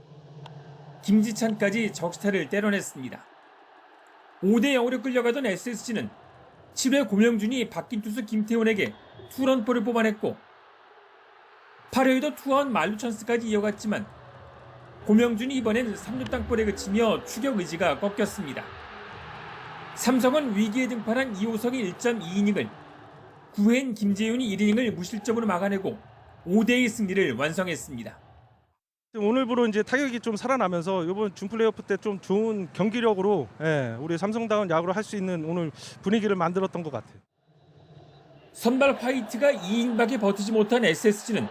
Speaker 11: 김지찬까지 적시타를 때려냈습니다. 5대0으로 끌려가던 SSG는 7회 고명준이 바뀐 투수 김태훈에게 투런포를 뽑아냈고 8회에도 투아웃 만루 찬스까지 이어갔지만 고명준이 이번엔 3루 땅볼에 그치며 추격 의지가 꺾였습니다. 삼성은 위기에 등판한 이호석이 1.2이닝을 9회엔 김재윤이 1이닝을 무실점으로 막아내고 5대2 승리를 완성했습니다.
Speaker 14: 오늘부로 이제 타격이 좀 살아나면서 이번 준 플레이오프 때 좀 좋은 경기력으로 우리 삼성다운 야구를 할 수 있는 오늘 분위기를 만들었던 것 같아요.
Speaker 11: 선발 화이트가 2이닝밖에 버티지 못한 SSG는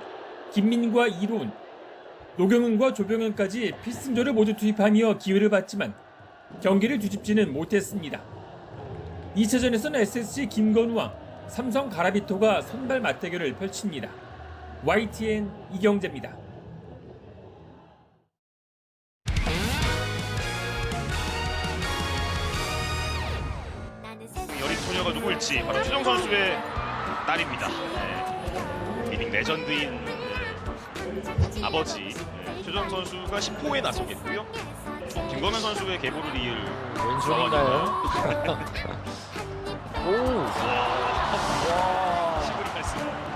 Speaker 11: 김민과 이로운, 노경은과 조병현까지 필승조를 모두 투입하며 기회를 받지만 경기를 뒤집지는 못했습니다. 2차전에서는 SSG 김건우와 삼성 가라비토가 선발 맞대결을 펼칩니다. YTN 이경재입니다.
Speaker 15: 여린 소녀가 누구일지 바로 최정 선수의 딸입니다. 리딩 레전드인 아버지 최정 선수가 10호에 나서겠고요. 김건현 선수의 계보를 이을
Speaker 27: 왼손인가요? 오!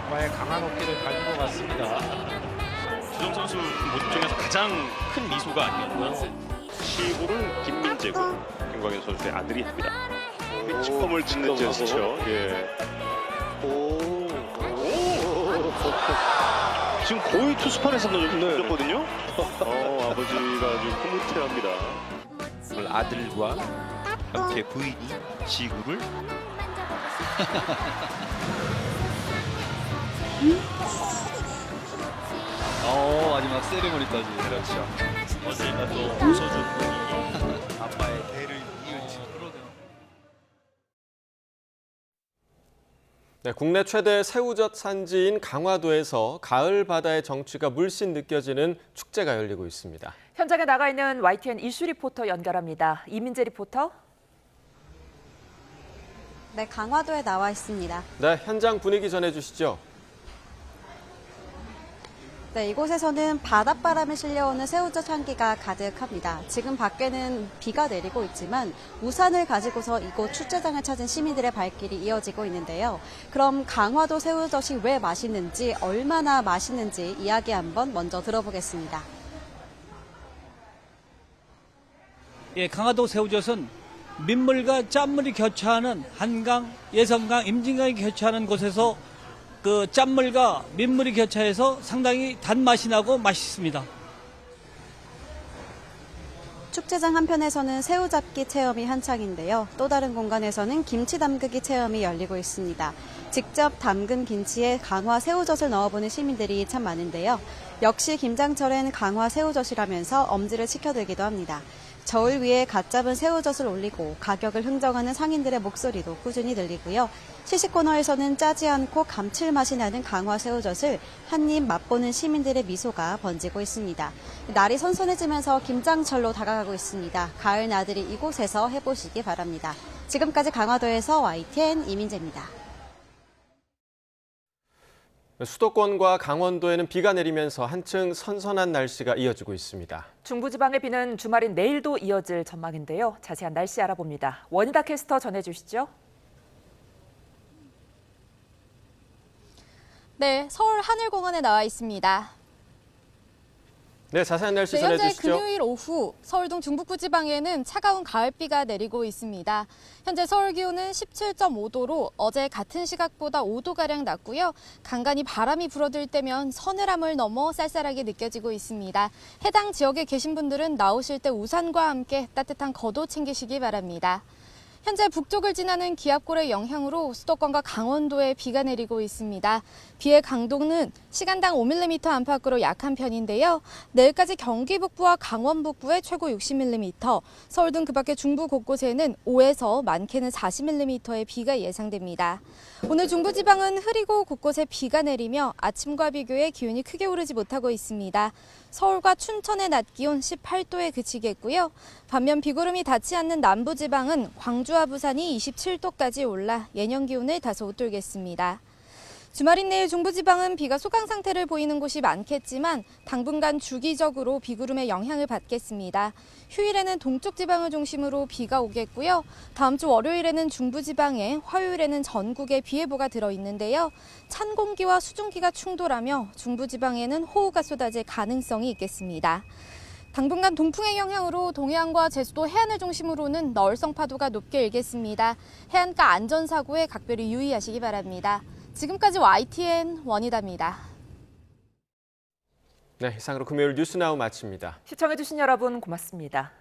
Speaker 27: 정말 강한 어깨를 가진 것 같습니다.
Speaker 15: 최정 선수 모습 중에서 가장 큰 미소가 아니었나.
Speaker 28: 시구를 김민재고 김광현 선수의 아들이 합니다. 피치컴을 짓는 제스처. 예. 지금 거의 투수판에서 넣었거든요. 아버지가 아주 흐뭇해합니다.
Speaker 27: 오늘 아들과 함께 부인이 지구를
Speaker 6: 마지막 세리머니까지.
Speaker 27: 그렇죠. 언젠가 또 웃어준 분이 아빠의 대를 이을지.
Speaker 1: 네, 국내 최대 새우젓 산지인 강화도에서 가을 바다의 정취가 물씬 느껴지는 축제가 열리고 있습니다.
Speaker 8: 현장에 나가 있는 YTN 이슈 리포터 연결합니다. 이민재 리포터.
Speaker 7: 네, 강화도에 나와 있습니다.
Speaker 1: 네, 현장 분위기 전해주시죠.
Speaker 7: 네, 이곳에서는 바닷바람에 실려오는 새우젓 향기가 가득합니다. 지금 밖에는 비가 내리고 있지만 우산을 가지고서 이곳 축제장을 찾은 시민들의 발길이 이어지고 있는데요. 그럼 강화도 새우젓이 왜 맛있는지, 얼마나 맛있는지 이야기 한번 먼저 들어보겠습니다.
Speaker 12: 예, 강화도 새우젓은 민물과 짠물이 교차하는 한강, 예성강, 임진강이 교차하는 곳에서 그 짠물과 민물이 교차해서 상당히 단맛이 나고 맛있습니다.
Speaker 7: 축제장 한편에서는 새우잡기 체험이 한창인데요. 또 다른 공간에서는 김치 담그기 체험이 열리고 있습니다. 직접 담근 김치에 강화 새우젓을 넣어보는 시민들이 참 많은데요. 역시 김장철엔 강화 새우젓이라면서 엄지를 치켜들기도 합니다. 저울 위에 갓 잡은 새우젓을 올리고 가격을 흥정하는 상인들의 목소리도 꾸준히 들리고요. 시식 코너에서는 짜지 않고 감칠맛이 나는 강화 새우젓을 한입 맛보는 시민들의 미소가 번지고 있습니다. 날이 선선해지면서 김장철로 다가가고 있습니다. 가을 나들이 이곳에서 해보시기 바랍니다. 지금까지 강화도에서 YTN 이민재입니다.
Speaker 1: 수도권과 강원도에는 비가 내리면서 한층 선선한 날씨가 이어지고 있습니다.
Speaker 8: 중부지방의 비는 주말인 내일도 이어질 전망인데요. 자세한 날씨 알아봅니다. 원희다 캐스터 전해주시죠.
Speaker 16: 네, 서울 하늘공원에 나와 있습니다.
Speaker 1: 네, 자세한 날씨
Speaker 16: 현재
Speaker 1: 전해주시죠.
Speaker 16: 금요일 오후 서울 등 중북부 지방에는 차가운 가을비가 내리고 있습니다. 현재 서울 기온은 17.5도로 어제 같은 시각보다 5도가량 낮고요. 간간히 바람이 불어들 때면 서늘함을 넘어 쌀쌀하게 느껴지고 있습니다. 해당 지역에 계신 분들은 나오실 때 우산과 함께 따뜻한 겉옷 챙기시기 바랍니다. 현재 북쪽을 지나는 기압골의 영향으로 수도권과 강원도에 비가 내리고 있습니다. 비의 강도는 시간당 5mm 안팎으로 약한 편인데요. 내일까지 경기 북부와 강원 북부에 최고 60mm, 서울 등 그 밖의 중부 곳곳에는 5에서 많게는 40mm의 비가 예상됩니다. 오늘 중부지방은 흐리고 곳곳에 비가 내리며 아침과 비교해 기온이 크게 오르지 못하고 있습니다. 서울과 춘천의 낮 기온 18도에 그치겠고요. 반면 비구름이 닿지 않는 남부지방은 광주와 부산이 27도까지 올라 예년 기온을 다소 웃돌겠습니다. 주말인 내일 중부지방은 비가 소강 상태를 보이는 곳이 많겠지만 당분간 주기적으로 비구름의 영향을 받겠습니다. 휴일에는 동쪽 지방을 중심으로 비가 오겠고요. 다음 주 월요일에는 중부지방에, 화요일에는 전국에 비 예보가 들어있는데요. 찬 공기와 수증기가 충돌하며 중부지방에는 호우가 쏟아질 가능성이 있겠습니다. 당분간 동풍의 영향으로 동해안과 제주도 해안을 중심으로는 너울성 파도가 높게 일겠습니다. 해안가 안전사고에 각별히 유의하시기 바랍니다. 지금까지 YTN 원희다입니다.
Speaker 1: 네, 이상으로 금요일 뉴스나우 마칩니다.
Speaker 8: 시청해주신 여러분 고맙습니다.